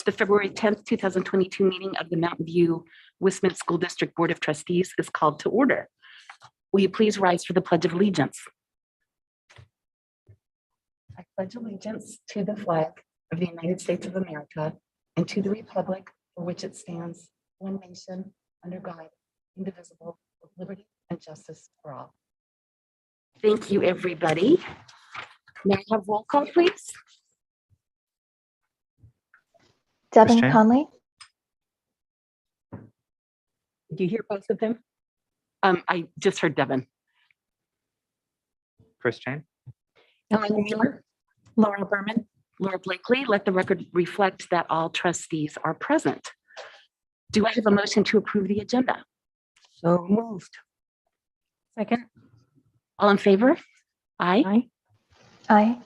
The February 10th, 2022 meeting of the Mountain View Wismith School District Board of Trustees is called to order. Will you please rise for the Pledge of Allegiance? I pledge allegiance to the flag of the United States of America and to the republic for which it stands, one nation, under God, indivisible, with liberty and justice for all. Thank you, everybody. May I have roll call, please? Devin Conley. Did you hear both of them? I just heard Devin. Chris Chan. Ellen Wheeler. Laura Berman. Laura Blakely. Let the record reflect that all trustees are present. Do I have a motion to approve the agenda? So moved. Second. All in favor? Aye. Aye. Aye.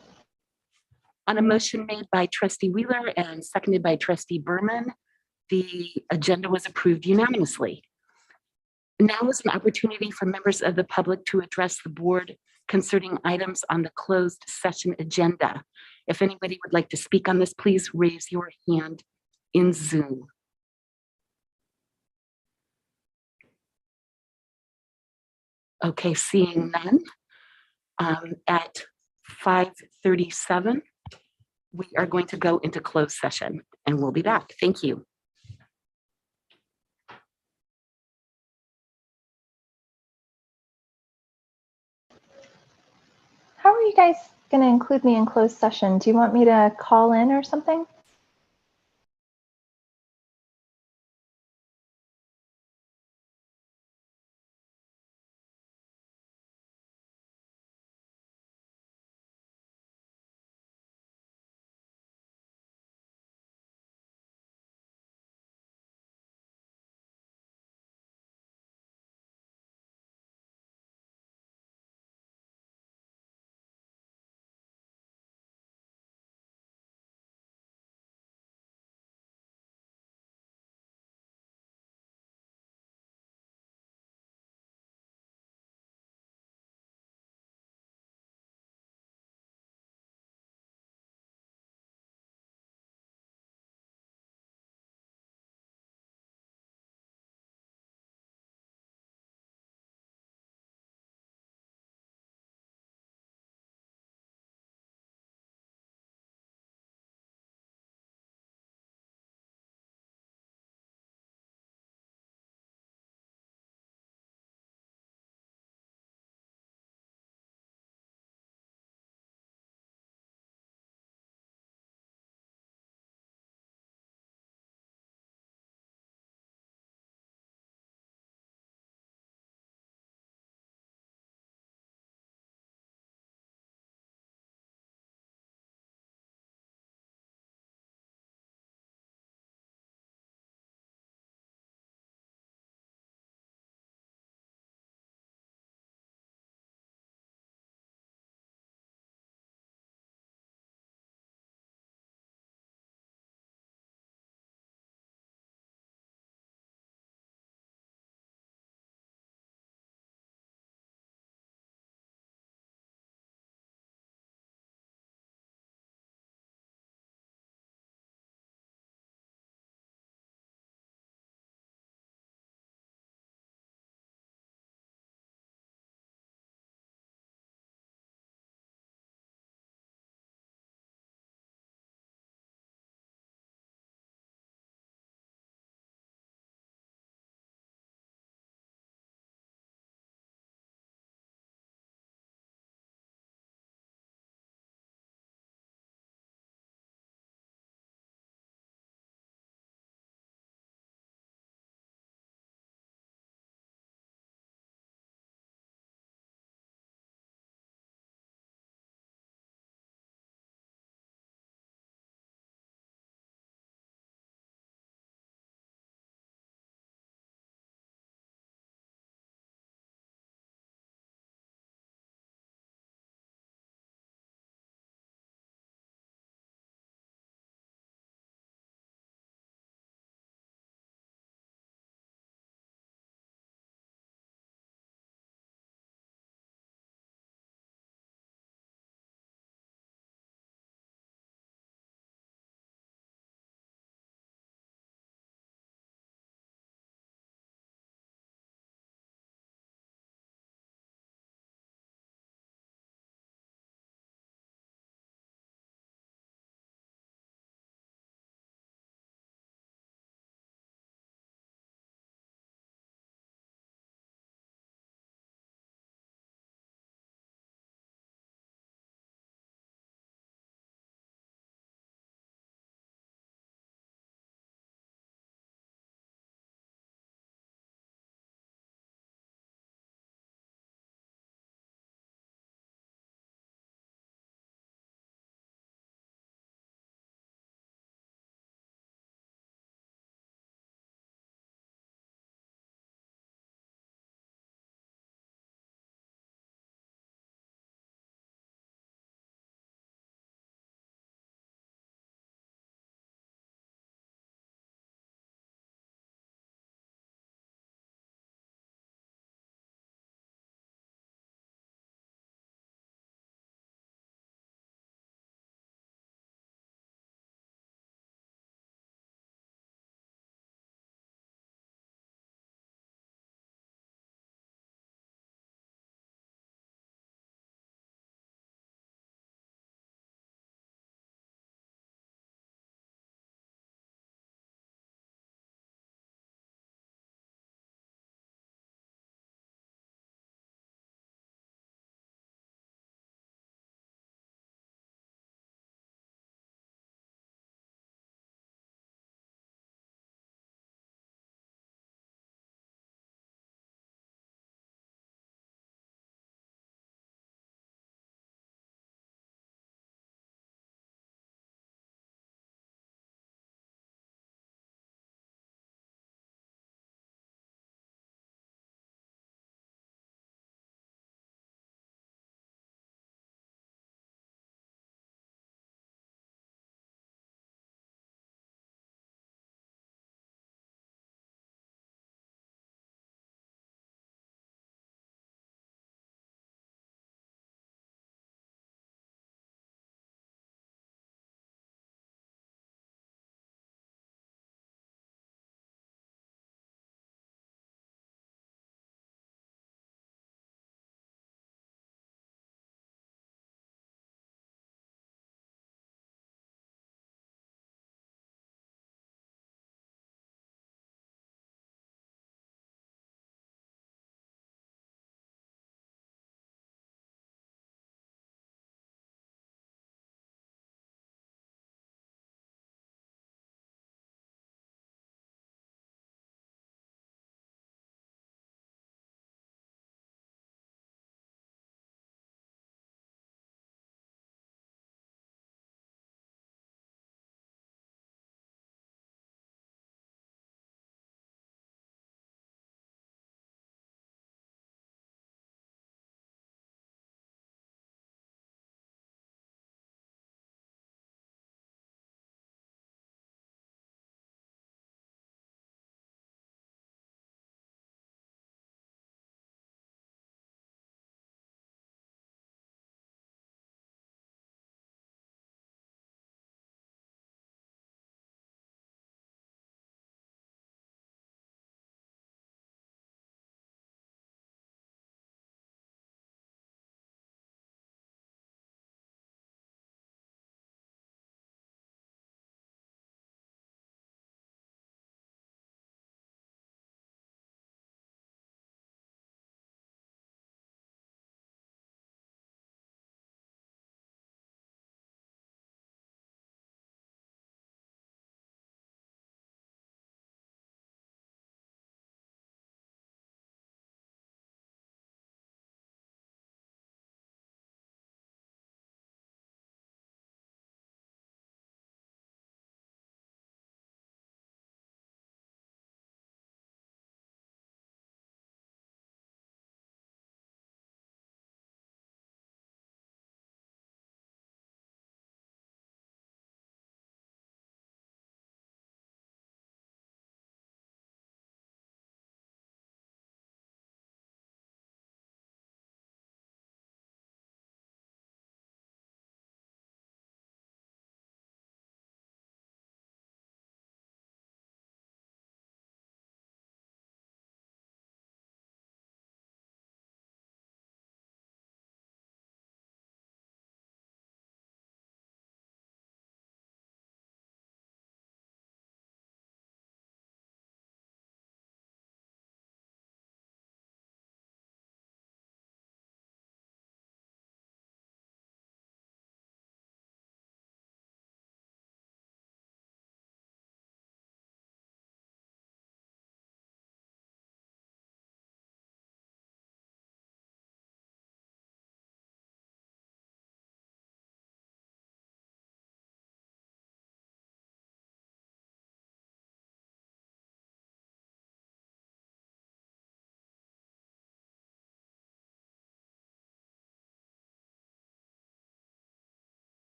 On a motion made by Trustee Wheeler and seconded by Trustee Berman, the agenda was approved unanimously. Now is an opportunity for members of the public to address the board concerning items on the closed session agenda. If anybody would like to speak on this, please raise your hand in Zoom. Okay, seeing none. At 5:37, we are going to go into closed session and we'll be back. Thank you. How are you guys going to include me in closed session? Do you want me to call in or something?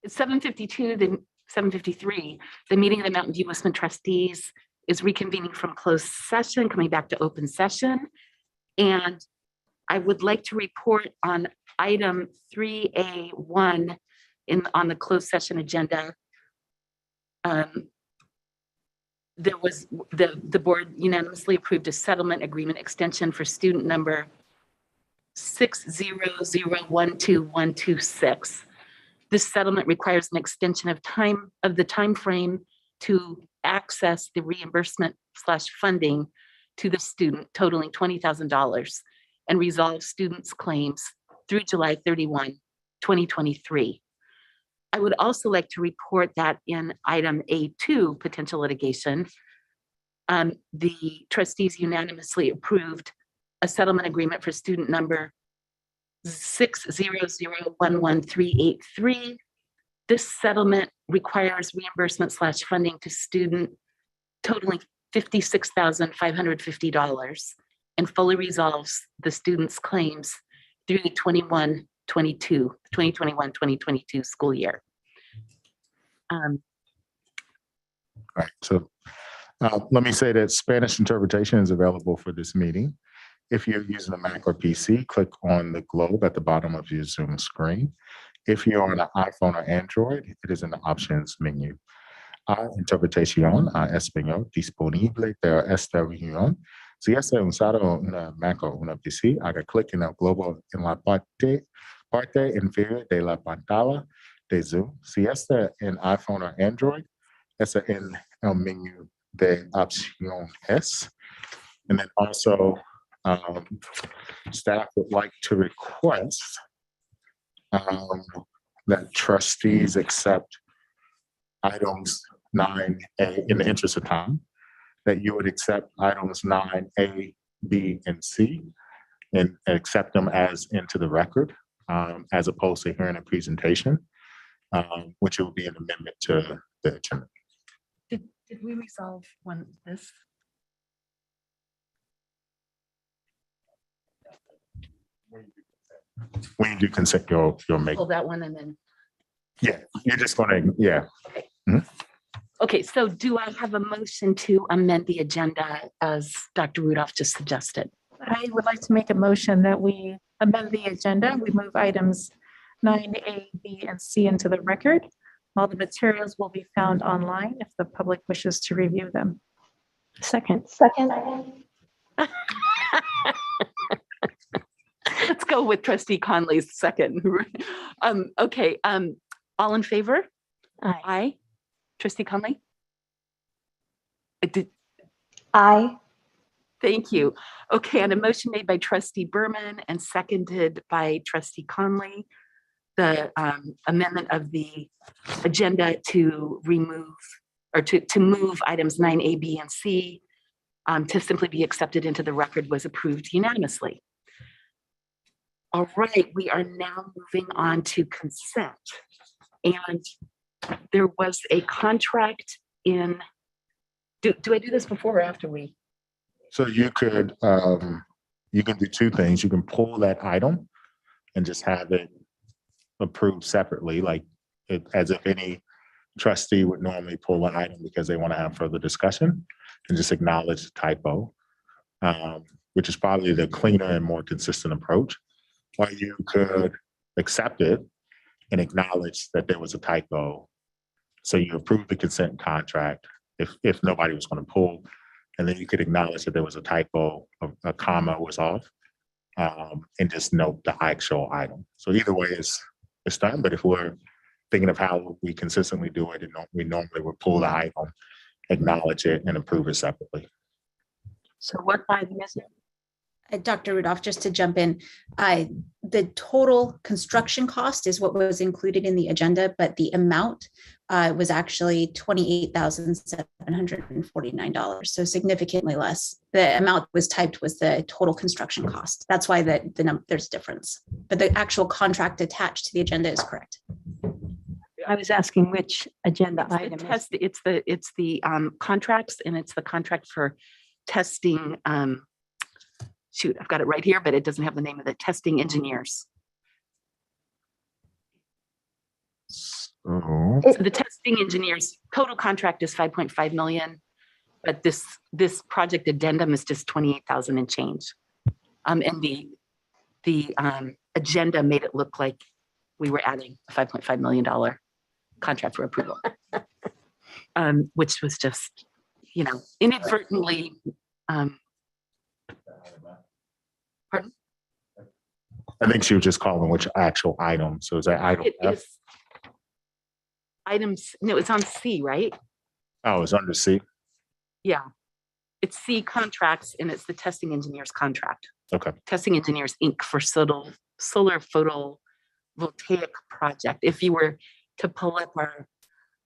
7:52, then 7:53, the meeting of the Mountain View Westman trustees is reconvening from closed session, coming back to open session. And I would like to report on item 3A1 on the closed session agenda. There was the board unanimously approved a settlement agreement extension for student number 6001226. This settlement requires an extension of the time frame to access the reimbursement / funding to the student totaling $20,000 and resolve students' claims through July 31, 2023. I would also like to report that in item A2, potential litigation, the trustees unanimously approved a settlement agreement for student number 600118383. This settlement requires reimbursement / funding to student totaling $56,550 and fully resolves the student's claims through the 2021-2022 school year. Right. So let me say that Spanish interpretation is available for this meeting. If you're using a Mac or PC, click on the globe at the bottom of your Zoom screen. If you're on an iPhone or Android, it is in the options menu. Interpretación a español disponible de esta reunión. Si es usado una Mac o una PC, haga clic en el globo en la parte inferior de la pantalla de Zoom. Si está en iPhone or Android, está en el menú de opciones. And then also, staff would like to request that trustees accept items 9A in the interest of time, that you would accept items 9A, B, and C and accept them as into the record, as opposed to hearing a presentation, which will be an amendment to the agenda. Did we resolve this? When you do consent, you'll make, Pull that one and then. yeah, you're just gonna, yeah. Okay, so do I have a motion to amend the agenda as Dr. Rudolph just suggested? I would like to make a motion that we amend the agenda. We move items 9A, B, and C into the record. All the materials will be found online if the public wishes to review them. Second. Let's go with Trustee Conley's second. Okay, all in favor? Aye. Aye. Trustee Conley? Aye. Thank you. Okay, and a motion made by Trustee Berman and seconded by Trustee Conley. The amendment of the agenda to remove or to move items 9A, B, and C to simply be accepted into the record was approved unanimously. All right, we are now moving on to consent. And there was a contract in, do I do this before or after we? So you can do two things. You can pull that item and just have it approved separately, like as if any trustee would normally pull an item because they want to have further discussion and just acknowledge the typo, which is probably the cleaner and more consistent approach. Or you could accept it and acknowledge that there was a typo. So you approve the consent contract if nobody was going to pull, and then you could acknowledge that there was a typo, a comma was off, and just note the actual item. So either way it's done, but if we're thinking of how we consistently do it, we normally would pull the item, acknowledge it, and approve it separately. So what item is it? Dr. Rudolph, just to jump in, the total construction cost is what was included in the agenda, but the amount was actually $28,749, so significantly less. The amount was typed was the total construction cost. That's why there's a difference, but the actual contract attached to the agenda is correct. I was asking which agenda item. It's the contracts, and it's the contract for testing. Shoot, I've got it right here, but it doesn't have the name of the testing engineers. Oh, So the testing engineers total contract is 5.5 million, but this project addendum is just 28,000 and change. And the agenda made it look like we were adding a $5.5 million contract for approval, which was just, inadvertently. Pardon? I think she was just calling which actual item. So is that item It F? is items. No, it's on C, right? Oh, it's under C. Yeah, it's C contracts, and it's the testing engineers contract. Okay. Testing Engineers Inc. for solar photovoltaic project. If you were to pull up our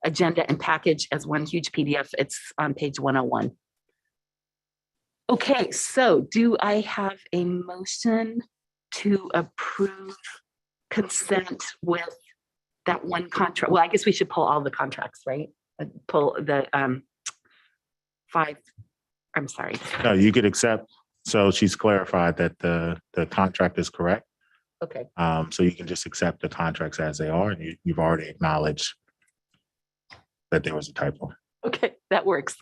agenda and package as one huge PDF, it's on page 101. Okay, so do I have a motion to approve consent with that one contract? Well, I guess we should pull all the contracts, right? Pull the five, I'm sorry. No, you could accept. So she's clarified that the contract is correct. Okay, So you can just accept the contracts as they are, and you've already acknowledged that there was a typo. okay, that works.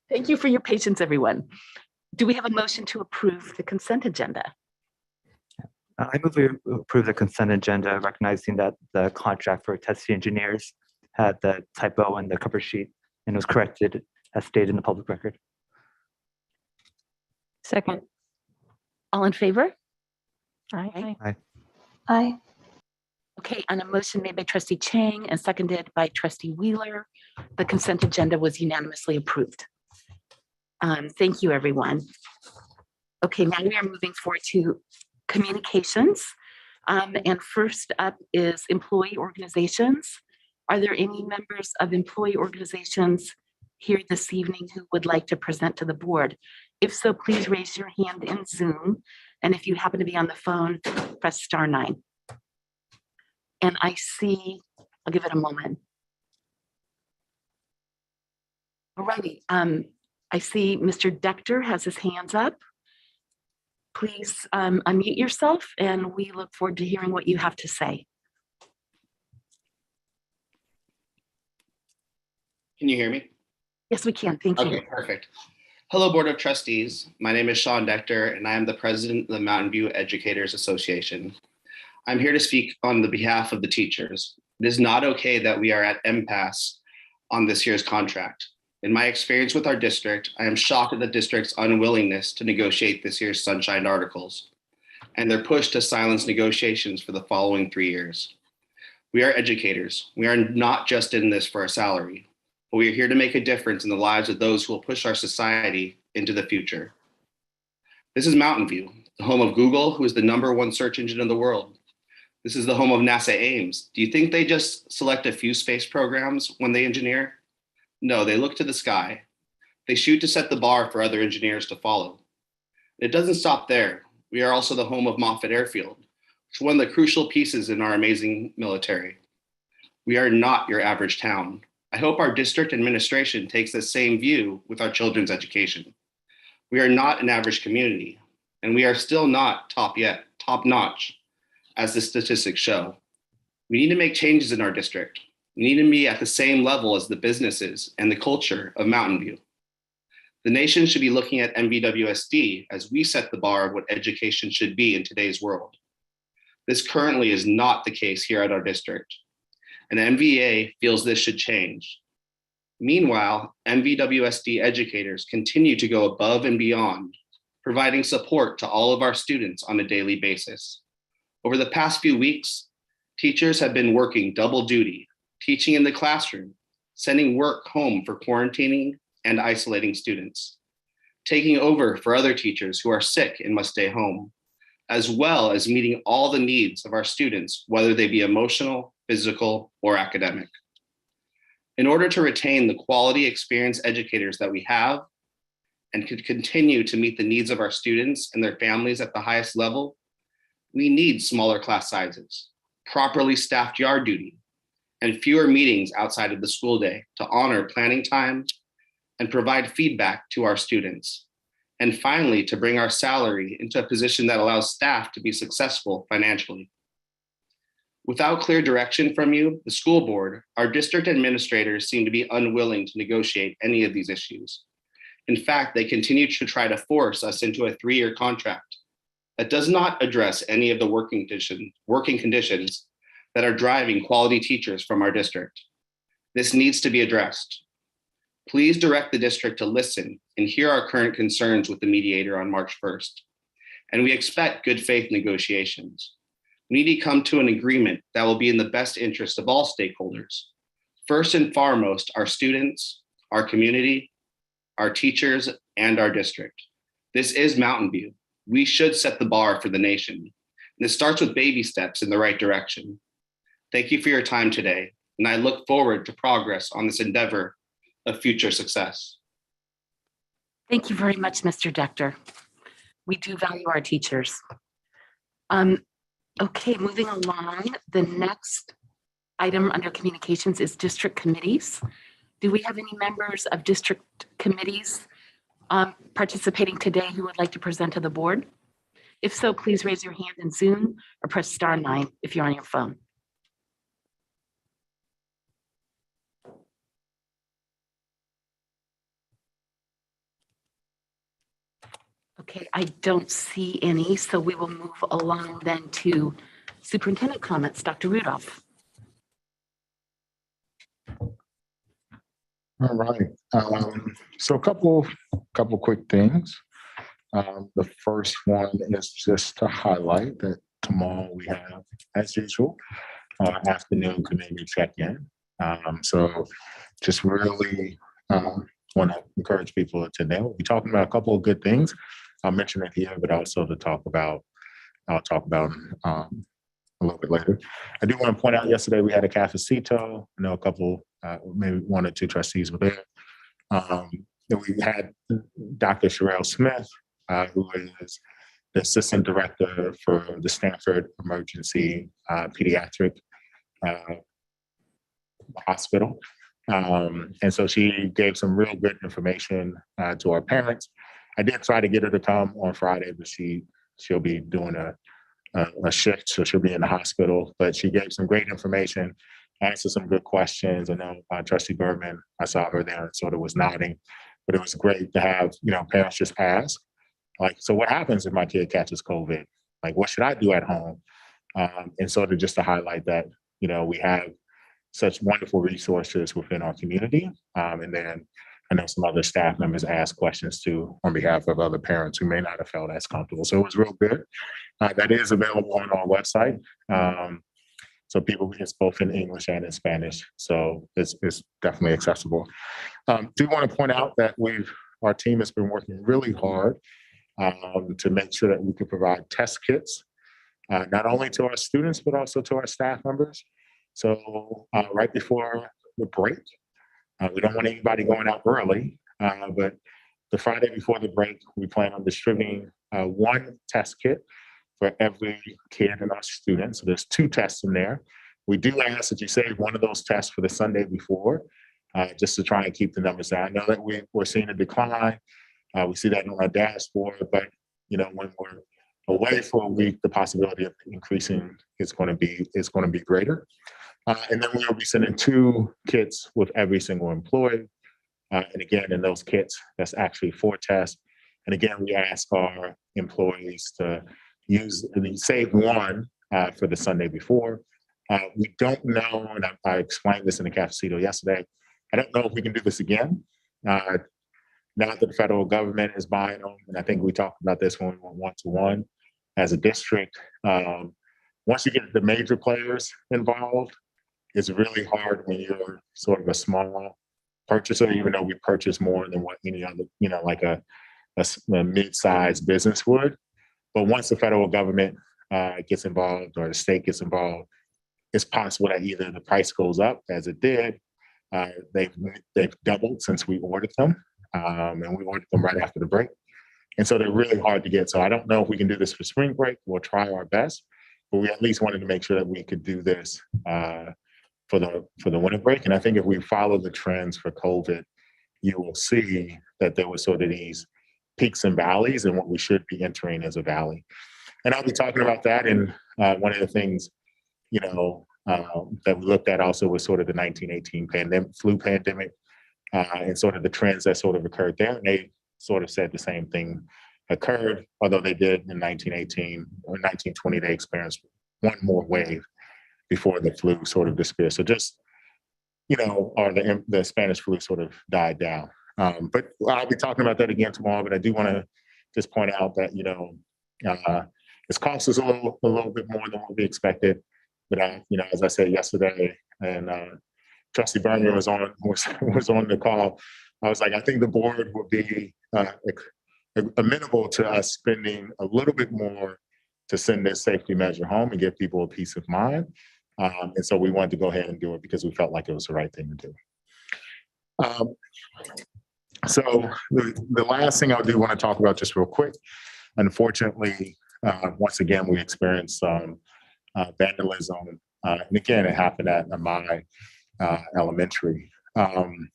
Thank you for your patience, everyone. Do we have a motion to approve the consent agenda? I move we approve the consent agenda, recognizing that the contract for testing engineers had the typo in the cover sheet and was corrected as stated in the public record. Second. All in favor? Aye. Aye. Okay, on a motion made by trustee Chang and seconded by trustee Wheeler, the consent agenda was unanimously approved. Thank you, everyone. Okay, now we are moving forward to communications. And first up is employee organizations. Are there any members of employee organizations here this evening who would like to present to the board? If so, please raise your hand in Zoom. And if you happen to be on the phone, press *9. And I see, I'll give it a moment. All righty, I see Mr. Dector has his hands up. Please unmute yourself, and we look forward to hearing what you have to say. Can you hear me? Yes, we can. Thank you. Okay, perfect. Hello, Board of Trustees. My name is Sean Dector, and I am the president of the Mountain View Educators Association. I'm here to speak on the behalf of the teachers. It is not okay that we are at impasse on this year's contract. In my experience with our district, I am shocked at the district's unwillingness to negotiate this year's Sunshine Articles and their push to silence negotiations for the following 3 years. We are educators. We are not just in this for a salary, but we are here to make a difference in the lives of those who will push our society into the future. This is Mountain View, the home of Google, who is the #1 search engine in the world. This is the home of NASA Ames. Do you think they just select a few space programs when they engineer? No, they look to the sky. They shoot to set the bar for other engineers to follow. It doesn't stop there. We are also the home of Moffett Airfield, which is one of the crucial pieces in our amazing military. We are not your average town. I hope our district administration takes the same view with our children's education. We are not an average community, and we are still not top-notch, as the statistics show. We need to make changes in our district. We need to be at the same level as the businesses and the culture of Mountain View. The nation should be looking at MVWSD as we set the bar of what education should be in today's world. This currently is not the case here at our district, and MVA feels this should change. Meanwhile, MVWSD educators continue to go above and beyond, providing support to all of our students on a daily basis. Over the past few weeks, teachers have been working double duty, teaching in the classroom, sending work home for quarantining and isolating students, taking over for other teachers who are sick and must stay home, as well as meeting all the needs of our students, whether they be emotional, physical, or academic. In order to retain the quality experienced educators that we have and could continue to meet the needs of our students and their families at the highest level, we need smaller class sizes, properly staffed yard duty, and fewer meetings outside of the school day to honor planning time and provide feedback to our students. And finally, to bring our salary into a position that allows staff to be successful financially. Without clear direction from you, the school board, our district administrators seem to be unwilling to negotiate any of these issues. In fact, they continue to try to force us into a 3-year contract that does not address any of the working conditions that are driving quality teachers from our district. This needs to be addressed. Please direct the district to listen and hear our current concerns with the mediator on March 1st. And we expect good faith negotiations. We need to come to an agreement that will be in the best interest of all stakeholders. First and foremost, our students, our community, our teachers, and our district. This is Mountain View. We should set the bar for the nation. And it starts with baby steps in the right direction. Thank you for your time today, and I look forward to progress on this endeavor of future success. Thank you very much, Mr. Dector. We do value our teachers. Okay, moving along, the next item under communications is district committees. Do we have any members of district committees participating today who would like to present to the board? If so, please raise your hand in Zoom or press *9 if you're on your phone. Okay, I don't see any, so we will move along then to Superintendent Comments. Dr. Rudolph. All right. So a couple quick things. The first one is just to highlight that tomorrow we have, as usual, afternoon community check-in. So just really want to encourage people to attend. We'll be talking about a couple of good things. I'll mention it here, but also to talk about, I'll talk about a little bit later. I do want to point out yesterday we had a cafecito. I know a couple, maybe 1 or 2 trustees were there. We had Dr. Sherelle Smith, who is the assistant director for the Stanford Emergency Pediatric Hospital. And so she gave some real good information to our parents. I did try to get her to come on Friday, but she'll be doing a shift, so she'll be in the hospital. But she gave some great information, answered some good questions. I know Trustee Berman, I saw her there and sort of was nodding, but it was great to have, parents just ask, like, so what happens if my kid catches COVID? Like, what should I do at home? And sort of just to highlight that, we have such wonderful resources within our community. And then I know some other staff members asked questions too on behalf of other parents who may not have felt as comfortable. So it was real good. That is available on our website. So it's both in English and in Spanish. So it's definitely accessible. Do want to point out that our team has been working really hard to make sure that we can provide test kits, not only to our students, but also to our staff members. So right before the break, we don't want anybody going out early, but the Friday before the break, we plan on distributing 1 test kit for every kid in our students. So there's 2 tests in there. We do ask that you save one of those tests for the Sunday before, just to try and keep the numbers down. I know that we're seeing a decline. We see that on our dashboard, but when we're away for a week, the possibility of increasing is going to be greater. And then we'll be sending 2 kits with every single employee. And again, in those kits, that's actually 4 tests. And again, we ask our employees to save 1 for the Sunday before. We don't know, and I explained this in the cafecito yesterday, I don't know if we can do this again. Now that the federal government is buying them, and I think we talked about this when we went one-to-one as a district. Once you get the major players involved, it's really hard when you're sort of a small purchaser, even though we purchase more than what any other, like a mid-sized business would. But once the federal government gets involved or the state gets involved, it's possible that either the price goes up, as it did. They've doubled since we ordered them, and we ordered them right after the break. And so they're really hard to get. So I don't know if we can do this for spring break. We'll try our best, but we at least wanted to make sure that we could do this for the winter break. And I think if we follow the trends for COVID, you will see that there were sort of these peaks and valleys and what we should be entering as a valley. And I'll be talking about that. And one of the things that we looked at also was sort of the 1918 flu pandemic, and sort of the trends that sort of occurred there. And they sort of said the same thing occurred, although they did in 1918 or 1920, they experienced one more wave before the flu sort of disappeared. So just, or the Spanish flu sort of died down. But I'll be talking about that again tomorrow, but I do want to just point out that, it's cost us a little bit more than what we expected. But as I said yesterday, and Trustee Bernier was on the call, I was like, I think the board would be amenable to us spending a little bit more to send this safety measure home and give people a peace of mind. And so we wanted to go ahead and do it because we felt like it was the right thing to do. So the last thing I do want to talk about just real quick, unfortunately, once again, we experienced some vandalism. And again, it happened at my elementary. And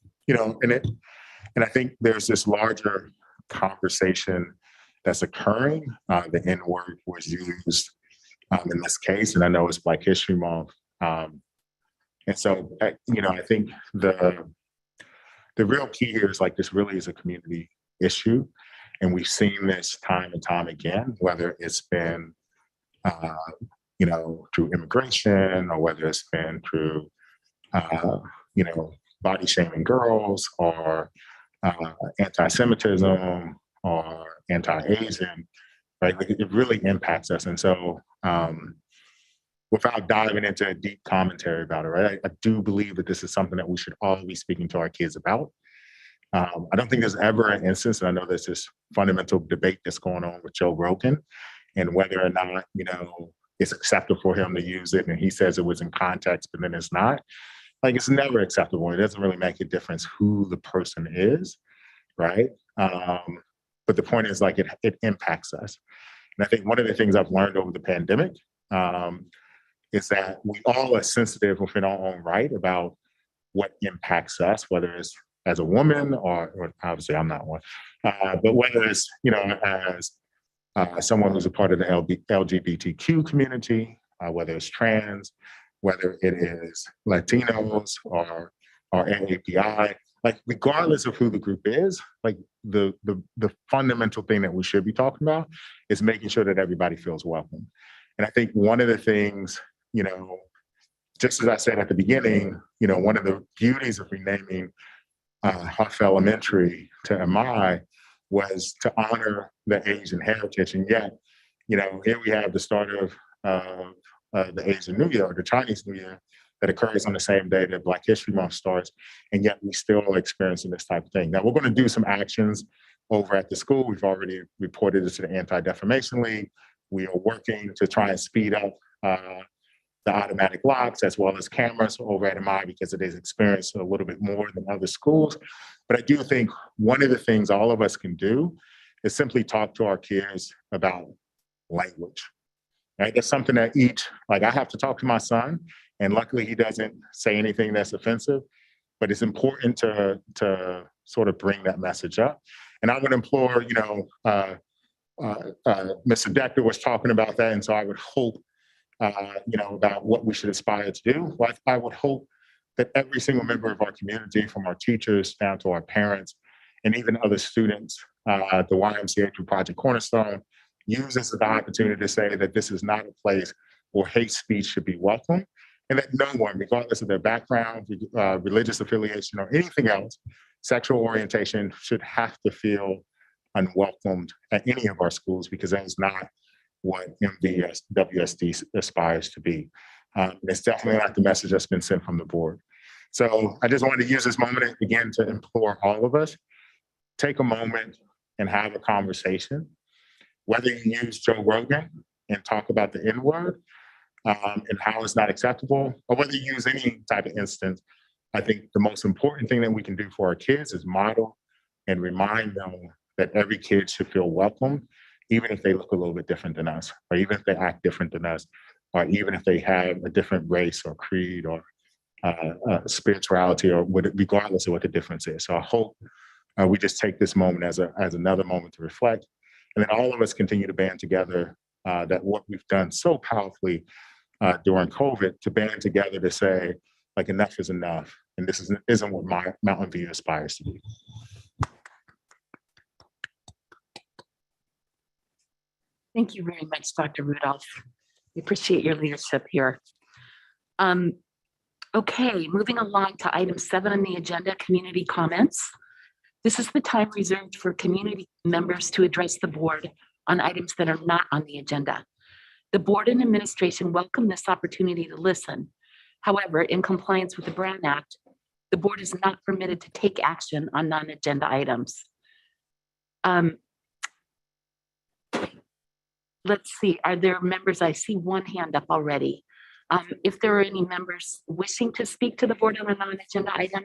I think there's this larger conversation that's occurring. The N-word was used in this case, and I know it's Black History Month. And so, I think the real key here is like this really is a community issue. And we've seen this time and time again, whether it's been, through immigration or whether it's been through, body shaming girls or anti-Semitism or anti-Asian, right? Like it really impacts us. And so without diving into a deep commentary about it, right? I do believe that this is something that we should all be speaking to our kids about. I don't think there's ever an instance, and I know there's this fundamental debate that's going on with Joe Rogan and whether or not, it's acceptable for him to use it. And he says it was in context, but then it's not. Like, it's never acceptable. It doesn't really make a difference who the person is, right? But the point is, like, it impacts us. And I think one of the things I've learned over the pandemic is that we all are sensitive within our own right about what impacts us, whether it's as a woman or obviously I'm not one, but whether it's, as someone who's a part of the LGBTQ community, whether it's trans, whether it is Latinos or AAPI, like regardless of who the group is, like the fundamental thing that we should be talking about is making sure that everybody feels welcome. And I think one of the things, just as I said at the beginning, one of the beauties of renaming Huff Elementary to MI was to honor the Asian heritage. And yet, here we have the start of the Asian New Year or the Chinese New Year that occurs on the same day that Black History Month starts, and yet we still are experiencing this type of thing. Now, we're going to do some actions over at the school. We've already reported it to the Anti-Defamation League. We are working to try and speed up the automatic locks as well as cameras over at MI because it is experienced a little bit more than other schools. But I do think one of the things all of us can do is simply talk to our kids about language. Right? That's something that I have to talk to my son, and luckily he doesn't say anything that's offensive, but it's important to sort of bring that message up. And I would implore, Mr. Decker was talking about that, and so I would hope, about what we should aspire to do. Well, I would hope that every single member of our community, from our teachers down to our parents, and even other students, the YMCA through Project Cornerstone, use this as an opportunity to say that this is not a place where hate speech should be welcome, and that no one, regardless of their background, religious affiliation, or anything else, sexual orientation should have to feel unwelcomed at any of our schools, because that is not what MVWSD aspires to be. It's definitely not the message that's been sent from the board. So I just wanted to use this moment again to implore all of us, take a moment and have a conversation, whether you use Joe Rogan and talk about the N-word and how it's not acceptable, or whether you use any type of instance. I think the most important thing that we can do for our kids is model and remind them that every kid should feel welcome, even if they look a little bit different than us, or even if they act different than us, or even if they have a different race or creed or spirituality, or regardless of what the difference is. So I hope we just take this moment as another moment to reflect, and then all of us continue to band together that what we've done so powerfully during COVID to band together to say, like, enough is enough. And this isn't what my Mountain View aspires to be. Thank you very much, Dr. Rudolph. We appreciate your leadership here. Okay, moving along to item 7 on the agenda, community comments. This is the time reserved for community members to address the board on items that are not on the agenda. The board and administration welcome this opportunity to listen. However, in compliance with the Brown Act, the board is not permitted to take action on non-agenda items. Let's see, are there members? I see one hand up already. If there are any members wishing to speak to the board on a non-agenda item,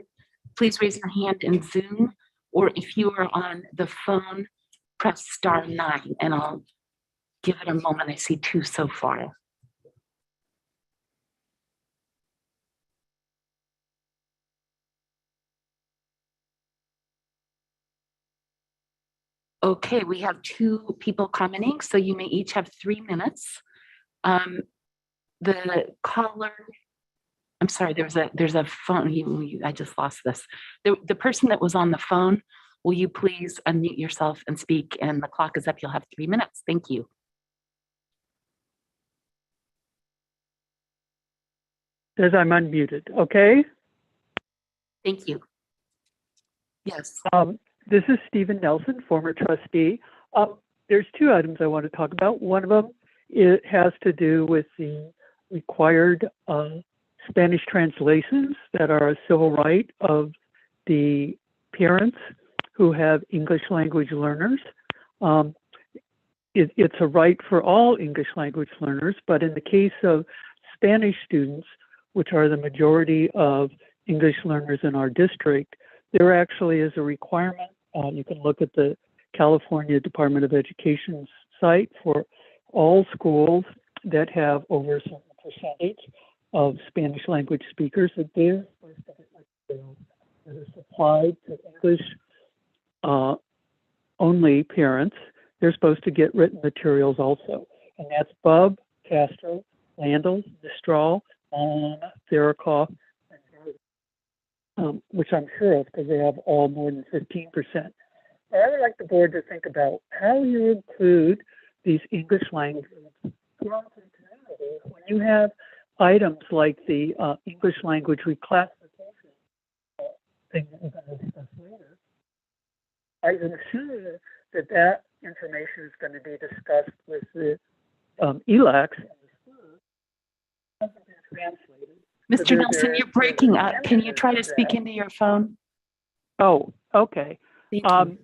please raise your hand in Zoom, or if you are on the phone, press *9, and I'll give it a moment. I see 2 so far. Okay, we have 2 people commenting, so you may each have 3 minutes. The caller, I'm sorry, there's a phone. I just lost this. The person that was on the phone, will you please unmute yourself and speak? And the clock is up. You'll have 3 minutes. Thank you. Says I'm unmuted. Okay. Thank you. Yes. This is Stephen Nelson, former trustee. There's 2 items I want to talk about. One of them, it has to do with the required Spanish translations that are a civil right of the parents who have English language learners. It's a right for all English language learners, but in the case of Spanish students, which are the majority of English learners in our district, there actually is a requirement. You can look at the California Department of Education's site for all schools that have over a certain percentage of Spanish language speakers, that they're supposed to get materials that are supplied to English only parents. They're supposed to get written materials also. And that's Bub, Castro, Landel, Mistral, Monoloma, Therakoff, which I'm sure of because they have all more than 15%. I would like the board to think about how you include these English language throughout the community when you have items like the English language reclassification thing that we're going to discuss later. I am sure that that information is going to be discussed with the ELACs and the schools. Hasn't been translated. Mr. Nelson, you're breaking up. Can you try to speak into your phone? Oh, okay. Thank you.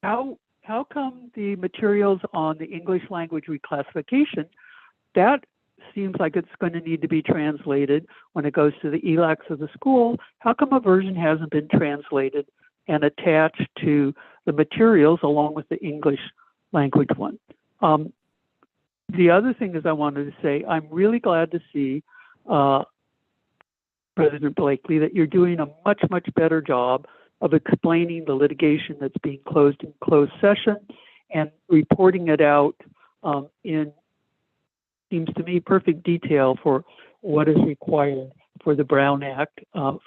How come the materials on the English language reclassification, that seems like it's going to need to be translated when it goes to the ELACs of the school? How come a version hasn't been translated and attached to the materials along with the English language one? The other thing is I wanted to say, I'm really glad to see President Blakely, that you're doing a much, much better job of explaining the litigation that's being closed in closed session and reporting it out in, seems to me, perfect detail for what is required for the Brown Act,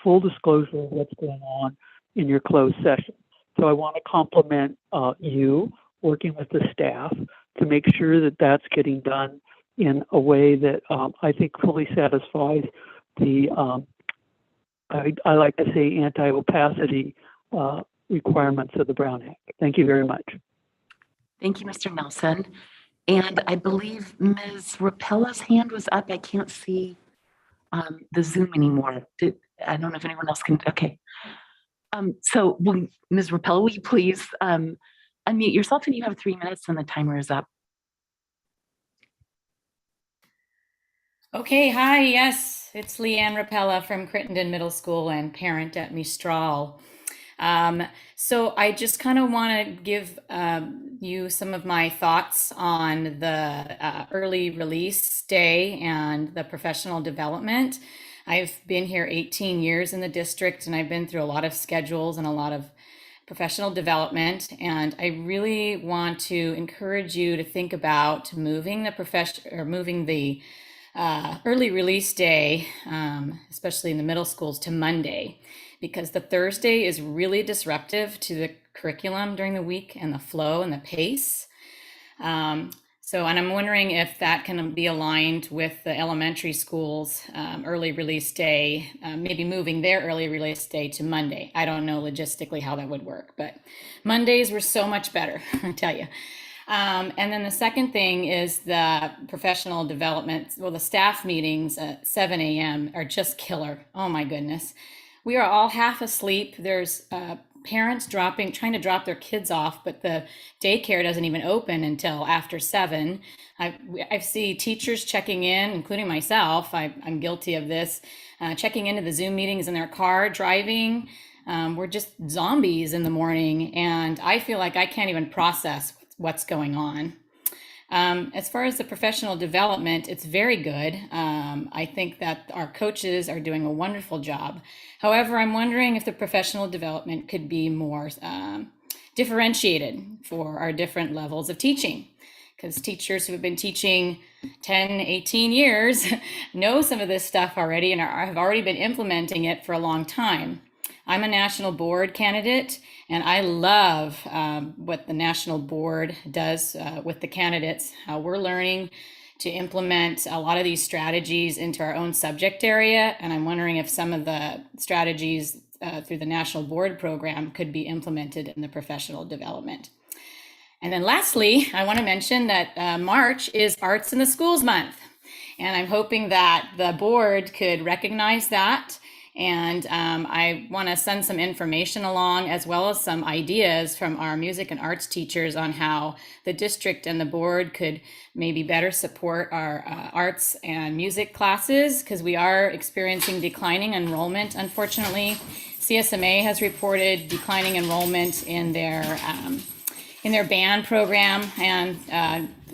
full disclosure of what's going on in your closed session. So I want to compliment you working with the staff to make sure that that's getting done in a way that I think fully satisfies the, I like to say, anti-opacity requirements of the Brown Act. Thank you very much. Thank you, Mr. Nelson. And I believe Ms. Rapella's hand was up. I can't see the Zoom anymore. I don't know if anyone else can. Okay. So Ms. Rapella, will you please unmute yourself, and you have 3 minutes and the timer is up. Okay, hi, yes, it's Leanne Rapella from Crittenden Middle School and parent at Mistral. So I just kind of want to give you some of my thoughts on the early release day and the professional development. I've been here 18 years in the district, and I've been through a lot of schedules and a lot of professional development, and I really want to encourage you to think about moving the early release day, especially in the middle schools, to Monday, because the Thursday is really disruptive to the curriculum during the week and the flow and the pace. And I'm wondering if that can be aligned with the elementary schools' early release day, maybe moving their early release day to Monday. I don't know logistically how that would work, but Mondays were so much better, I tell you. And then the second thing is the professional development. Well, the staff meetings at 7 a.m. are just killer. Oh my goodness. We are all half asleep. There's parents trying to drop their kids off, but the daycare doesn't even open until after 7. I see teachers checking in, including myself. I'm guilty of this, checking into the Zoom meetings in their car, driving. We're just zombies in the morning, and I feel like I can't even process what's going on. As far as the professional development, it's very good. I think that our coaches are doing a wonderful job. However, I'm wondering if the professional development could be more differentiated for our different levels of teaching, because teachers who have been teaching 10, 18 years know some of this stuff already and have already been implementing it for a long time. I'm a national board candidate, and I love what the national board does with the candidates, how we're learning to implement a lot of these strategies into our own subject area. And I'm wondering if some of the strategies through the national board program could be implemented in the professional development. And then lastly, I want to mention that March is Arts in the Schools Month. And I'm hoping that the board could recognize that. And I want to send some information along, as well as some ideas from our music and arts teachers on how the district and the board could maybe better support our arts and music classes, because we are experiencing declining enrollment, unfortunately. CSMA has reported declining enrollment in their band program, and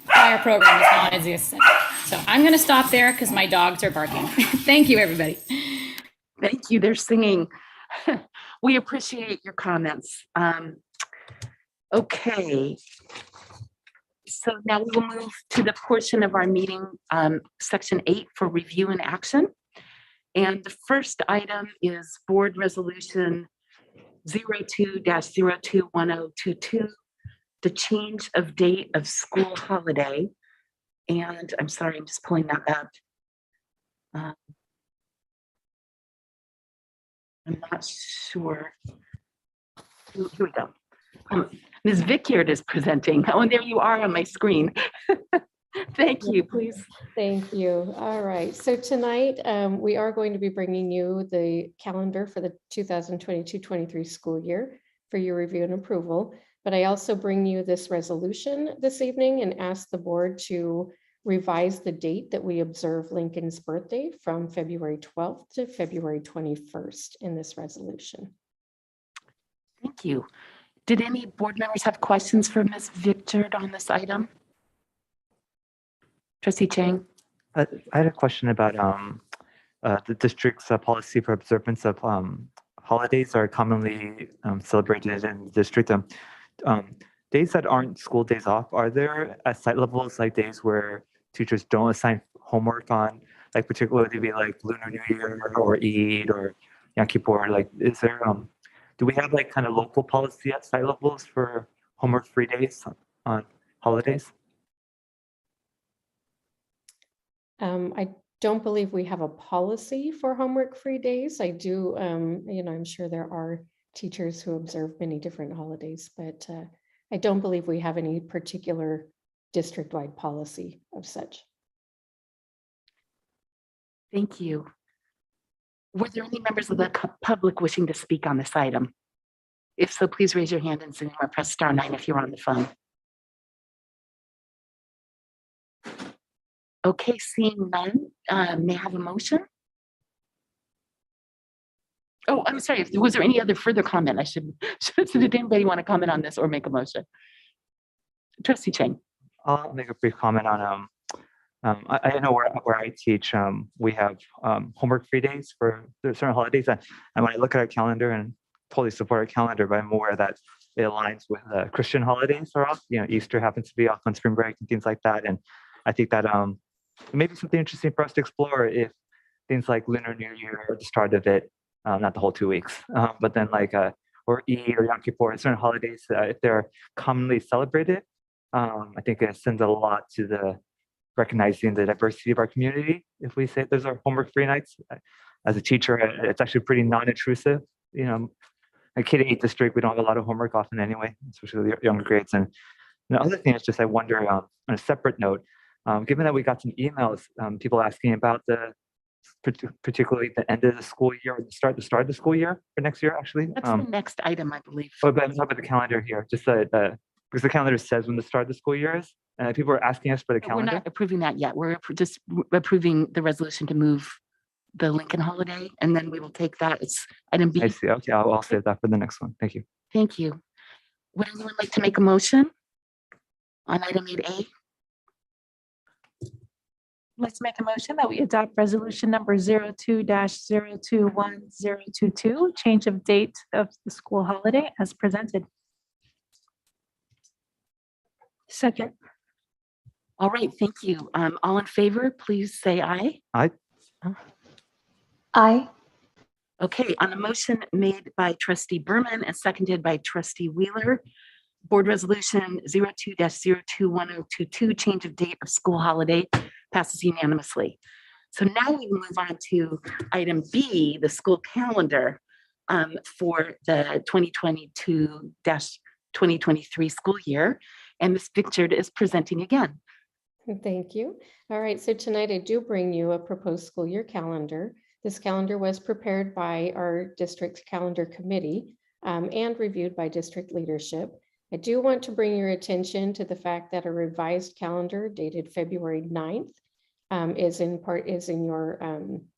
choir program is non-existent. So I'm going to stop there because my dogs are barking. Thank you, everybody. Thank you. They're singing. We appreciate your comments. Okay. So now we will move to the portion of our meeting, section 8 for review and action. And the first item is board resolution 02-021022, the change of date of school holiday. And I'm sorry, I'm just pulling that up. I'm not sure. Here we go. Ms. Vickyard is presenting. Oh, and there you are on my screen. Thank you, please. Thank you. All right. So tonight we are going to be bringing you the calendar for the 2022-23 school year for your review and approval. But I also bring you this resolution this evening and ask the board to revise the date that we observe Lincoln's birthday from February 12th to February 21st in this resolution. Thank you. Did any board members have questions for Ms. Vickyard on this item? Trustee Chang? I had a question about the district's policy for observance of holidays are commonly celebrated in the district. Days that aren't school days off, are there at site levels like days where teachers don't assign homework on, like particularly be like Lunar New Year or Eid or Yom Kippur? Like, is there, do we have like kind of local policy at site levels for homework-free days on holidays? I don't believe we have a policy for homework-free days. I do, I'm sure there are teachers who observe many different holidays, but I don't believe we have any particular district-wide policy of such. Thank you. Were there any members of the public wishing to speak on this item? If so, please raise your hand and Zoom or press *9 if you're on the phone. Okay, seeing none, may I have a motion? Oh, I'm sorry. Was there any other further comment? Did anybody want to comment on this or make a motion? Trustee Chang. I'll make a brief comment on, I know where I teach, we have homework-free days for certain holidays. And when I look at our calendar, and totally support our calendar, but I'm aware that it aligns with Christian holidays are off. Easter happens to be off on spring break and things like that. And I think that maybe something interesting for us to explore if things like Lunar New Year or the start of it, not the whole 2 weeks, but then like or Eid or Yom Kippur, certain holidays, if they're commonly celebrated, I think it sends a lot to the recognizing the diversity of our community. If we say there's our homework-free nights, as a teacher, it's actually pretty non-intrusive. You know, a kid in 8th district, we don't have a lot of homework often anyway, especially the younger grades. And the other thing is just I wonder, on a separate note, given that we got some emails, people asking about particularly the end of the school year or the start of the school year for next year, actually. That's the next item, I believe. But how about the calendar here? Just because the calendar says when the start of the school year is, and people are asking us for the We're calendar. not approving that yet. We're just approving the resolution to move the Lincoln holiday, and then we will take that. It's item B. I see. Okay, I'll save that for the next one. Thank you. Thank you. Would anyone like to make a motion on item 8A? Let's make a motion that we adopt resolution number 02-021022, change of date of the school holiday as presented. Second. All right, thank you. All in favor, please say aye. Aye. Aye. Okay, on a motion made by trustee Berman and seconded by trustee Wheeler, board resolution 02-021022, change of date of school holiday passes unanimously. So now we will move on to item B, the school calendar for the 2022-2023 school year. And Ms. Bichard is presenting again. Thank you. All right, so tonight I do bring you a proposed school year calendar. This calendar was prepared by our district calendar committee and reviewed by district leadership. I do want to bring your attention to the fact that a revised calendar dated February 9th is in your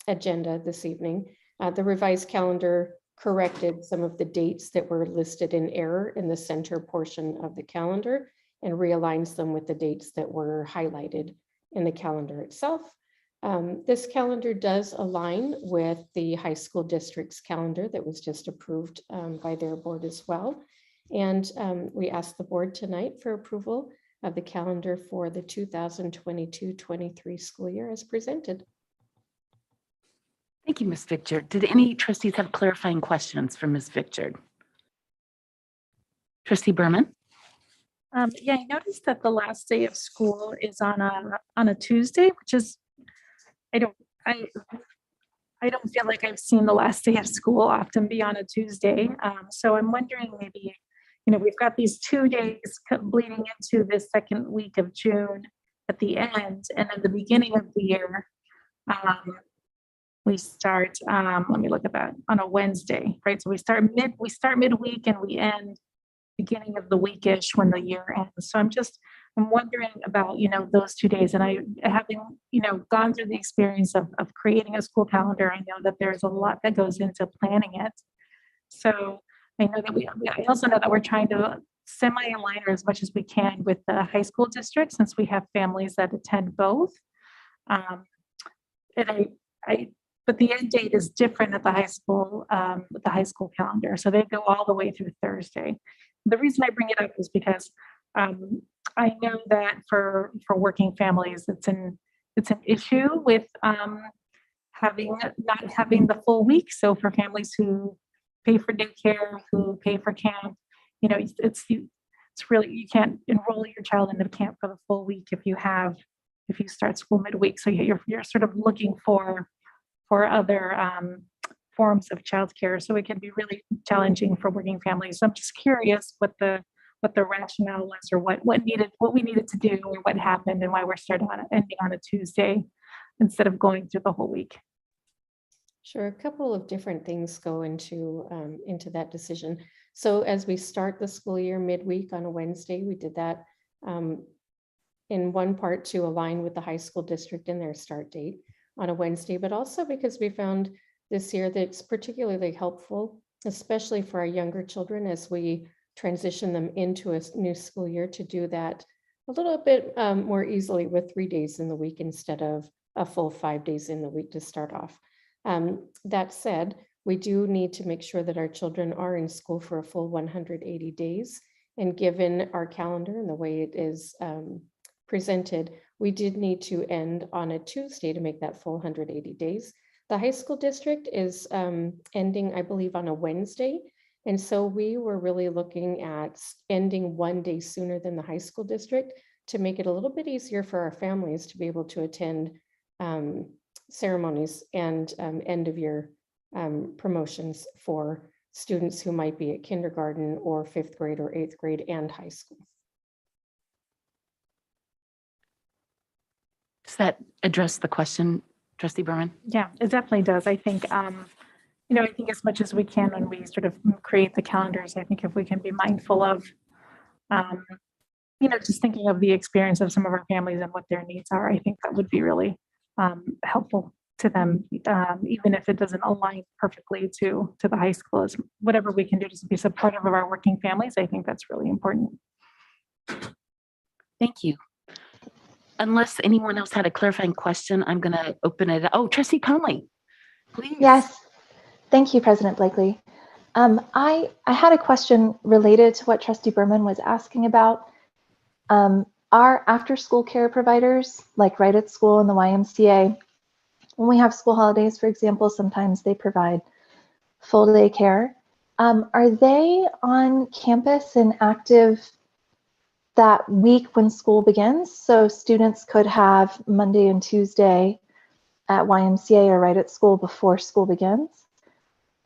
agenda this evening. The revised calendar corrected some of the dates that were listed in error in the center portion of the calendar and realigns them with the dates that were highlighted in the calendar itself. This calendar does align with the high school district's calendar that was just approved by their board as well. And we ask the board tonight for approval of the calendar for the 2022-23 school year as presented. Thank you, Ms. Bichard. Did any trustees have clarifying questions for Ms. Bichard? Trustee Berman? Yeah, I noticed that the last day of school is on a Tuesday, which is, I don't feel like I've seen the last day of school often be on a Tuesday. So I'm wondering maybe, we've got these 2 days bleeding into the second week of June at the end, and at the beginning of the year, we start, let me look at that, on a Wednesday, right? So we start midweek and we end beginning of the weekish when the year ends. So I'm wondering about, those 2 days. And I, having, gone through the experience of creating a school calendar, I know that there's a lot that goes into planning it. So I know that I also know that we're trying to semi-align as much as we can with the high school district, since we have families that attend both. But the end date is different at the high school, with the high school calendar. So they go all the way through Thursday. The reason I bring it up is because I know that for working families, it's an issue with not having the full week. So for families who pay for daycare, who pay for camp, it's really, you can't enroll your child into camp for the full week if you start school midweek. So you're sort of looking for other forms of childcare. So it can be really challenging for working families. So I'm just curious what the rationale was, or what we needed to do, or what happened, and why we're ending on a Tuesday instead of going through the whole week. Sure, a couple of different things go into that decision. So as we start the school year midweek on a Wednesday, we did that in one part to align with the high school district and their start date on a Wednesday, but also because we found this year that it's particularly helpful, especially for our younger children as we transition them into a new school year, to do that a little bit more easily with 3 days in the week instead of a full 5 days in the week to start off. That said, we do need to make sure that our children are in school for a full 180 days. And given our calendar and the way it is presented, we did need to end on a Tuesday to make that full 180 days. The high school district is ending, I believe, on a Wednesday. And so we were really looking at ending one day sooner than the high school district to make it a little bit easier for our families to be able to attend ceremonies and end of year promotions for students who might be at kindergarten or 5th grade or 8th grade and high school. Does that address the question, Trustee Berman? Yeah, it definitely does. I think, you know, I think as much as we can when we sort of create the calendars, I think if we can be mindful of, you know, just thinking of the experience of some of our families and what their needs are, I think that would be really helpful to them, even if it doesn't align perfectly to the high school. Is whatever we can do to be supportive of our working families, I think that's really important. Thank you. Unless anyone else had a clarifying question, I'm going to open it. Oh, Trustee Conley, please. Yes, thank you, President Blakely. I had a question related to what Trustee Berman was asking about. Our after-school care providers, like Right at School and the YMCA, when we have school holidays, for example, sometimes they provide full day care. Are they on campus and active that week when school begins? So students could have Monday and Tuesday at YMCA or Right at School before school begins.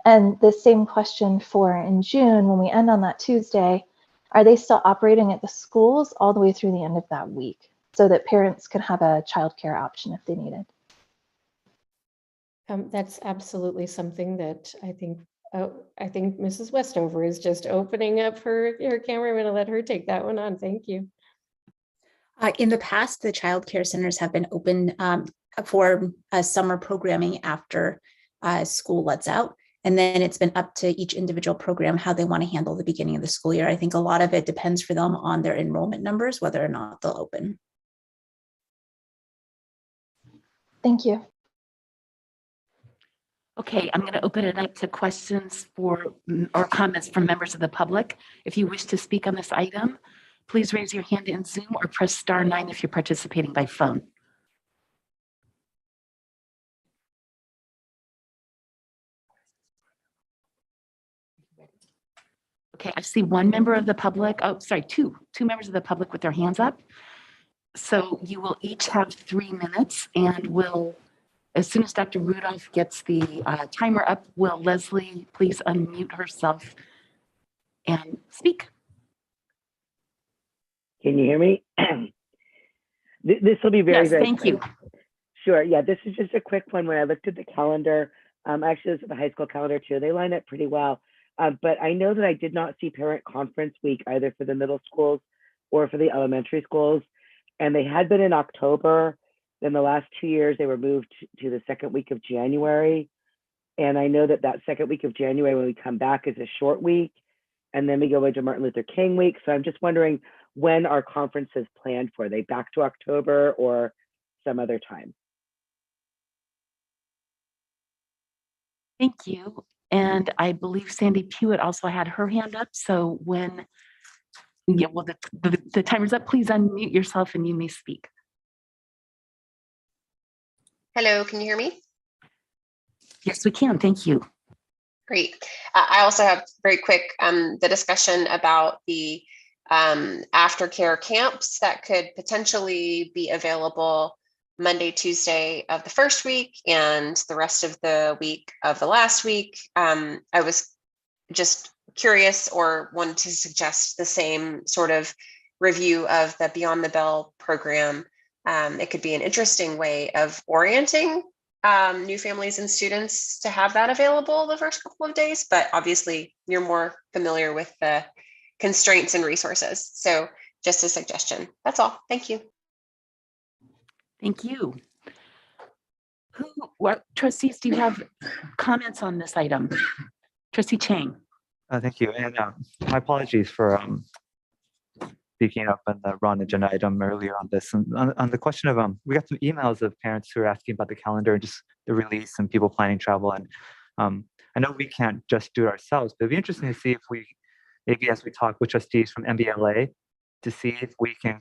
And the same question for in June, when we end on that Tuesday, are they still operating at the schools all the way through the end of that week so that parents can have a childcare option if they need it? That's absolutely something that I think Mrs. Westover is just opening up her camera. I'm going to let her take that one on. Thank you. In the past, the child care centers have been open for summer programming after school lets out. And then it's been up to each individual program how they want to handle the beginning of the school year. I think a lot of it depends for them on their enrollment numbers, whether or not they'll open. Thank you. Okay, I'm going to open it up to questions or comments from members of the public. If you wish to speak on this item, please raise your hand in Zoom or press *9 if you're participating by phone. Okay, I see one member of the public. Oh, sorry, two members of the public with their hands up. So you will each have 3 minutes, and we'll, as soon as Dr. Rudolph gets the timer up, will Leslie please unmute herself and speak? Can you hear me? This will be very, yes, very thank quick. you. Sure. Yeah, this is just a quick one. When I looked at the calendar, actually, this is the high school calendar too. They line up pretty well. But I know that I did not see parent conference week either for the middle schools or for the elementary schools. And they had been in October. Then the last 2 years, they were moved to the second week of January. And I know that second week of January, when we come back, is a short week. And then we go into Martin Luther King week. So I'm just wondering when our conference is planned for. Are they back to October or some other time? Thank you. And I believe Sandy Pewitt also had her hand up. So when, yeah, well, the timer's up, please unmute yourself and you may speak. Hello, can you hear me? Yes, we can. Thank you. Great. I also have very quick the discussion about the aftercare camps that could potentially be available Monday, Tuesday of the first week and the rest of the week of the last week. I was just curious or wanted to suggest the same sort of review of the Beyond the Bell program. It could be an interesting way of orienting new families and students to have that available the first couple of days, but obviously you're more familiar with the constraints and resources. So just a suggestion. That's all. Thank you. Thank you. What trustees do you have comments on this item? Trustee Chang. Thank you. And my apologies for speaking up on the wrong agenda item earlier on this. And on the question of, we got some emails of parents who are asking about the calendar and just the release and people planning travel. And I know we can't just do it ourselves, but it'd be interesting to see if we, maybe as we talk with trustees from MBLA, to see if we can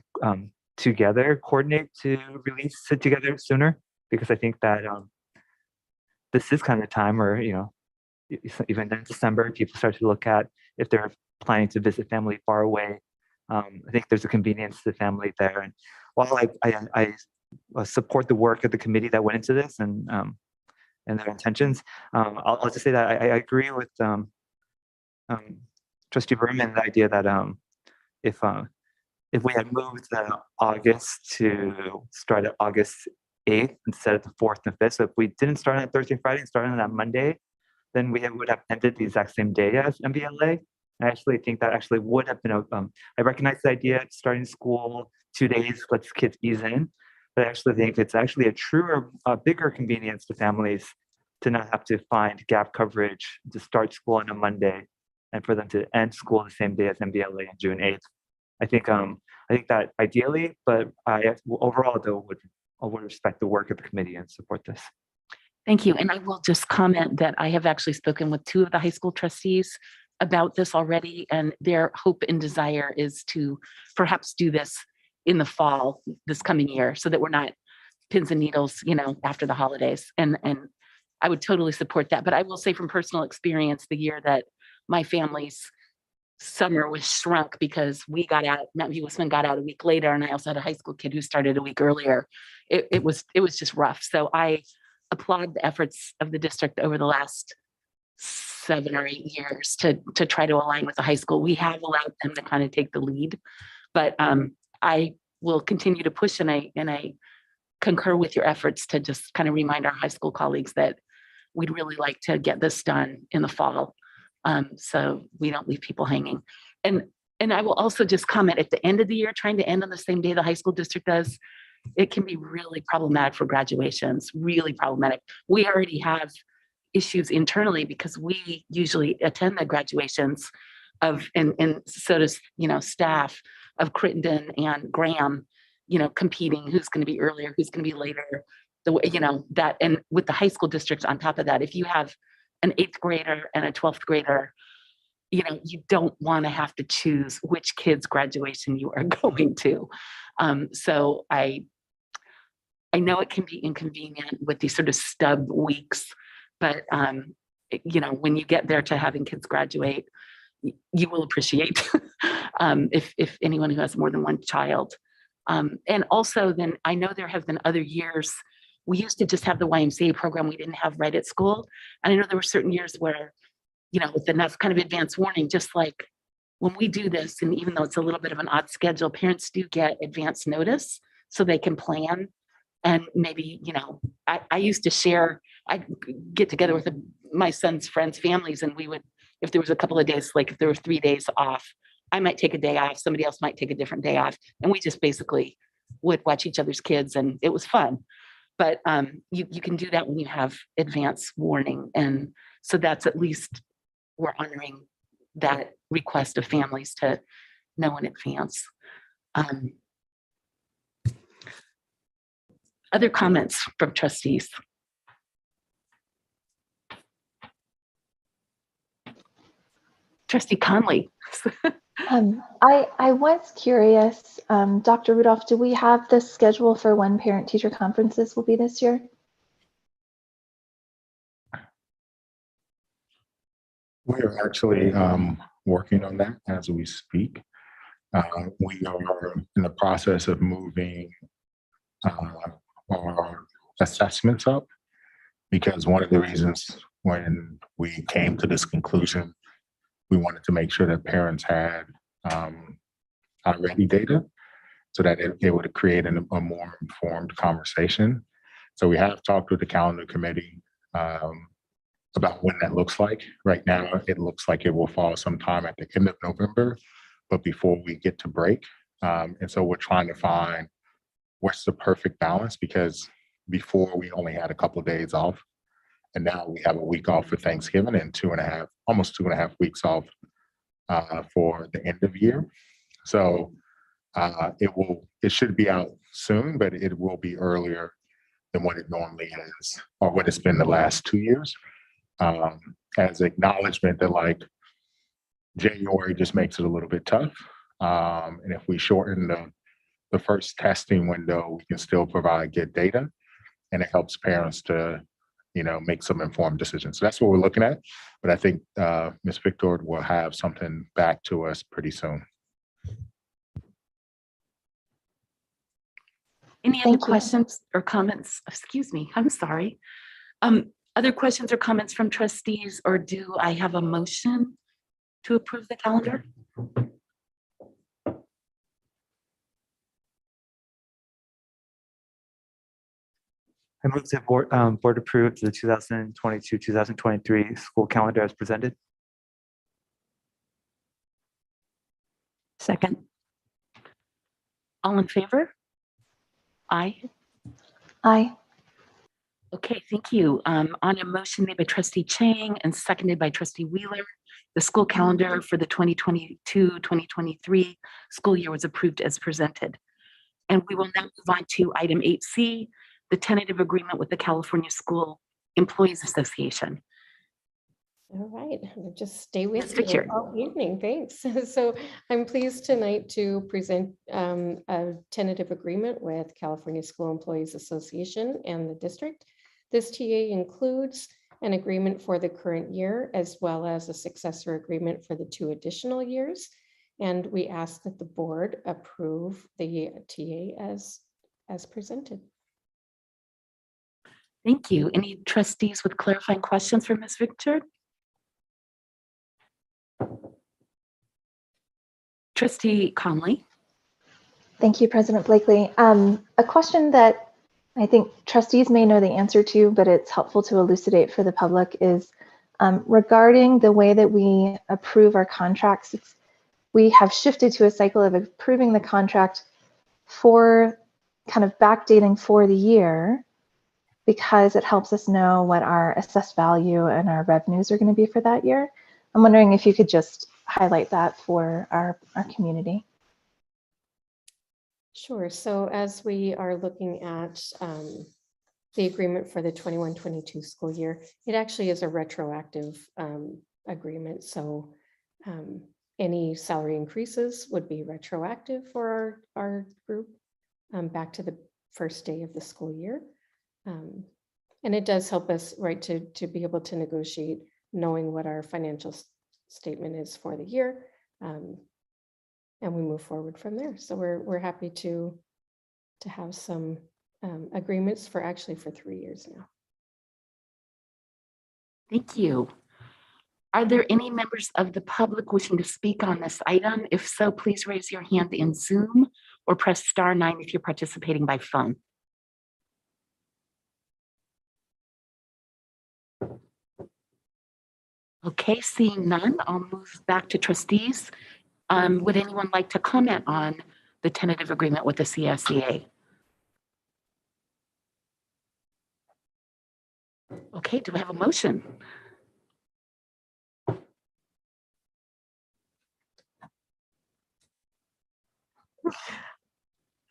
together coordinate to release it together sooner, because I think that this is kind of a time where, even in December, people start to look at if they're planning to visit family far away. I think there's a convenience to the family there. And while I support the work of the committee that went into this and their intentions, I'll just say that I agree with Trustee Berman, the idea that if we had moved the August to start at August 8th instead of the 4th and 5th, so if we didn't start on Thursday and Friday and started on that Monday, then we would have ended the exact same day as MVLA. I actually think that actually would have been, I recognize the idea of starting school 2 days, lets kids ease in, but I actually think it's actually a truer, bigger convenience to families to not have to find gap coverage to start school on a Monday and for them to end school the same day as MVLA on June 8th. I think that ideally, but I overall though would respect the work of the committee and support this. Thank you. And I will just comment that I have actually spoken with 2 of the high school trustees about this already, and their hope and desire is to perhaps do this in the fall this coming year so that we're not pins and needles, after the holidays. And I would totally support that. But I will say from personal experience, the year that my family's summer was shrunk because we got out, Mountain View Westman got out a week later, and I also had a high school kid who started a week earlier. It was just rough. So I applaud the efforts of the district over the last 7 or 8 years to try to align with the high school. We have allowed them to kind of take the lead, but I will continue to push, and I concur with your efforts to just kind of remind our high school colleagues that we'd really like to get this done in the fall, so we don't leave people hanging. And I will also just comment, at the end of the year, trying to end on the same day the high school district does, it can be really problematic for graduations, really problematic. We already have issues internally because we usually attend the graduations of, and so does, staff of Crittenden and Graham, competing who's going to be earlier, who's going to be later, that, and with the high school districts on top of that, if you have an 8th grader and a 12th grader, you don't want to have to choose which kid's graduation you are going to. So I know it can be inconvenient with these sort of stub weeks, but when you get there to having kids graduate, you will appreciate if anyone who has more than one child. And also then I know there have been other years, we used to just have the YMCA program we didn't have right at school. And I know there were certain years where, with enough kind of advance warning, just like when we do this, and even though it's a little bit of an odd schedule, parents do get advance notice so they can plan. And maybe, I used to share, I'd get together with my son's friends' families, and we would, if there was a couple of days, like if there were 3 days off, I might take a day off, somebody else might take a different day off. And we just basically would watch each other's kids, and it was fun. But you can do that when you have advance warning. And so that's, at least we're honoring that request of families to know in advance. Other comments from trustees? Trustee Conley. I was curious, Dr. Rudolph, do we have the schedule for when parent-teacher conferences will be this year? We're actually working on that as we speak. We are in the process of moving our assessments up, because one of the reasons when we came to this conclusion, we wanted to make sure that parents had already data so that it would create a more informed conversation. So we have talked with the calendar committee about when that looks like. Right now, it looks like it will fall sometime at the end of November, but before we get to break. And so we're trying to find what's the perfect balance, because before we only had a couple of days off, and now we have a week off for Thanksgiving and almost 2.5 weeks off for the end of year. So it should be out soon, but it will be earlier than what it normally is, or what it's been the last 2 years. As acknowledgement that January just makes it a little bit tough. And if we shorten the first testing window, we can still provide good data, and it helps parents to, make some informed decisions. So that's what we're looking at. But I think Ms. Victor will have something back to us pretty soon. Any other questions or comments? Excuse me, I'm sorry. Other questions or comments from trustees, or do I have a motion to approve the calendar? I move that board approve the 2022-2023 school calendar as presented. Second. All in favor? Aye. Aye. Okay, thank you. On a motion made by trustee Chang and seconded by trustee Wheeler, the school calendar for the 2022-2023 school year was approved as presented. And we will now move on to item 8C, the tentative agreement with the California School Employees Association. All right, just stay with Ms. me Victor. all evening. Thanks. So I'm pleased tonight to present a tentative agreement with California School Employees Association and the district. This TA includes an agreement for the current year, as well as a successor agreement for the 2 additional years. And we ask that the board approve the TA as presented. Thank you. Any trustees with clarifying questions for Ms. Victor? Trustee Conley. Thank you, President Blakely. A question that I think trustees may know the answer to, but it's helpful to elucidate for the public is regarding the way that we approve our contracts. We have shifted to a cycle of approving the contract for kind of backdating for the year, because it helps us know what our assessed value and our revenues are going to be for that year. I'm wondering if you could just highlight that for our community. Sure. So as we are looking at the agreement for the 21-22 school year, it actually is a retroactive agreement. So any salary increases would be retroactive for our group back to the first day of the school year. And it does help us, right, to be able to negotiate knowing what our financial statement is for the year. And we move forward from there. So we're happy to have some agreements for 3 years now. Thank you. Are there any members of the public wishing to speak on this item? If so, please raise your hand in Zoom or press *9 if you're participating by phone. Okay, seeing none, I'll move back to trustees. Would anyone like to comment on the tentative agreement with the Csea? Okay, do I have a motion?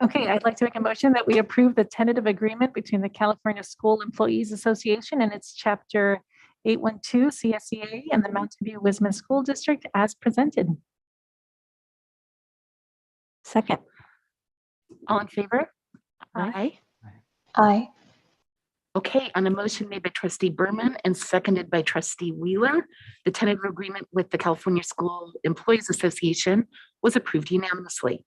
Okay, I'd like to make a motion that we approve the tentative agreement between the California School Employees Association and its Chapter 812 Csea and the Mountain View Wisman School District as presented. Second. All in favor? Aye. Aye. Okay, on a motion made by trustee Berman and seconded by trustee Wheeler, the tentative agreement with the California School Employees Association was approved unanimously.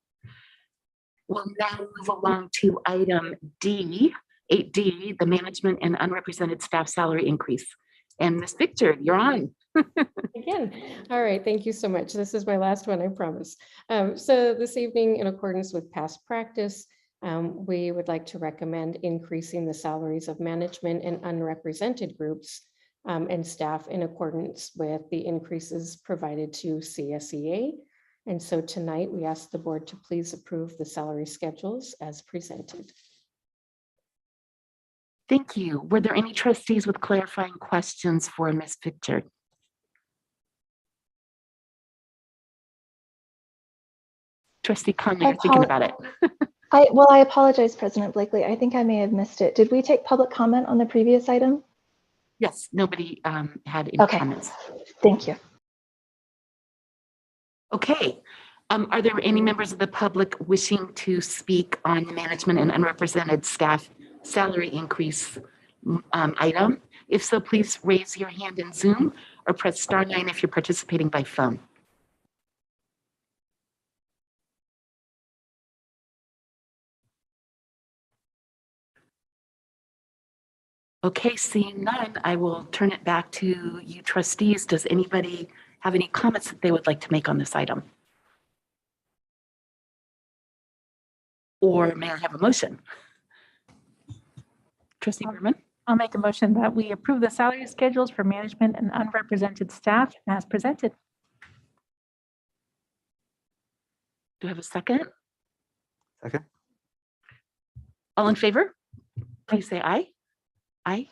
We'll now move along to item D, 8D, the management and unrepresented staff salary increase. And Ms. Victor, you're on. Again, all right, thank you so much. This is my last one, I promise. So this evening, in accordance with past practice, we would like to recommend increasing the salaries of management and unrepresented groups and staff in accordance with the increases provided to Csea. And so tonight we ask the board to please approve the salary schedules as presented. Thank you. Were there any trustees with clarifying questions for Ms. Victor? Trustee Conley, you're thinking about it. I apologize, President Blakely. I think I may have missed it. Did we take public comment on the previous item? Yes, nobody had any Okay. comments. Thank you. Okay, Are there any members of the public wishing to speak on management and unrepresented staff salary increase item? If so, please raise your hand in Zoom or press *9 if you're participating by phone. Okay, seeing none, I will turn it back to you trustees. Does anybody have any comments that they would like to make on this item? Or may I have a motion? Trustee Berman? I'll make a motion that we approve the salary schedules for management and unrepresented staff as presented. Do I have a second? Second. All in favor? Please say aye. Aye.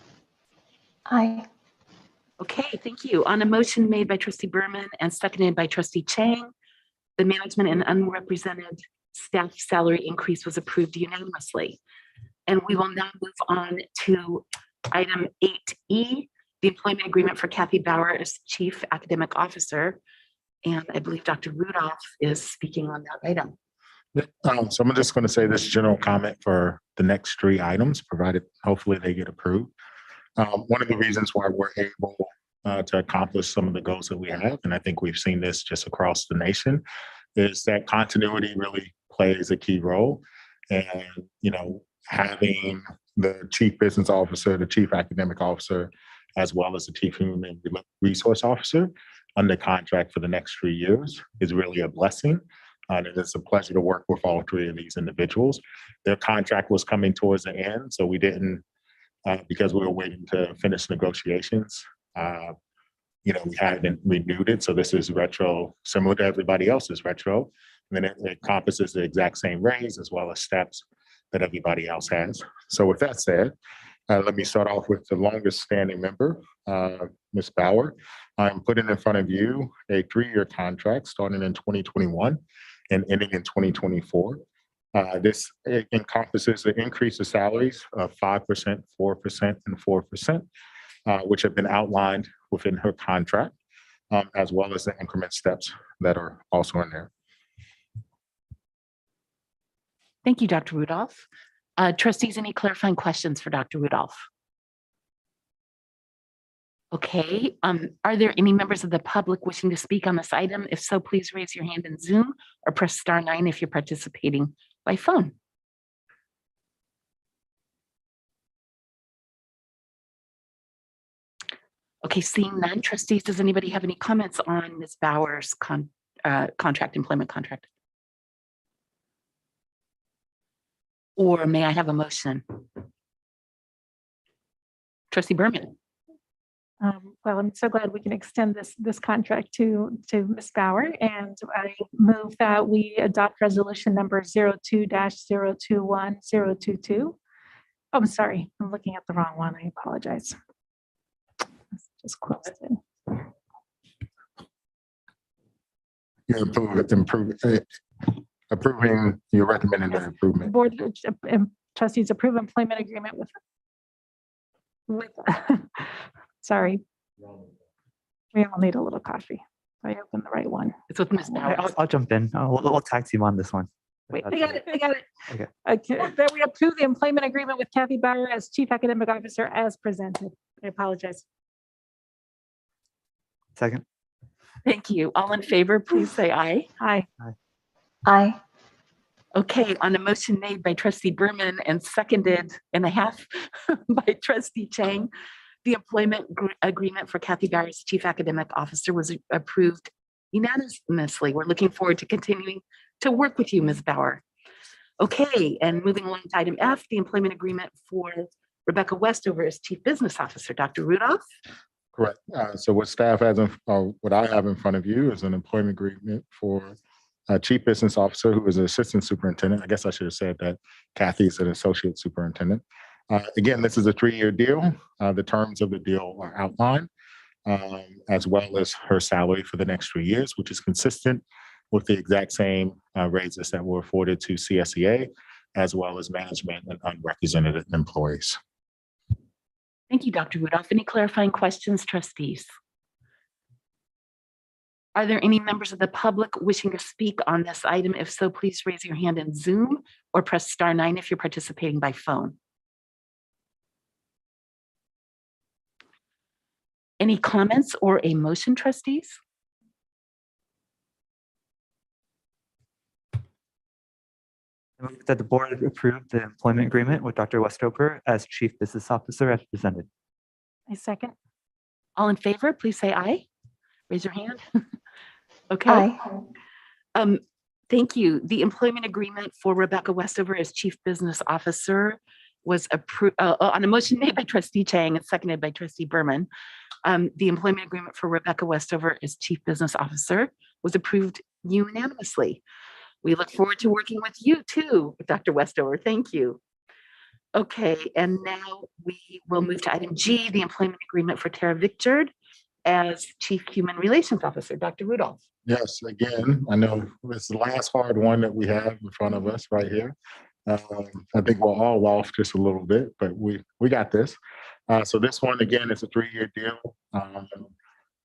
Aye. Okay, thank you. On a motion made by Trustee Berman and seconded by Trustee Chang, the management and unrepresented staff salary increase was approved unanimously. And we will now move on to item 8E, the employment agreement for Kathy Bauer as Chief Academic Officer. And I believe Dr. Rudolph is speaking on that item. So I'm just going to say this general comment for the next 3 items, provided hopefully they get approved. One of the reasons why we're able to accomplish some of the goals that we have, and I think we've seen this just across the nation, is that continuity really plays a key role. And, having the Chief Business Officer, the Chief Academic Officer, as well as the Chief Human Resource Officer under contract for the next 3 years is really a blessing. And it's a pleasure to work with all 3 of these individuals. Their contract was coming towards the end, so we didn't, because we were waiting to finish negotiations, we hadn't renewed it. So this is retro, similar to everybody else's retro. And then it encompasses the exact same raise as well as steps that everybody else has. So with that said, let me start off with the longest standing member, Ms. Bauer. I'm putting in front of you a 3-year contract starting in 2021 and ending in 2024. This encompasses an increase of salaries of 5%, 4%, and 4%, which have been outlined within her contract, as well as the increment steps that are also in there. Thank you, Dr. Rudolph. Trustees, any clarifying questions for Dr. Rudolph? Okay, are there any members of the public wishing to speak on this item? If so, please raise your hand in Zoom or press *9 if you're participating by phone. Okay, seeing none, trustees, does anybody have any comments on Ms. Bauer's employment contract? Or may I have a motion? Trustee Berman. Well, I'm so glad we can extend this contract to Ms. Bauer, and I move that we adopt resolution number 02-021-022. Oh, I'm sorry, I'm looking at the wrong one. I apologize. Let's just close it. Approving, you're recommending an improvement. Board of Trustees approve employment agreement with sorry. We all need a little coffee. I opened the right one. It's with Ms. Bauer. I'll jump in. We'll tag team on this one. Wait, I got it. Okay. That we approve the employment agreement with Kathy Bauer as Chief Academic Officer as presented. I apologize. Second. Thank you. All in favor, please say aye. Aye. Aye. Okay, on a motion made by Trustee Berman and seconded and a half by Trustee Chang, the employment agreement for Kathy Bauer as Chief Academic Officer was approved unanimously. We're looking forward to continuing to work with you, Ms. Bauer. Okay, and moving along to item F, the employment agreement for Rebecca Westover as Chief Business Officer. Dr. Rudolph? Correct. So what staff has, what I have in front of you is an employment agreement for a Chief Business Officer who is an Assistant Superintendent. I guess I should have said that Kathy is an Associate Superintendent. Again, this is a 3-year deal. The terms of the deal are outlined, as well as her salary for the next 3 years, which is consistent with the exact same raises that were afforded to Csea, as well as management and unrepresented employees. Thank you, Dr. Rudolph. Any clarifying questions, trustees? Are there any members of the public wishing to speak on this item? If so, please raise your hand in Zoom or press *9 if you're participating by phone. Any comments or a motion, trustees? I move that the board approve the employment agreement with Dr. Westover as Chief Business Officer as presented. I second. All in favor, please say aye. Raise your hand. Okay. Aye. Thank you. The employment agreement for Rebecca Westover as Chief Business Officer was approved on a motion made by Trustee Chang and seconded by Trustee Berman. The employment agreement for Rebecca Westover as Chief Business Officer was approved unanimously. We look forward to working with you too, Dr. Westover. Thank you. Okay, and now we will move to item G, the employment agreement for Tara Victor as Chief Human Relations Officer. Dr. Rudolph. Yes, again, I know it's the last hard one that we have in front of us right here. I think we're all off just a little bit, but we got this. So this one, again, is a 3-year deal.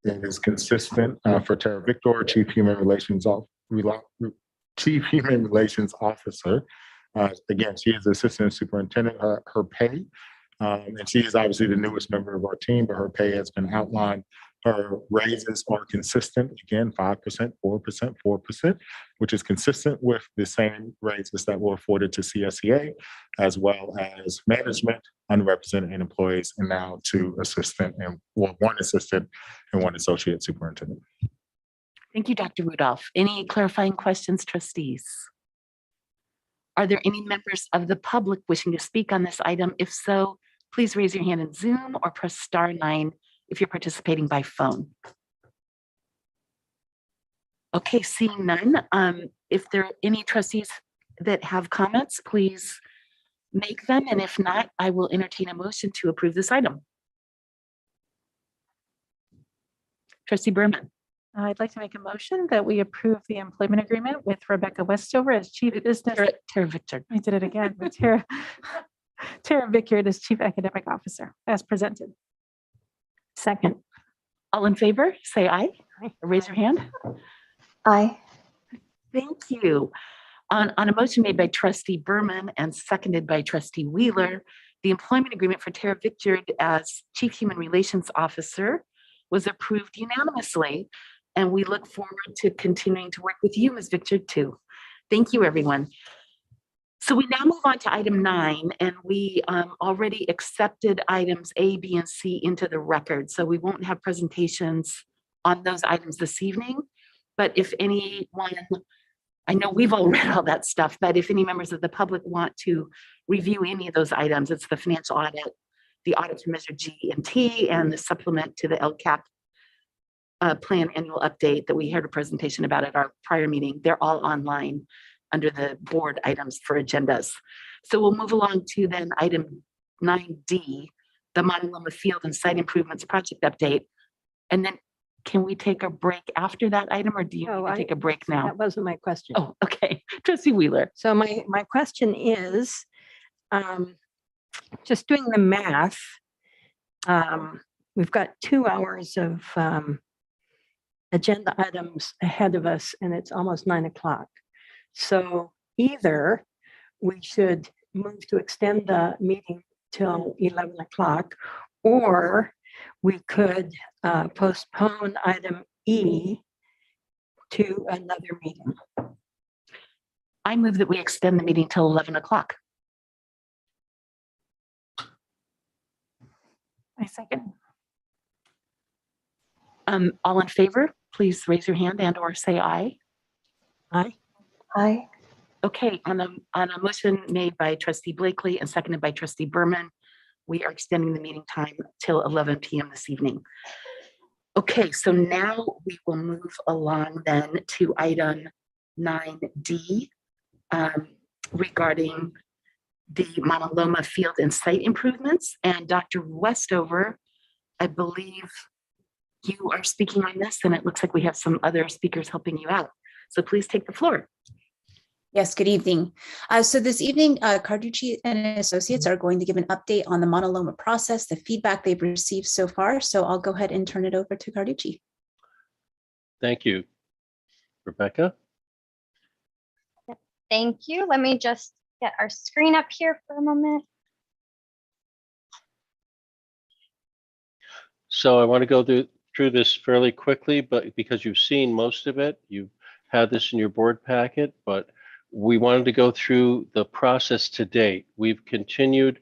It is consistent for Tara Victor, Chief Human Relations Officer. Again, she is Assistant Superintendent. Her pay, and she is obviously the newest member of our team, but her pay has been outlined. Her raises are consistent, again, 5%, 4%, 4%, which is consistent with the same raises that were afforded to Csea, as well as management, unrepresented employees, and now 2 assistant and 1 assistant and 1 associate superintendent. Thank you, Dr. Rudolph. Any clarifying questions, trustees? Are there any members of the public wishing to speak on this item? If so, please raise your hand in Zoom or press *9 if you're participating by phone. Okay, seeing none. If there are any trustees that have comments, please make them. And if not, I will entertain a motion to approve this item. Trustee Berman. I'd like to make a motion that we approve the employment agreement with Rebecca Westover as Chief Business. Tara Victor. I did it again. With Tara Victor as Chief Academic Officer as presented. Second. All in favor, say aye. Aye. Raise your hand. Aye. Thank you. On a motion made by Trustee Berman and seconded by Trustee Wheeler, the employment agreement for Tara Victor as Chief Human Relations Officer was approved unanimously. And we look forward to continuing to work with you, Ms. Victor, too. Thank you, everyone. So we now move on to item 9, and we already accepted items A, B, and C into the record. So we won't have presentations on those items this evening. But if anyone, I know we've all read all that stuff, but if any members of the public want to review any of those items, it's the financial audit, the audit for Measure G and T, and the supplement to the LCAP plan annual update that we heard a presentation about at our prior meeting. They're all online under the board items for agendas. So we'll move along to then item 9D, the Monoloma Field and Site Improvements Project Update. And then can we take a break after that item, or do you need to take a break now? That wasn't my question. Oh, okay. Trustee Wheeler. So my question is, just doing the math, we've got 2 hours of agenda items ahead of us, and it's almost 9 o'clock. So either we should move to extend the meeting till 11 o'clock, or we could postpone item E to another meeting. I move that we extend the meeting till 11 o'clock. I second. All in favor, please raise your hand and or say aye. Aye. Aye. Okay, on a motion made by Trustee Blakely and seconded by Trustee Berman, we are extending the meeting time till 11 p.m. this evening. Okay, so now we will move along then to item 9D regarding the Monoloma Field and Site Improvements. And Dr. Westover, I believe you are speaking on this, and it looks like we have some other speakers helping you out. So please take the floor. Yes, good evening. So this evening, Carducci and Associates are going to give an update on the Monoloma process, the feedback they've received so far. So I'll go ahead and turn it over to Carducci. Thank you. Rebecca? Thank you. Let me just get our screen up here for a moment. So I want to go through this fairly quickly, but because you've seen most of it, you've had this in your board packet, but we wanted to go through the process to date. We've continued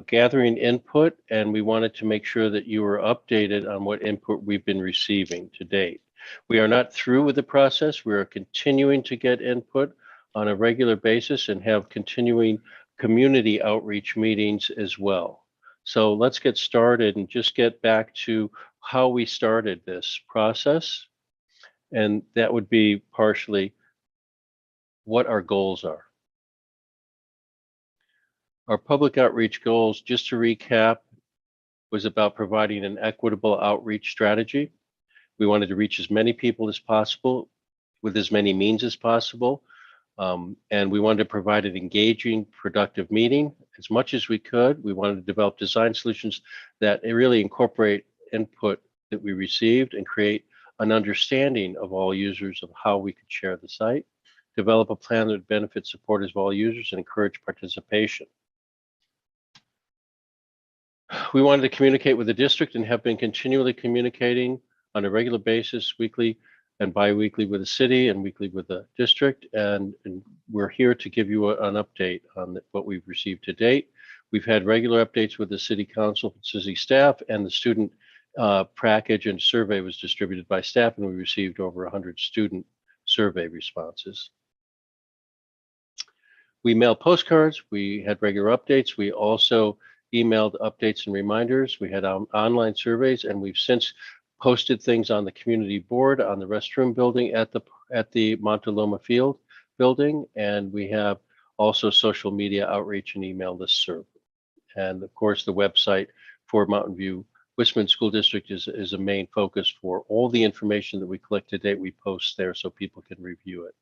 gathering input, and we wanted to make sure that you were updated on what input we've been receiving to date. We are not through with the process. We are continuing to get input on a regular basis and have continuing community outreach meetings as well. So let's get started and just get back to how we started this process. And that would be partially what our goals are. Our public outreach goals, just to recap, was about providing an equitable outreach strategy. We wanted to reach as many people as possible with as many means as possible. And we wanted to provide an engaging, productive meeting as much as we could. We wanted to develop design solutions that really incorporate input that we received and create an understanding of all users of how we could share the site, develop a plan that would benefit supporters of all users and encourage participation. We wanted to communicate with the district and have been continually communicating on a regular basis, weekly and bi-weekly with the city and weekly with the district. And we're here to give you an update on what we've received to date. We've had regular updates with the city council, city staff, and the student package and survey was distributed by staff, and we received over 100 student survey responses. We mailed postcards, we had regular updates. We also emailed updates and reminders. We had online surveys, and we've since posted things on the community board, on the restroom building at the Monoloma Field building, and we have also social media outreach and email listserv. And of course, the website for Mountain View Wisman School District is a main focus for all the information that we collect to date. We post there so people can review it.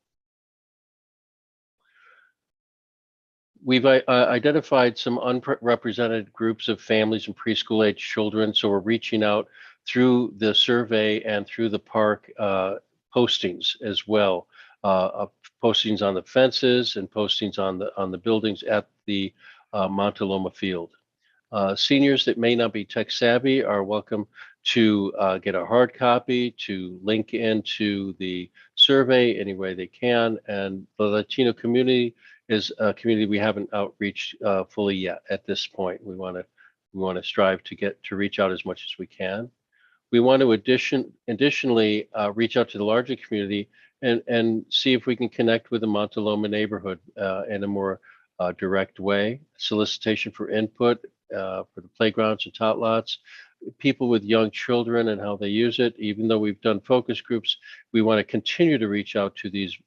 We've identified some unrepresented groups of families and preschool age children. So we're reaching out through the survey and through the park postings as well. Postings on the fences and postings on the buildings at the Monoloma Field. Seniors that may not be tech savvy are welcome to get a hard copy, to link into the survey any way they can. And the Latino community is a community we haven't outreached fully yet at this point. We want to strive to reach out as much as we can. We want to additionally reach out to the larger community and see if we can connect with the Monoloma neighborhood in a more direct way. Solicitation for input for the playgrounds and tot lots, people with young children and how they use it. Even though we've done focus groups, we want to continue to reach out to these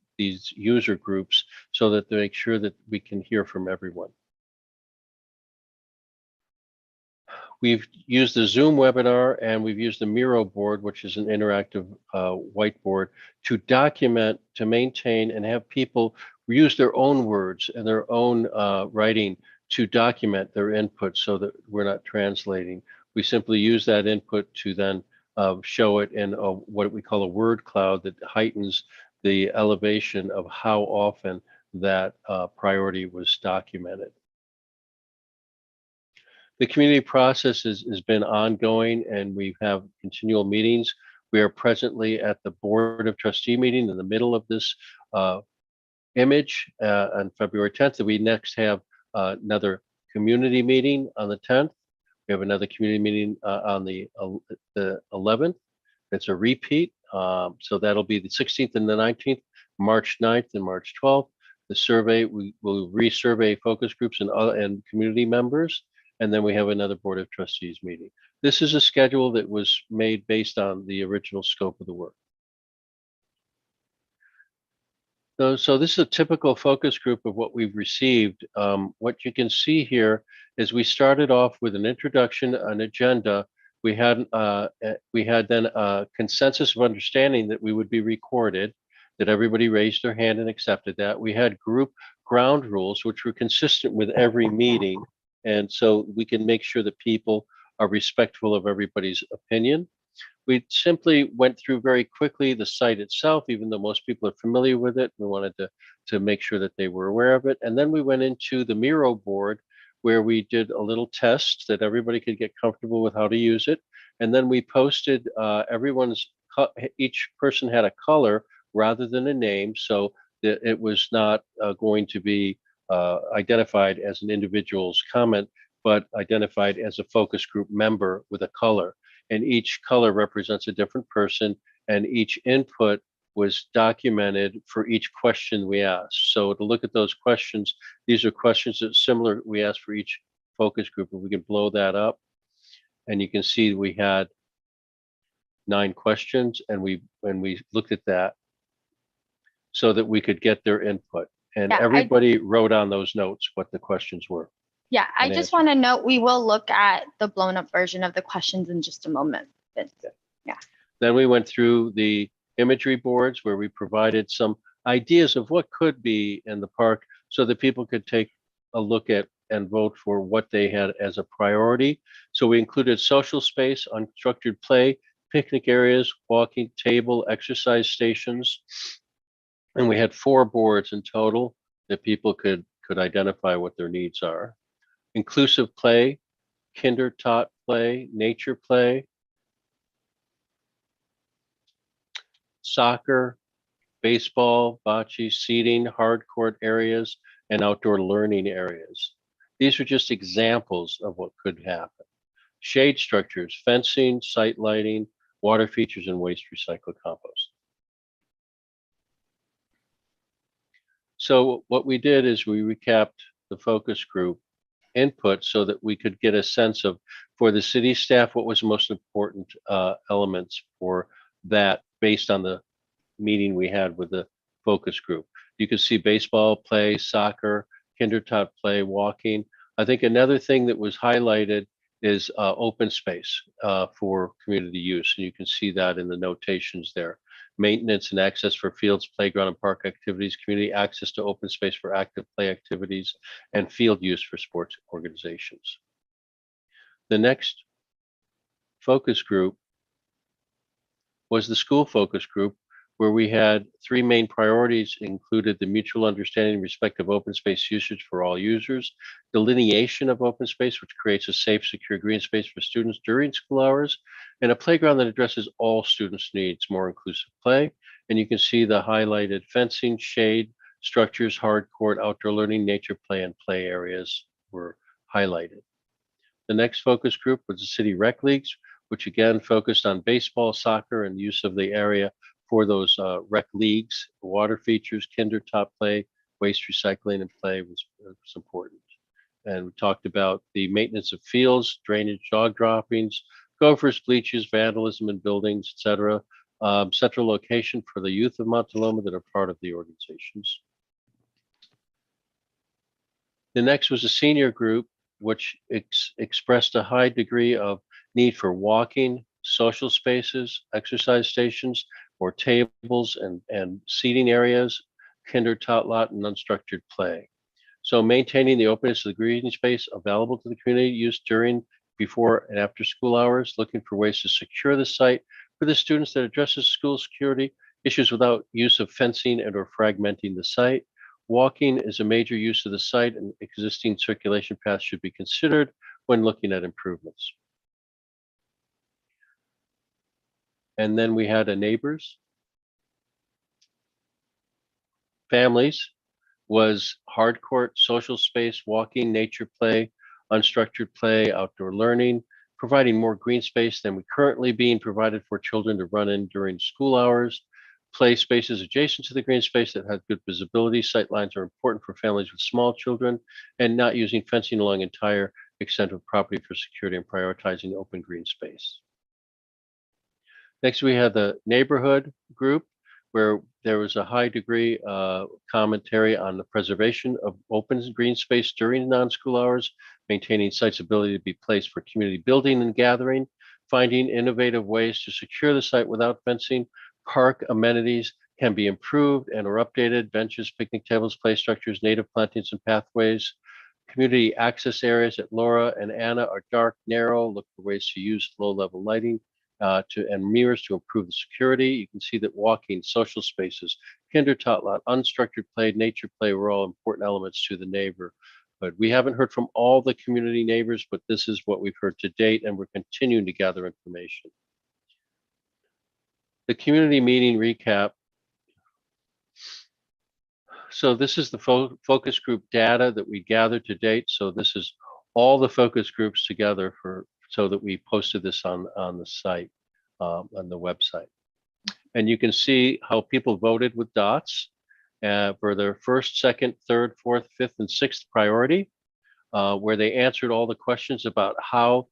user groups so that they make sure that we can hear from everyone. We've used the Zoom webinar and we've used the Miro board, which is an interactive whiteboard, to document, to maintain, and have people use their own words and their own writing to document their input so that we're not translating. We simply use that input to then show it in what we call a word cloud that heightens the elevation of how often that priority was documented. The community process has been ongoing and we have continual meetings. We are presently at the Board of Trustee meeting in the middle of this image on February 10th. We next have another community meeting on the 10th. We have another community meeting on the 11th. It's a repeat. So that'll be the 16th and the 19th, March 9th and March 12th. The survey, we will resurvey focus groups and community members. And then we have another Board of Trustees meeting. This is a schedule that was made based on the original scope of the work. So this is a typical focus group of what we've received. What you can see here is we started off with an introduction, an agenda. We had then a consensus of understanding that we would be recorded, that everybody raised their hand and accepted that. We had group ground rules, which were consistent with every meeting. And so we can make sure that people are respectful of everybody's opinion. We simply went through very quickly the site itself, even though most people are familiar with it. We wanted to make sure that they were aware of it. And then we went into the Miro board, where we did a little test that everybody could get comfortable with how to use it. And then we posted each person had a color rather than a name, so that it was not going to be identified as an individual's comment, but identified as a focus group member with a color. And each color represents a different person, and each input was documented for each question we asked. So to look at those questions, these are questions that similar we asked for each focus group. If we can blow that up, and you can see we had 9 questions, and we looked at that so that we could get their input. And Yeah, everybody wrote on those notes what the questions were. Yeah, I and just answered. want to note, we will look at the blown up version of the questions in just a moment. But, yeah. Then we went through the imagery boards, where we provided some ideas of what could be in the park so that people could take a look at and vote for what they had as a priority. So we included social space, unstructured play, picnic areas, walking table, exercise stations. And we had 4 boards in total that people could identify what their needs are. Inclusive play, kinder taught play, nature play, soccer, baseball, bocce, seating, hard court areas, and outdoor learning areas. These are just examples of what could happen. Shade structures, fencing, site lighting, water features, and waste recycle compost. So what we did is we recapped the focus group input so that we could get a sense of, for the city staff, what was the most important elements for that based on the meeting we had with the focus group. You could see baseball play, soccer, kinder taught play, walking. I think another thing that was highlighted is open space for community use. And you can see that in the notations there. Maintenance and access for fields, playground, and park activities, community access to open space for active play activities, and field use for sports organizations. The next focus group was the school focus group, where we had 3 main priorities included the mutual understanding and respect of open space usage for all users, delineation of open space, which creates a safe, secure green space for students during school hours, and a playground that addresses all students' needs, more inclusive play. And you can see the highlighted fencing, shade, structures, hard court, outdoor learning, nature play, and play areas were highlighted. The next focus group was the city rec leagues, which again focused on baseball, soccer, and use of the area for those rec leagues. Water features, kinder taught play, waste recycling, and play was important. And we talked about the maintenance of fields, drainage, dog droppings, gophers, bleachers, vandalism in buildings, etc. Central location for the youth of Monoloma that are part of the organizations. The next was a senior group, which expressed a high degree of need for walking, social spaces, exercise stations, or tables and seating areas, kinder taught lot, and unstructured play. So maintaining the openness of the green space available to the community use during, before, and after school hours, looking for ways to secure the site for the students that addresses school security issues without use of fencing and or fragmenting the site. Walking is a major use of the site, and existing circulation paths should be considered when looking at improvements. And then we had a neighbors. Families was hard court, social space, walking, nature play, unstructured play, outdoor learning, providing more green space than we currently being provided for children to run in during school hours. Play spaces adjacent to the green space that have good visibility. Sight lines are important for families with small children, and not using fencing along entire extent of property for security and prioritizing open green space. Next, we had the neighborhood group, where there was a high degree commentary on the preservation of open green space during non-school hours, maintaining sites' ability to be placed for community building and gathering, finding innovative ways to secure the site without fencing. Park amenities can be improved and or updated, benches, picnic tables, play structures, native plantings, and pathways. Community access areas at Laura and Anna are dark, narrow, look for ways to use low-level lighting and mirrors to improve the security. You can see that walking, social spaces, kinder tot lot, unstructured play, nature play were all important elements to the neighbor. But we haven't heard from all the community neighbors, but this is what we've heard to date, and we're continuing to gather information. The community meeting recap. So this is the focus group data that we gathered to date. So this is all the focus groups together so that we posted this on the site, on the website. And you can see how people voted with dots for their first, second, third, fourth, fifth, and sixth priority, where they answered all the questions about how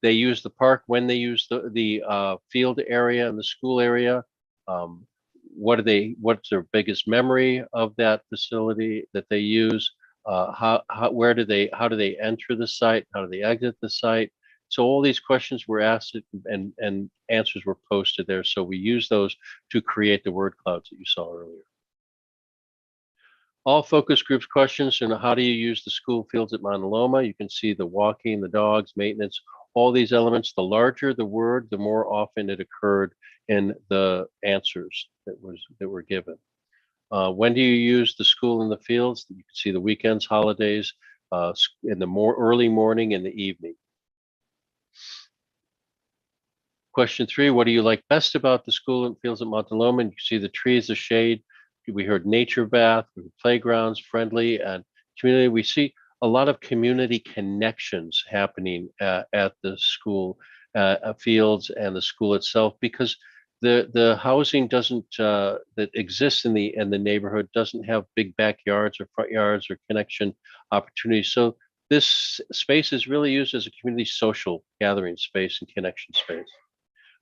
they use the park, when they use the field area and the school area. What's their biggest memory of that facility that they use? How do they enter the site? How do they exit the site? So all these questions were asked and answers were posted there. So we use those to create the word clouds that you saw earlier. All focus groups questions, and how do you use the school fields at Monoloma? You can see the walking, the dogs, maintenance, all these elements. The larger the word, the more often it occurred in the answers that were given. When do you use the school in the fields? You can see the weekends, holidays, in the early morning and the evening. Question 3, what do you like best about the school and fields at Monoloma? And you can see the trees, the shade. We heard nature bath, playgrounds, friendly, and community. We see a lot of community connections happening at the school fields and the school itself, because the housing doesn't that exists in the neighborhood doesn't have big backyards or front yards or connection opportunities. So this space is really used as a community social gathering space and connection space.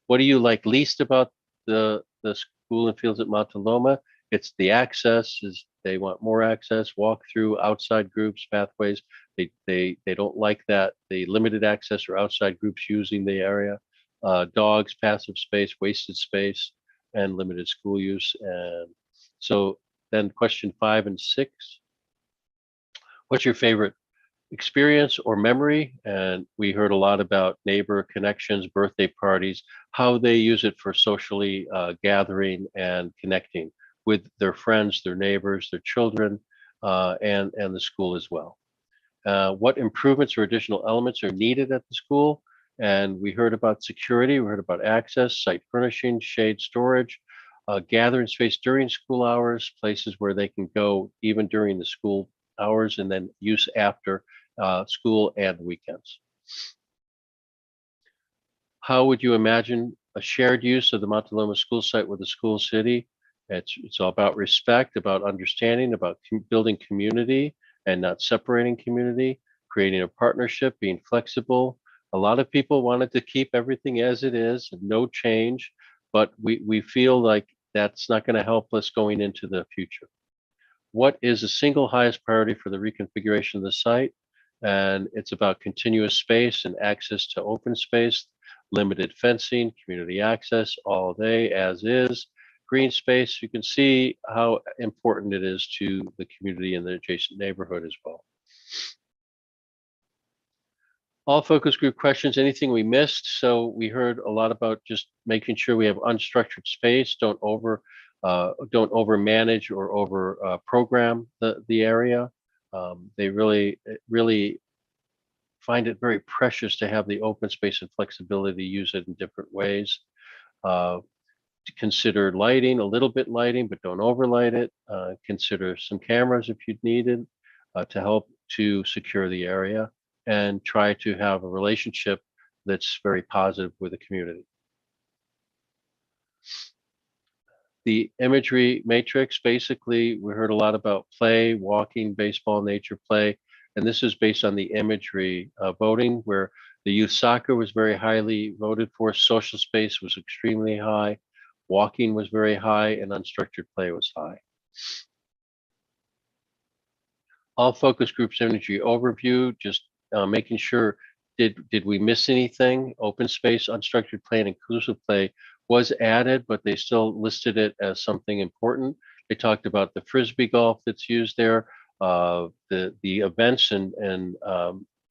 What do you like least about the school and fields at Monoloma? It's the access. They want more access, walk through, outside groups, pathways. They don't like that, the limited access or outside groups using the area. Dogs, passive space, wasted space, and limited school use. And so then question 5 and 6. What's your favorite experience or memory? And we heard a lot about neighbor connections, birthday parties, how they use it for socially gathering and connecting with their friends, their neighbors, their children, and the school as well. What improvements or additional elements are needed at the school? And we heard about security, we heard about access, site furnishing, shade storage, gathering space during school hours, places where they can go even during the school hours, and then use after school and weekends. How would you imagine a shared use of the Monoloma school site with the school city? It's all about respect, about understanding, about building community and not separating community, creating a partnership, being flexible. A lot of people wanted to keep everything as it is, no change, but we feel like that's not going to help us going into the future. What is the single highest priority for the reconfiguration of the site? And it's about continuous space and access to open space, limited fencing, community access all day as is. Green space, you can see how important it is to the community and the adjacent neighborhood as well. All focus group questions, anything we missed? So we heard a lot about just making sure we have unstructured space, don't over manage or over program the area. They really find it very precious to have the open space and flexibility to use it in different ways. To consider lighting, a little bit lighting, but don't overlight it. Consider some cameras if you needed to help to secure the area, and try to have a relationship that's very positive with the community. The imagery matrix, basically, we heard a lot about play, walking, baseball, nature play, and this is based on the imagery voting, where the youth soccer was very highly voted for, social space was extremely high, walking was very high, and unstructured play was high. All focus groups imagery overview, just making sure, did we miss anything? Open space, unstructured play, and inclusive play was added, but they still listed it as something important. They talked about the Frisbee golf that's used there, the events and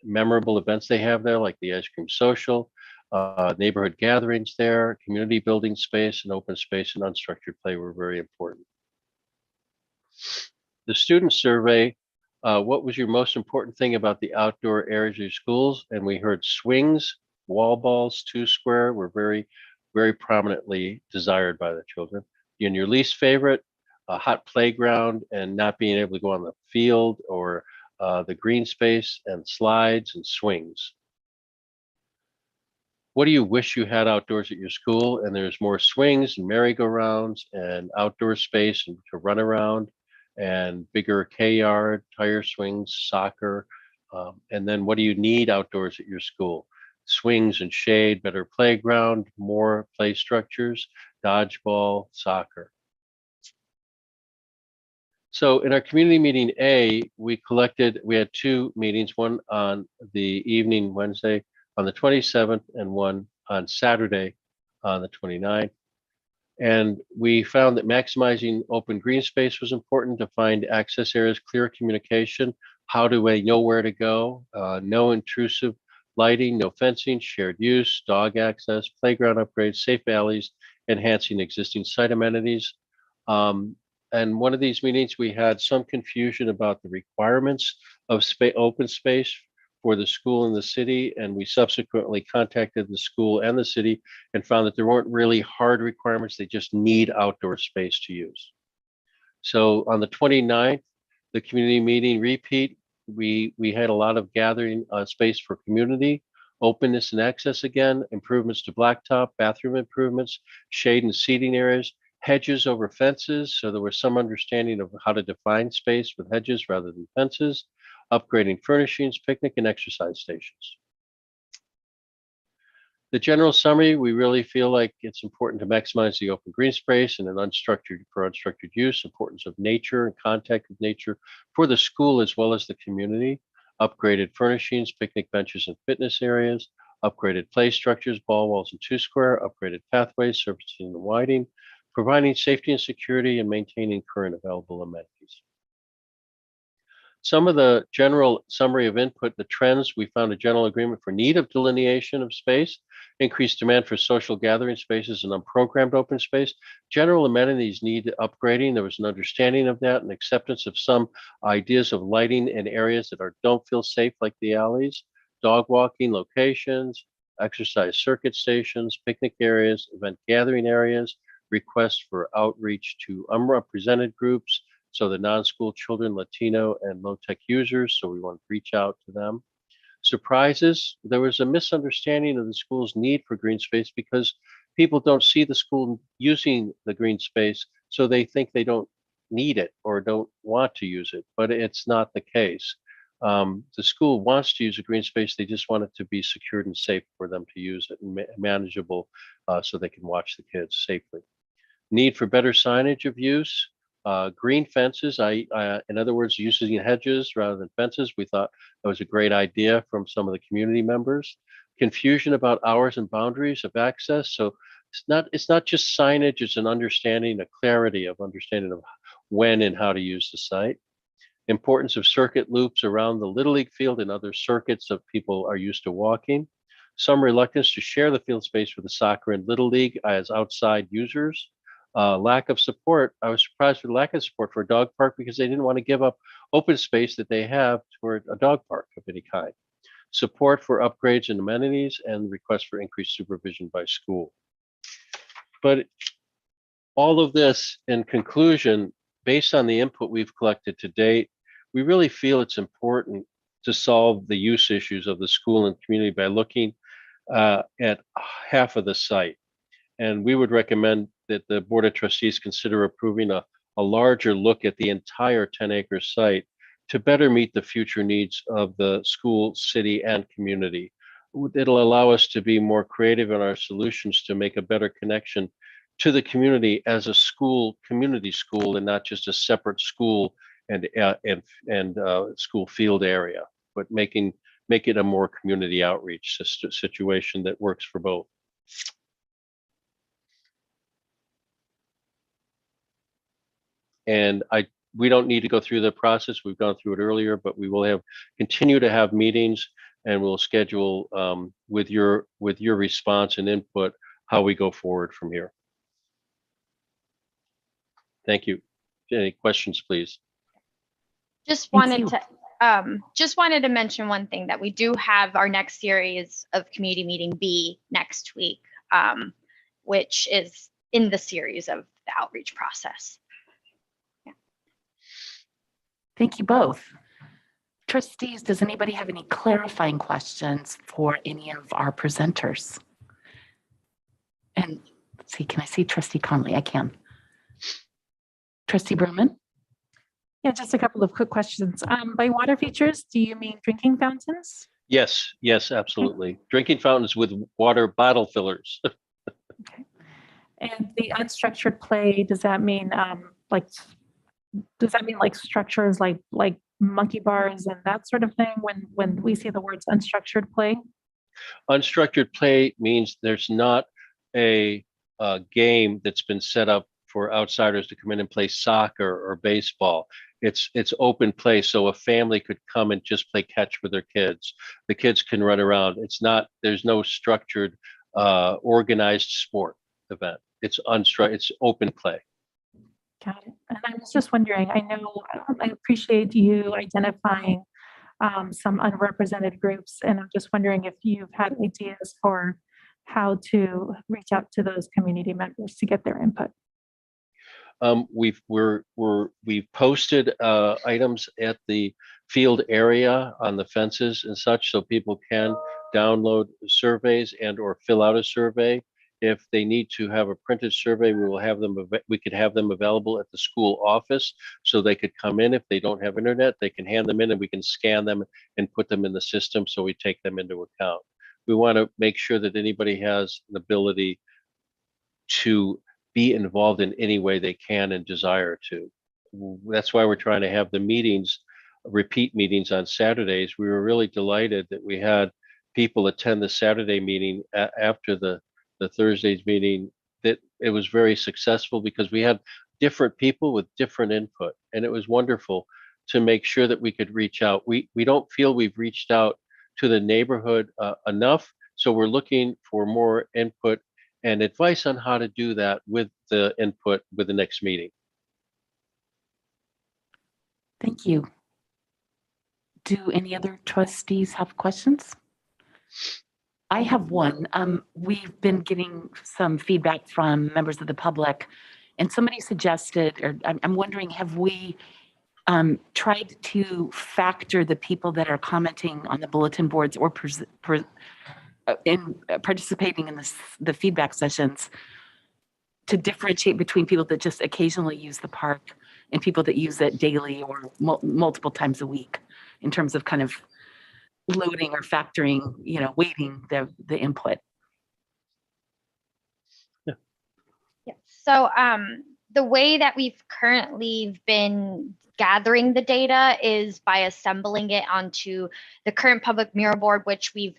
memorable events they have there, like the ice cream social, Neighborhood gatherings there, community building space, and open space and unstructured play were very important. The student survey, what was your most important thing about the outdoor areas of your schools? And we heard swings, wall balls, 2-square were very, very prominently desired by the children. And your least favorite, a hot playground and not being able to go on the field or the green space and slides and swings. What do you wish you had outdoors at your school? And there's more swings and merry-go-rounds and outdoor space and to run around and bigger K-yard, tire swings, soccer. And then what do you need outdoors at your school? Swings and shade, better playground, more play structures, dodgeball, soccer. So in our community meeting A, we had 2 meetings, one on the evening Wednesday on the 27th and one on Saturday on the 29th. And we found that maximizing open green space was important to find access areas, clear communication. How do I know where to go? No intrusive lighting, no fencing, shared use, dog access, playground upgrades, safe alleys, enhancing existing site amenities. And one of these meetings, we had some confusion about the requirements of open space for the school and the city. And we subsequently contacted the school and the city and found that there weren't really hard requirements. They just need outdoor space to use. So on the 29th, the community meeting repeat, we had a lot of gathering space for community, openness and access again, improvements to blacktop, bathroom improvements, shade and seating areas, hedges over fences. So there was some understanding of how to define space with hedges rather than fences, upgrading furnishings, picnic and exercise stations. The general summary, we really feel like it's important to maximize the open green space and unstructured use, importance of nature and contact with nature for the school as well as the community, upgraded furnishings, picnic benches and fitness areas, upgraded play structures, ball walls and 2-square, upgraded pathways, surfacing and widening, providing safety and security and maintaining current available amenities. Some of the general summary of input, the trends, we found a general agreement for need of delineation of space, increased demand for social gathering spaces and unprogrammed open space. General amenities need upgrading. There was an understanding of that and acceptance of some ideas of lighting in areas that don't feel safe, like the alleys, dog walking locations, exercise circuit stations, picnic areas, event gathering areas, requests for outreach to unrepresented groups, so the non-school children, Latino and low-tech users, so we want to reach out to them. Surprises, there was a misunderstanding of the school's need for green space because people don't see the school using the green space, so they think they don't need it or don't want to use it, but it's not the case. The school wants to use a green space, they just want it to be secured and safe for them to use it and manageable so they can watch the kids safely. Need for better signage of use. Green fences, in other words, using hedges rather than fences. We thought that was a great idea from some of the community members. Confusion about hours and boundaries of access. So it's not just signage, it's an understanding, a clarity of understanding of when and how to use the site. Importance of circuit loops around the Little League field and other circuits that people are used to walking. Some reluctance to share the field space with the soccer and Little League as outside users. Lack of support. I was surprised with the lack of support for a dog park because they didn't want to give up open space that they have toward a dog park of any kind. Support for upgrades and amenities and requests for increased supervision by school. But all of this in conclusion, based on the input we've collected to date, we really feel it's important to solve the use issues of the school and community by looking at half of the site. And we would recommend that the Board of Trustees consider approving a larger look at the entire 10-acre site to better meet the future needs of the school, city, and community. It'll allow us to be more creative in our solutions to make a better connection to the community as a school, community school, and not just a separate school and school field area, but make it a more community outreach situation that works for both. And we don't need to go through the process. We've gone through it earlier, but we will continue to have meetings and we'll schedule with your response and input how we go forward from here. Thank you. Any questions, please? Just Thank wanted you. to mention one thing, that we do have our next series of community meeting B next week, which is in the series of the outreach process. Thank you both. Trustees, does anybody have any clarifying questions for any of our presenters? And let's see, can I see Trustee Conley? I can. Trustee Berman? Yeah, just a couple of quick questions. By water features, do you mean drinking fountains? Yes, yes, absolutely. Drinking fountains with water bottle fillers. Okay. And the unstructured play, does that mean like structures like monkey bars and that sort of thing when we see the words unstructured play? Unstructured play means there's not a game that's been set up for outsiders to come in and play soccer or baseball. It's open play, so a family could come and just play catch with their kids. The kids can run around. There's no structured, organized sport event. It's open play. Got it. And I was just wondering, I know I appreciate you identifying some unrepresented groups, and I'm just wondering if you've had ideas for how to reach out to those community members to get their input. We've posted items at the field area on the fences and such, so people can download surveys and or fill out a survey. If they need to have a printed survey, we could have them available at the school office, so they could come in. If they don't have internet, they can hand them in and we can scan them and put them in the system, so we take them into account. We want to make sure that anybody has an ability to be involved in any way they can and desire to. That's why we're trying to have the meetings, repeat meetings on Saturdays. We were really delighted that we had people attend the Saturday meeting after the Thursday's meeting, that it was very successful because we had different people with different input, and it was wonderful to make sure that we could reach out. We don't feel we've reached out to the neighborhood enough, so we're looking for more input and advice on how to do that with the input with the next meeting. Thank you. Do any other trustees have questions? I have one. We've been getting some feedback from members of the public, and somebody suggested, or I'm wondering, have we tried to factor the people that are commenting on the bulletin boards or participating in the feedback sessions to differentiate between people that just occasionally use the park and people that use it daily or multiple times a week, in terms of kind of loading or factoring, weighting the input? Yeah. So the way that we've currently been gathering the data is by assembling it onto the current public mural board, which we've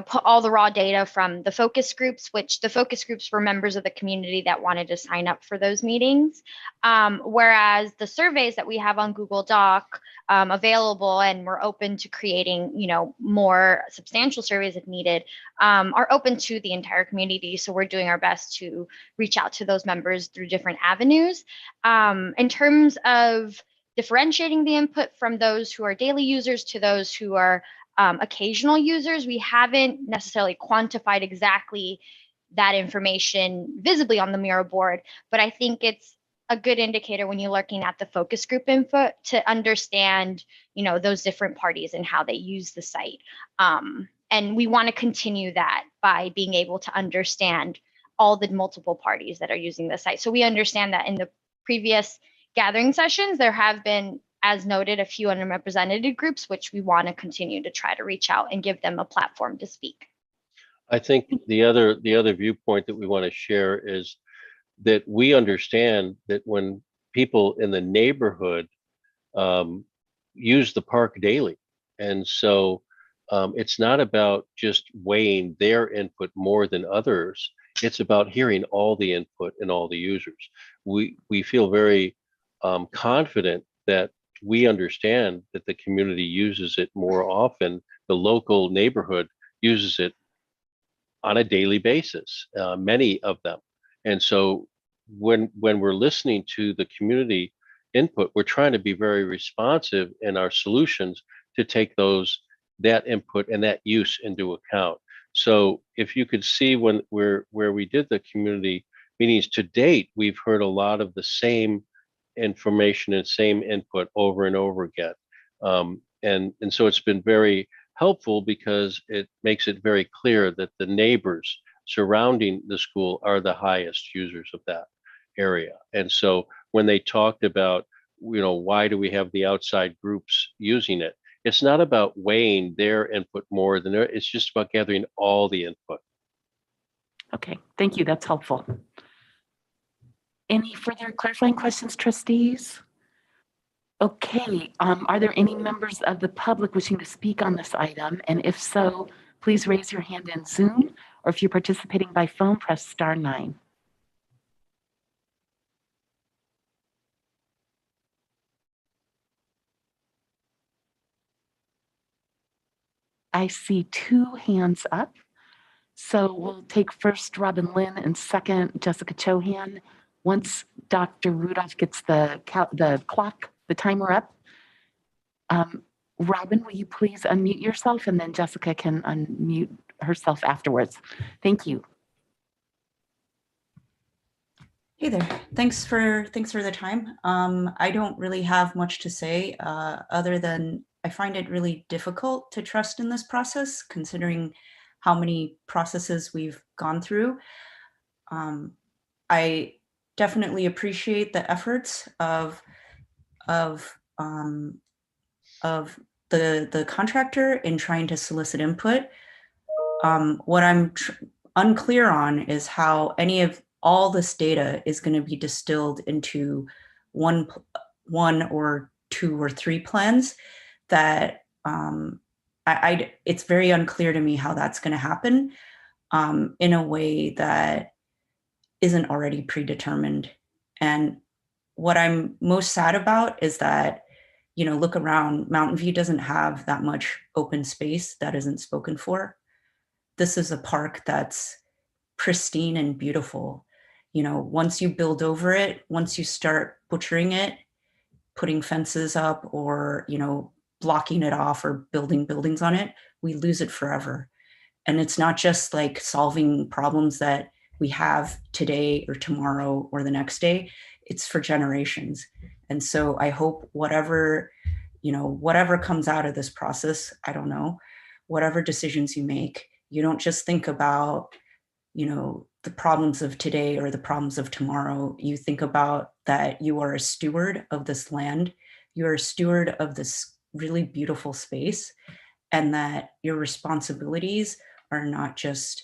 put all the raw data from the focus groups, which the focus groups were members of the community that wanted to sign up for those meetings. Whereas the surveys that we have on Google Doc available, and we're open to creating, more substantial surveys if needed, are open to the entire community. So we're doing our best to reach out to those members through different avenues. In terms of differentiating the input from those who are daily users to those who are occasional users, we haven't necessarily quantified exactly that information visibly on the mural board, but I think it's a good indicator when you're looking at the focus group input to understand, those different parties and how they use the site. And we want to continue that by being able to understand all the multiple parties that are using the site. So we understand that in the previous gathering sessions, there have been, as noted, a few underrepresented groups, which we want to continue to try to reach out and give them a platform to speak. I think the other viewpoint that we want to share is that we understand that when people in the neighborhood use the park daily, and so it's not about just weighing their input more than others. It's about hearing all the input and all the users. We feel very confident that we understand that the community uses it more often the local neighborhood uses it on a daily basis, many of them. And so when we're listening to the community input, we're trying to be very responsive in our solutions to take that input and that use into account. So if you could see where we did the community meetings to date, we've heard a lot of the same information and same input over and over again. And so it's been very helpful because it makes it very clear that the neighbors surrounding the school are the highest users of that area. And so when they talked about, why do we have the outside groups using it? It's not about weighing their input more than it's just about gathering all the input. Okay, thank you. That's helpful. Any further clarifying questions, trustees? Okay, are there any members of the public wishing to speak on this item? And if so, please raise your hand in Zoom, or if you're participating by phone, press *9. I see 2 hands up. So we'll take first Robin Lynn and second Jessica Chohan. Once Dr. Rudolph gets the clock, the timer up, Robin, will you please unmute yourself, and then Jessica can unmute herself afterwards. Thank you. Hey there. Thanks for the time. I don't really have much to say other than I find it really difficult to trust in this process, considering how many processes we've gone through. I definitely appreciate the efforts of the contractor in trying to solicit input. What I'm unclear on is how all this data is going to be distilled into one or 2 or 3 plans that it's very unclear to me how that's going to happen in a way that isn't already predetermined. And what I'm most sad about is that, look around, Mountain View doesn't have that much open space that isn't spoken for. This is a park that's pristine and beautiful. Once you build over it, once you start butchering it, putting fences up or, blocking it off or building buildings on it, we lose it forever. And it's not just like solving problems that we have today or tomorrow or the next day, it's for generations. And so I hope whatever comes out of this process, I don't know, whatever decisions you make, you don't just think about, the problems of today or the problems of tomorrow. You think about that you are a steward of this land, you're a steward of this really beautiful space, and that your responsibilities are not just,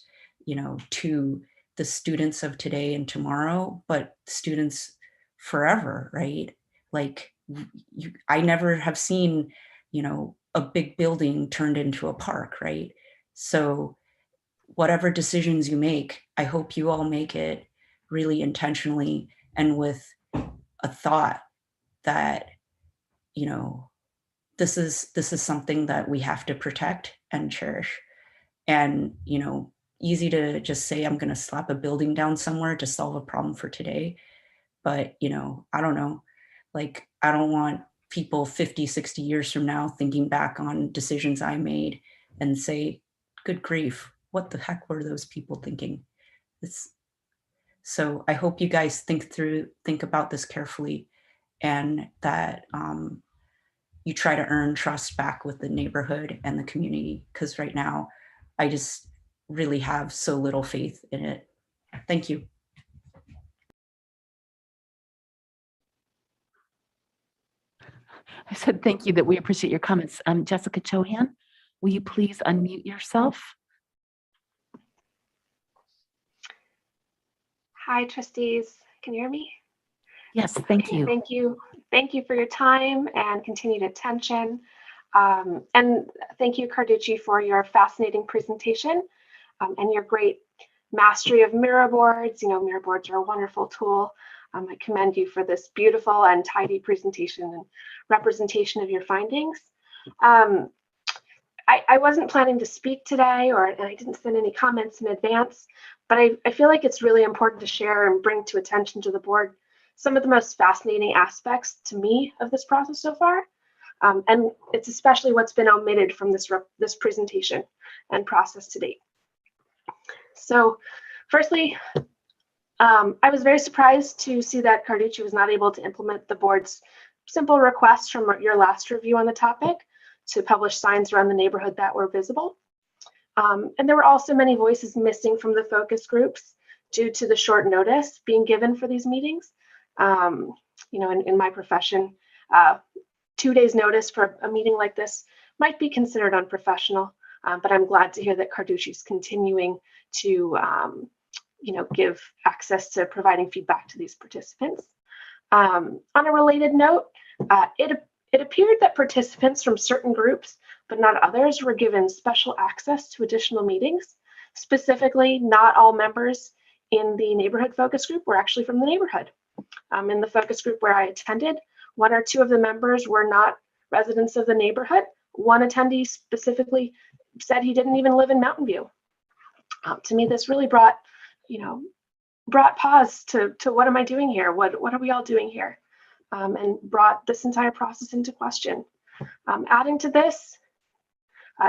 to the students of today and tomorrow, but students forever, right? Like I never have seen, a big building turned into a park, right? So whatever decisions you make, I hope you all make it really intentionally and with a thought that, this is something that we have to protect and cherish. And, easy to just say, I'm going to slap a building down somewhere to solve a problem for today. But, I don't know, like, I don't want people 50, 60 years from now thinking back on decisions I made and say, good grief, what the heck were those people thinking? So I hope you guys think about this carefully, and that you try to earn trust back with the neighborhood and the community, because right now I just really have so little faith in it. Thank you. I said thank you, that we appreciate your comments. Jessica Chohan, will you please unmute yourself? Hi, trustees. Can you hear me? Yes, thank you. Thank you. Thank you for your time and continued attention. And thank you, Carducci, for your fascinating presentation and your great mastery of mirror boards. Mirror boards are a wonderful tool. I commend you for this beautiful and tidy presentation and representation of your findings. I wasn't planning to speak today, and I didn't send any comments in advance, but I feel like it's really important to share and bring to attention to the board some of the most fascinating aspects to me of this process so far. And it's especially what's been omitted from this presentation and process to date. So firstly, I was very surprised to see that Carducci was not able to implement the board's simple request from your last review on the topic to publish signs around the neighborhood that were visible. And there were also many voices missing from the focus groups due to the short notice being given for these meetings. You know, in my profession, 2 days notice for a meeting like this might be considered unprofessional, but I'm glad to hear that Carducci is continuing to, you know, give access to providing feedback to these participants. On a related note, it appeared that participants from certain groups, but not others, were given special access to additional meetings. Specifically, not all members in the neighborhood focus group were actually from the neighborhood. In the focus group where I attended, 1 or 2 of the members were not residents of the neighborhood. One attendee specifically said he didn't even live in Mountain View. To me, this really brought pause to what am I doing here? What are we all doing here? And brought this entire process into question. Adding to this,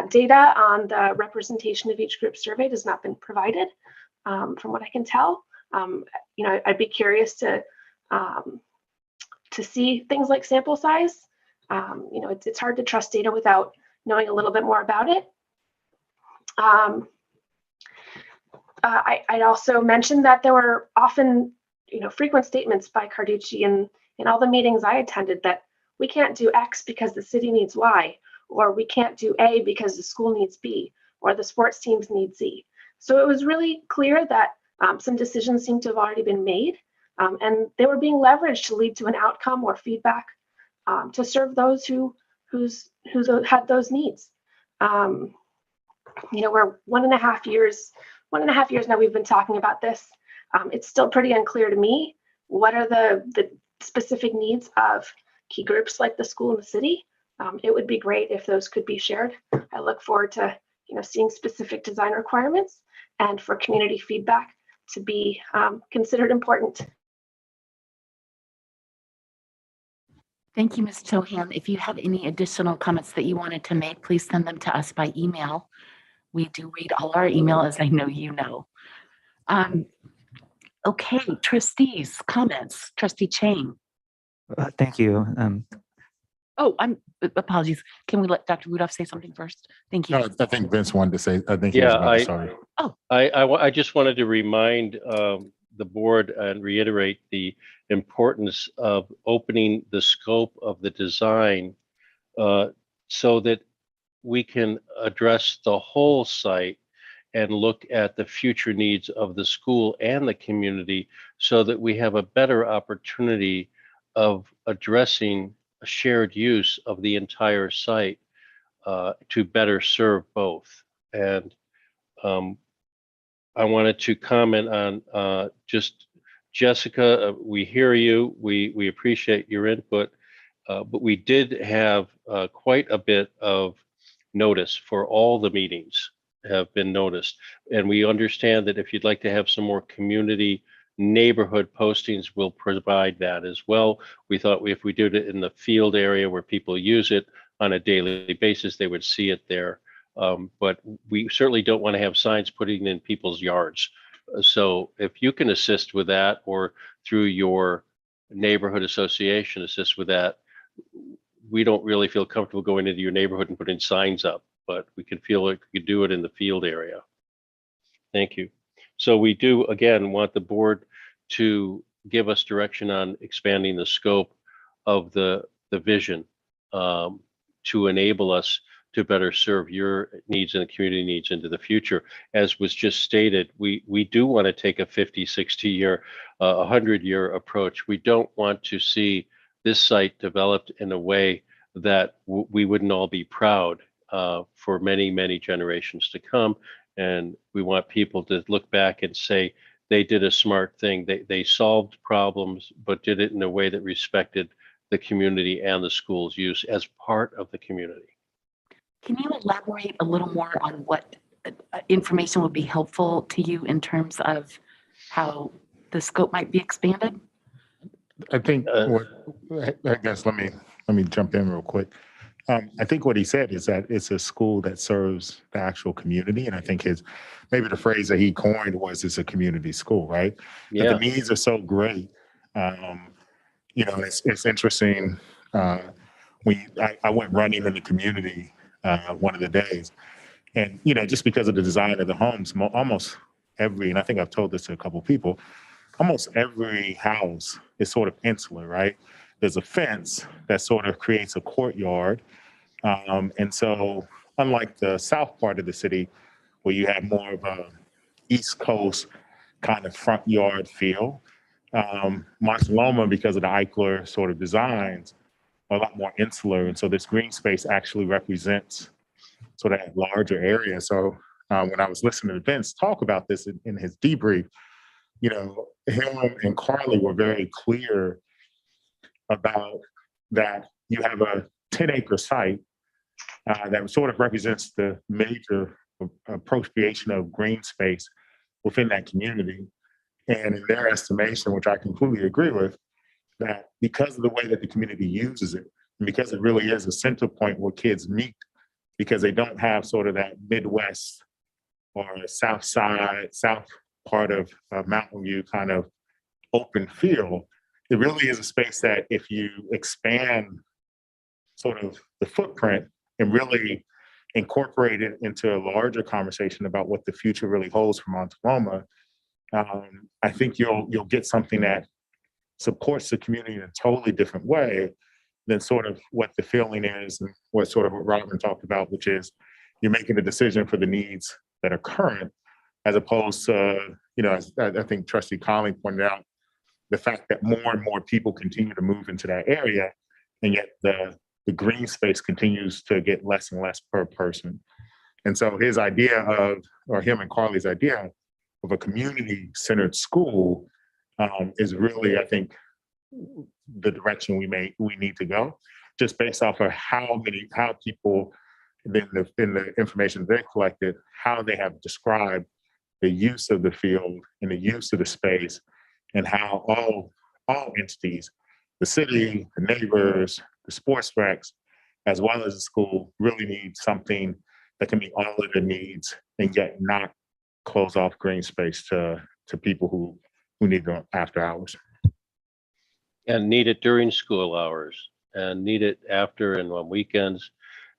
data on the representation of each group surveyed has not been provided, from what I can tell. You know, I'd be curious to see things like sample size. You know, it's hard to trust data without knowing a little bit more about it. I'd also mentioned that there were often, you know, frequent statements by Carducci in all the meetings I attended that we can't do X because the city needs Y, or we can't do A because the school needs B, or the sports teams need Z. So it was really clear that some decisions seemed to have already been made, and they were being leveraged to lead to an outcome or feedback to serve those who had those needs. You know, we're 1.5 years now we've been talking about this. It's still pretty unclear to me what are the specific needs of key groups like the school and the city. It would be great if those could be shared. I look forward to, you know, seeing specific design requirements and for community feedback to be considered important. Thank you, Ms. Chohan. If you have any additional comments that you wanted to make, please send them to us by email. We do read all our email, as I know you know. Okay, trustees, comments. Trustee Chang. Thank you. Apologies. Can we let Dr. Rudolph say something first? Thank you. No, I think Vince wanted to say, I think he was about to start. I just wanted to remind the board and reiterate the importance of opening the scope of the design so that we can address the whole site and look at the future needs of the school and the community so that we have a better opportunity of addressing a shared use of the entire site to better serve both. And I wanted to comment on just Jessica, we hear you, we appreciate your input, but we did have quite a bit of notice for all the meetings have been noticed. And we understand that if you'd like to have some more community neighborhood postings, we'll provide that as well. We thought if we did it in the field area where people use it on a daily basis, they would see it there. But we certainly don't want to have signs putting in people's yards. So if you can assist with that, or through your neighborhood association assist with that, we don't really feel comfortable going into your neighborhood and putting signs up, but we can feel like we could do it in the field area. Thank you. So we do, again, want the board to give us direction on expanding the scope of the vision to enable us to better serve your needs and the community needs into the future. As was just stated, we do want to take a 50, 60 year, 100-year approach. We don't want to see this site developed in a way that we wouldn't all be proud for many, many generations to come. And we want people to look back and say they did a smart thing. They solved problems, but did it in a way that respected the community and the school's use as part of the community. Can you elaborate a little more on what information would be helpful to you in terms of how the scope might be expanded? I think I guess let me jump in real quick. I think what he said is that it's a school that serves the actual community, and I think maybe the phrase that he coined was it's a community school, right? Yeah. But the needs are so great. It's interesting. I went running in the community one of the days, and just because of the design of the homes, almost every, and I think I've told this to a couple of people, almost every house is sort of insular, right? There's a fence that sort of creates a courtyard. And so unlike the south part of the city, where you have more of a East Coast kind of front yard feel, Monoloma, because of the Eichler sort of designs, are a lot more insular. And so this green space actually represents sort of that larger area. So when I was listening to Vince talk about this in his debrief, him and Carly were very clear about that you have a 10-acre site that sort of represents the major appropriation of green space within that community. And in their estimation, which I completely agree with, that because of the way that the community uses it, and because it really is a center point where kids meet, because they don't have sort of that Midwest or south part of Mountain View kind of open feel, it really is a space that if you expand sort of the footprint and really incorporate it into a larger conversation about what the future really holds for Monoloma, I think you'll get something that supports the community in a totally different way than sort of what the feeling is and what Robin talked about, which is you're making a decision for the needs that are current, as opposed to, as I think Trustee Conley pointed out, the fact that more and more people continue to move into that area, and yet the green space continues to get less and less per person. And so his idea him and Carly's idea of a community-centered school is really, I think, the direction we need to go, just based off of how people in the information they collected, how they have described the use of the field and the use of the space, and how all entities, the city, the neighbors, the sports recs, as well as the school, really need something that can meet all of their needs and yet not close off green space to people who need them after hours. And need it during school hours and need it after and on weekends.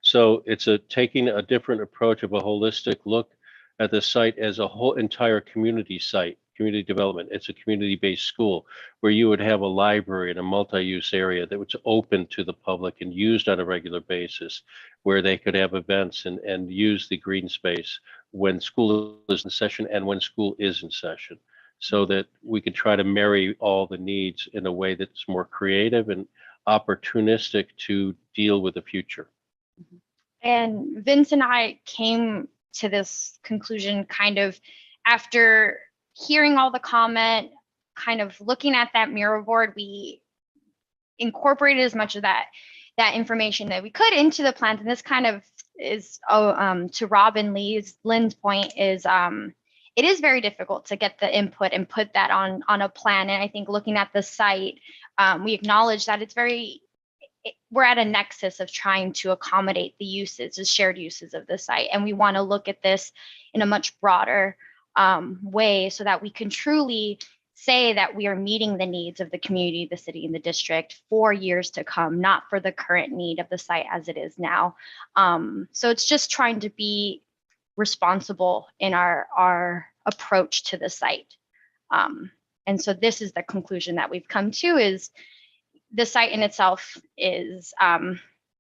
So it's taking a different approach of a holistic look at the site as a whole entire community site, community development. It's a community-based school where you would have a library and a multi-use area that was open to the public and used on a regular basis, where they could have events and use the green space when school is in session and when school is in session, so that we can try to marry all the needs in a way that's more creative and opportunistic to deal with the future. And Vince and I came to this conclusion kind of after hearing all the comment, kind of looking at that mirror board. We incorporated as much of that information that we could into the plans. And this kind of is, to Rob and Lynn's point, is it is very difficult to get the input and put that on a plan. And I think looking at the site, we acknowledge that we're at a nexus of trying to accommodate the uses, the shared uses of the site. And we want to look at this in a much broader way so that we can truly say that we are meeting the needs of the community, the city, and the district for years to come, not for the current need of the site as it is now. So it's just trying to be responsible in our approach to the site. And so this is the conclusion that we've come to, is the site in itself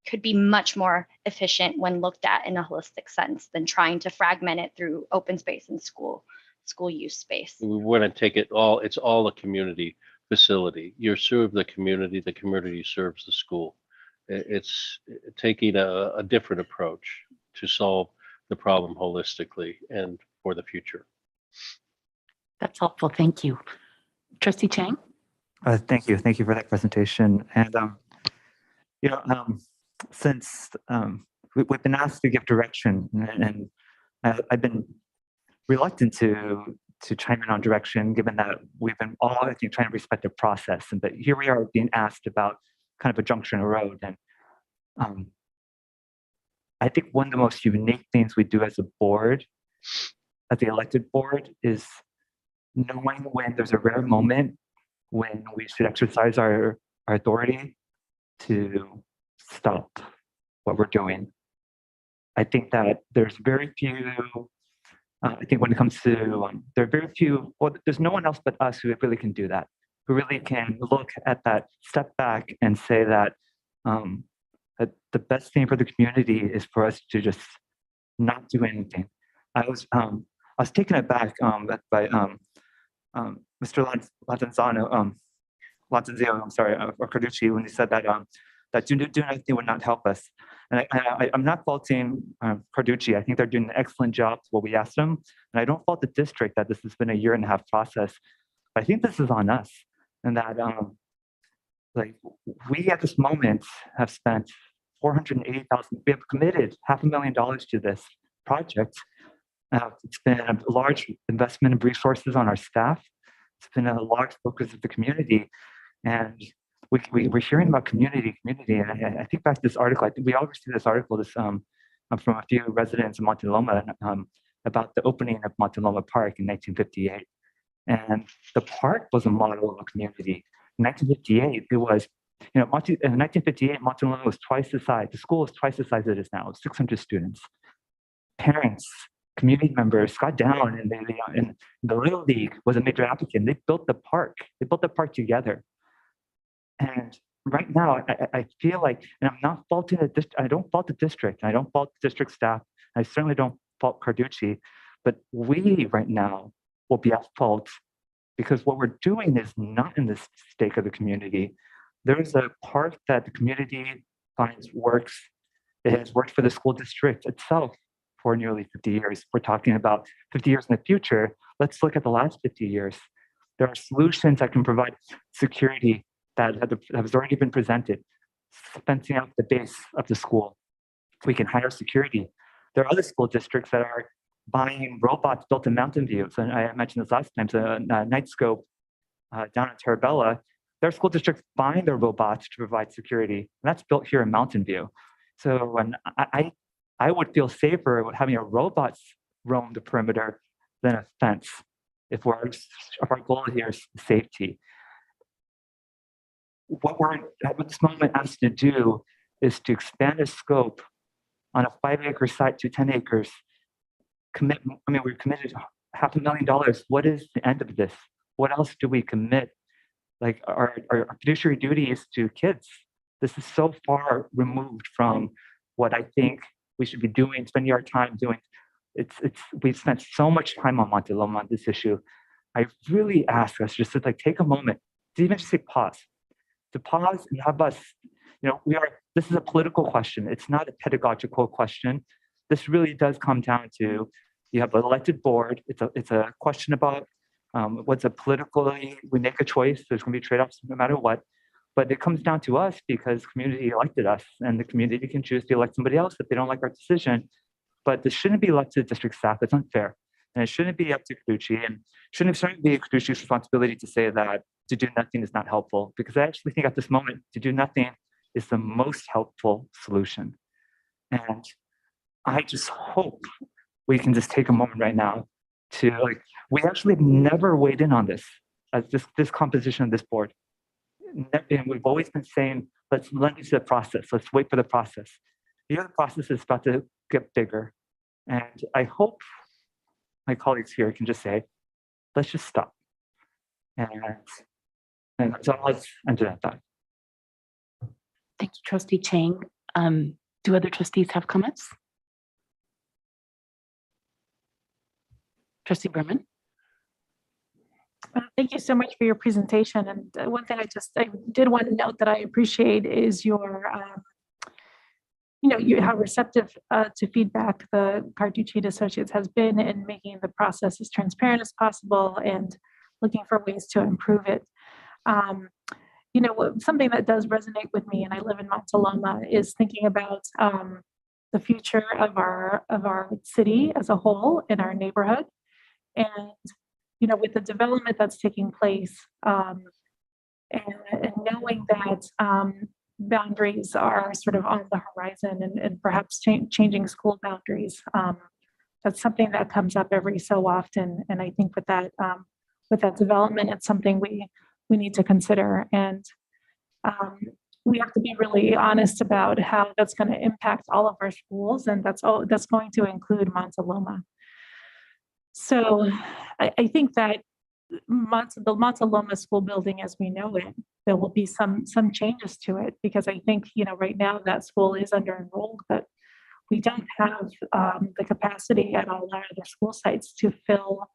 could be much more efficient when looked at in a holistic sense than trying to fragment it through open space and school use space. We want to take it's all a community facility. You serve the community serves the school. It's taking a different approach to solve the problem holistically and for the future. That's helpful. Thank you. Trustee Chang? Thank you. Thank you for that presentation. And, since we've been asked to give direction, and I've been reluctant to chime in on direction, given that we've been all, I think, trying to respect the process. But here we are being asked about kind of a junction road. And I think one of the most unique things we do as a board, as the elected board, is knowing when there's a rare moment when we should exercise our authority to stop what we're doing. I think that there's very few, I think when it comes to, there are very few, well, there's no one else but us who really can do that, who really can look at that, step back and say that, that the best thing for the community is for us to just not do anything. I was taken aback by Mr. Latanzio, I'm sorry, or Carducci, when he said that that doing anything would not help us. And I'm not faulting Carducci. I think they're doing an excellent job to what we asked them. And I don't fault the district that this has been a 1.5-year process. But I think this is on us, and that like we at this moment have spent $480,000. We have committed $500,000 to this project. It's been a large investment of resources on our staff. It's been a large focus of the community, and we're hearing about community. And I think back to this article. I think we all received this article from a few residents of Monoloma about the opening of Monoloma Park in 1958, and the park was a model of a community. In 1958, it was, in 1958, Monoloma was twice the size. The school was twice the size it is now. 600 students, parents, community members got down, and the Little League was a major applicant. They built the park. They built the park together. And right now, I feel like, and I'm not faulting I don't fault the district. I don't fault the district staff. I certainly don't fault Carducci. But we right now will be at fault because what we're doing is not in the stake of the community. There is a park that the community finds works. It has worked for the school district itself for nearly 50 years. We're talking about 50 years in the future. Let's look at the last 50 years. There are solutions that can provide security that has already been presented, fencing out the base of the school. We can hire security. There are other school districts that are buying robots built in Mountain View. So I mentioned this last time, so Nightscope down in Terabella, there are school districts buying their robots to provide security. And that's built here in Mountain View. So when I would feel safer with having a robot roam the perimeter than a fence if our goal here is safety. What we're at this moment asked to do is to expand the scope on a 5-acre site to 10 acres. We're committed $500,000. What is the end of this? What else do we commit? Like our fiduciary duty is to kids. This is so far removed from what I think we should be doing, spending our time doing. We've spent so much time on Monoloma on this issue. I really ask us just to take a moment to even just say pause. To pause and have us, this is a political question. It's not a pedagogical question. This really does come down to, you have an elected board. It's a question about what's a politically, we make a choice. There's gonna be trade-offs no matter what. But it comes down to us because community elected us, and the community can choose to elect somebody else if they don't like our decision. But this shouldn't be left to the district staff. It's unfair. And it shouldn't be up to Carducci, and shouldn't be Carducci's responsibility to say that to do nothing is not helpful, because I actually think at this moment, to do nothing is the most helpful solution. And I just hope we can just take a moment right now to, we actually have never weighed in on this, as this composition of this board. And we've always been saying, let's lend into the process. Let's wait for the process. The other process is about to get bigger. And I hope my colleagues here can just say, let's just stop. And so let's enter that thought. Thank you, Trustee Chang. Do other trustees have comments? Trustee Berman. Thank you so much for your presentation. And one thing I did want to note that I appreciate is your, how receptive to feedback the Carducci and Associates has been in making the process as transparent as possible and looking for ways to improve it. Something that does resonate with me, and I live in Monoloma, is thinking about the future of our city as a whole in our neighborhood. And, you know, with the development that's taking place, and knowing that boundaries are sort of on the horizon and perhaps changing school boundaries, that's something that comes up every so often. And I think with that development, it's something we need to consider. And we have to be really honest about how that's going to impact all of our schools, and that's going to include Monoloma. So I think that the Monoloma school building as we know it, there will be some changes to it, because I think, you know, right now that school is under enrolled, but we don't have the capacity at all our other school sites to fill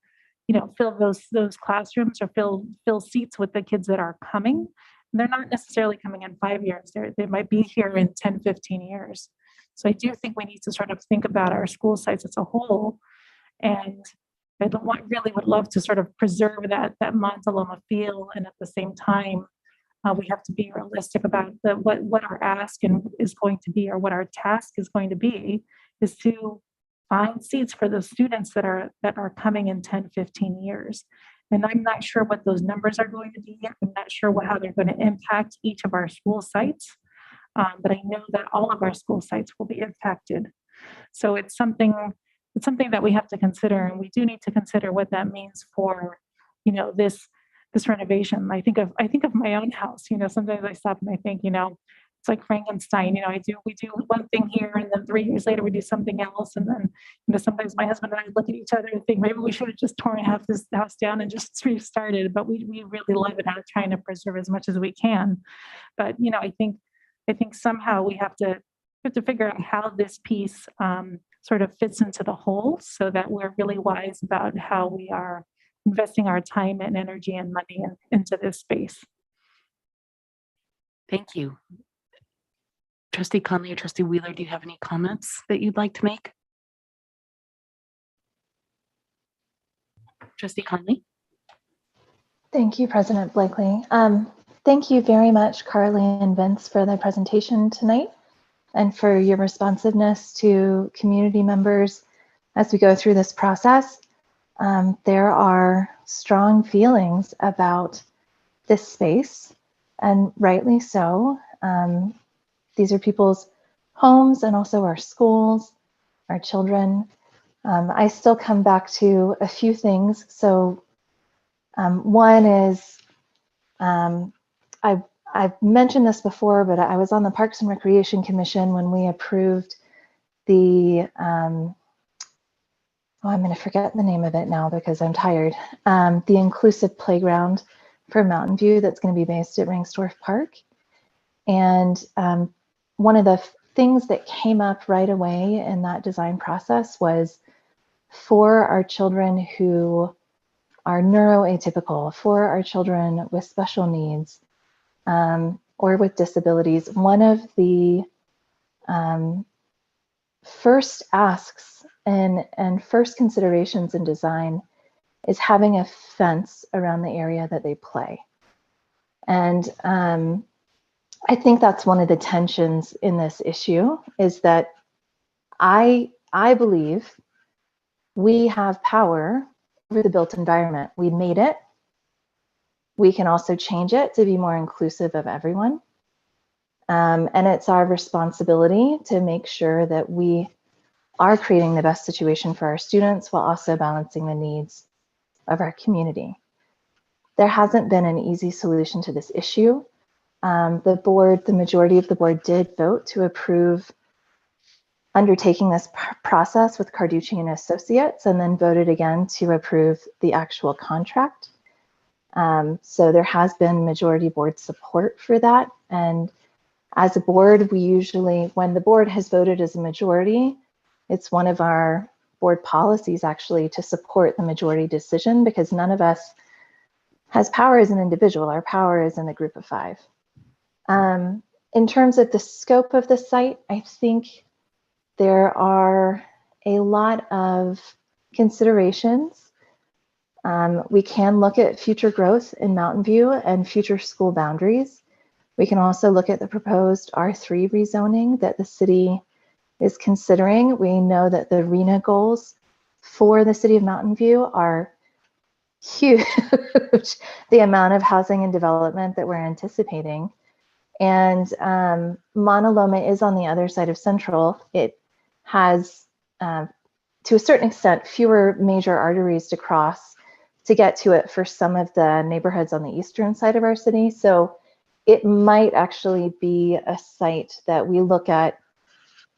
those classrooms or fill seats with the kids that are coming. They're not necessarily coming in 5 years. They might be here in 10, 15 years. So I do think we need to sort of think about our school sites as a whole. And I really would love to sort of preserve that Monoloma feel. And at the same time, we have to be realistic about what our ask is going to be, or what our task is going to be, is to find seats for the students that are coming in 10, 15 years. And I'm not sure what those numbers are going to be yet. I'm not sure how they're going to impact each of our school sites. But I know that all of our school sites will be impacted. So it's something that we have to consider, and we do need to consider what that means for, you know, this renovation. I think of my own house. You know, sometimes I stop and I think, you know, it's like Frankenstein. You know, we do one thing here, and then 3 years later we do something else, and then, you know, sometimes my husband and I look at each other and think maybe we should have just torn half this house down and just restarted. But we really love it out, trying to preserve as much as we can. But, you know, I think somehow we have to figure out how this piece sort of fits into the whole, so that we're really wise about how we are investing our time and energy and money into this space. Thank you. Trustee Conley or Trustee Wheeler, do you have any comments that you'd like to make? Trustee Conley? Thank you, President Blakely. Thank you very much, Carly and Vince, for the presentation tonight, and for your responsiveness to community members as we go through this process. There are strong feelings about this space, and rightly so. These are people's homes and also our schools, our children. I still come back to a few things. So one is, I've mentioned this before, but I was on the Parks and Recreation Commission when we approved the, I'm going to forget the name of it now because I'm tired, the inclusive playground for Mountain View that's going to be based at Ringstorff Park. And one of the things that came up right away in that design process was, for our children who are neuroatypical, for our children with special needs, or with disabilities, one of the first asks and first considerations in design is having a fence around the area that they play. And I think that's one of the tensions in this issue, is that I believe we have power over the built environment. We made it. We can also change it to be more inclusive of everyone. And it's our responsibility to make sure that we are creating the best situation for our students while also balancing the needs of our community. There hasn't been an easy solution to this issue. The majority of the board did vote to approve undertaking this process with Carducci and Associates, and then voted again to approve the actual contract. So there has been majority board support for that. And as a board, we usually, when the board has voted as a majority, it's one of our board policies actually to support the majority decision, because none of us has power as an individual. Our power is in the group of 5. In terms of the scope of the site, I think there are a lot of considerations. We can look at future growth in Mountain View and future school boundaries. We can also look at the proposed R3 rezoning that the city is considering. We know that the RENA goals for the city of Mountain View are huge, the amount of housing and development that we're anticipating. And Monoloma is on the other side of Central. It has, to a certain extent, fewer major arteries to cross to get to it for some of the neighborhoods on the eastern side of our city. So it might actually be a site that we look at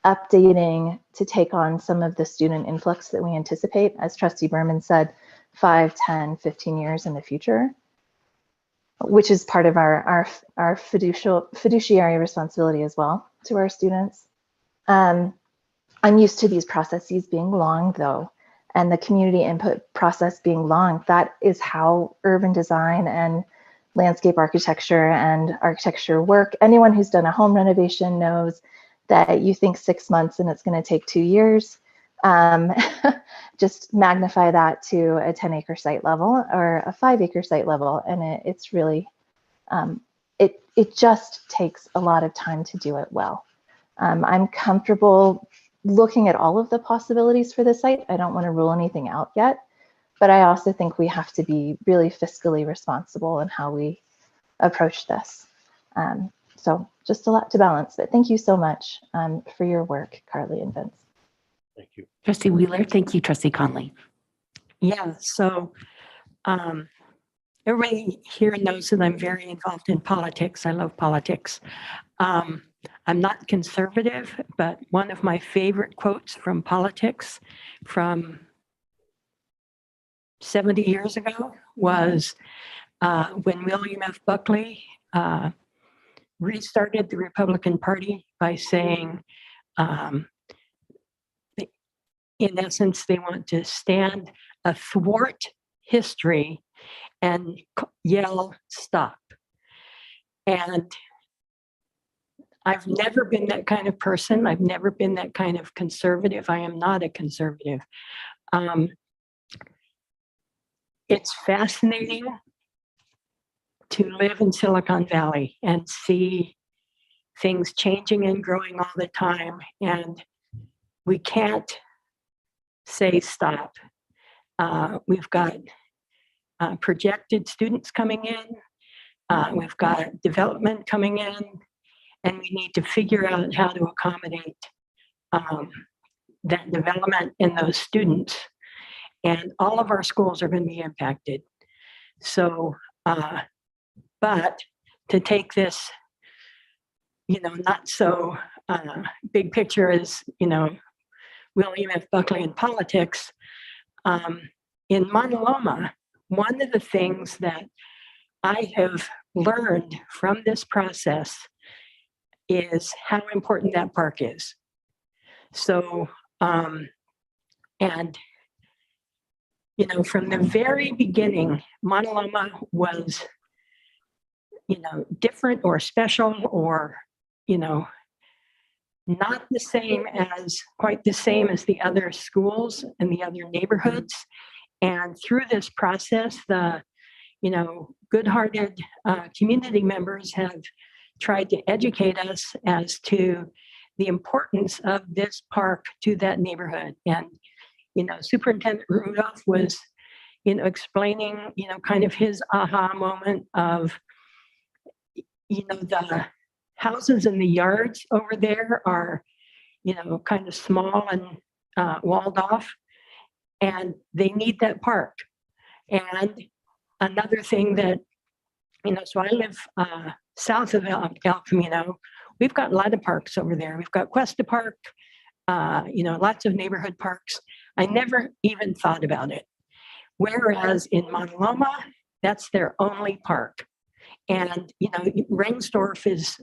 updating to take on some of the student influx that we anticipate, as Trustee Berman said, 5, 10, 15 years in the future, which is part of our fiduciary responsibility as well to our students. I'm used to these processes being long though, and the community input process being long. That is how urban design and landscape architecture and architecture work. Anyone who's done a home renovation knows that you think 6 months and it's going to take 2 years. Just magnify that to a 10-acre site level or a 5-acre site level, and it's really, it just takes a lot of time to do it well. I'm comfortable looking at all of the possibilities for the site. I don't want to rule anything out yet, but I also think we have to be really fiscally responsible in how we approach this. So just a lot to balance, but thank you so much for your work, Carly and Vince. Thank you. Trustee Wheeler, thank you. Trustee Conley. Yeah, so everybody here knows that I'm very involved in politics. I love politics. I'm not conservative, but one of my favorite quotes from politics from 70 years ago was when William F. Buckley restarted the Republican Party by saying, in essence, they want to stand athwart history and yell, stop. And I've never been that kind of person. I've never been that kind of conservative. I am not a conservative. It's fascinating to live in Silicon Valley and see things changing and growing all the time. And we can't say stop. We've got projected students coming in. We've got development coming in. And we need to figure out how to accommodate that development in those students. And all of our schools are going to be impacted. So, but to take this, not so big picture as, William F. Buckley in politics, in Monoloma, one of the things that I have learned from this process is how important that park is. So, and, from the very beginning, Monoloma was, different or special or, not quite the same as the other schools and the other neighborhoods. And through this process, the, good-hearted community members have tried to educate us as to the importance of this park to that neighborhood. And, Superintendent Rudolph was, explaining, kind of his aha moment of, the houses in the yards over there are, kind of small and walled off, and they need that park. And another thing that, so I live south of El Camino. We've got a lot of parks over there. We've got Cuesta Park, lots of neighborhood parks. I never even thought about it. Whereas in Monoloma, that's their only park. And, Rengsdorf is,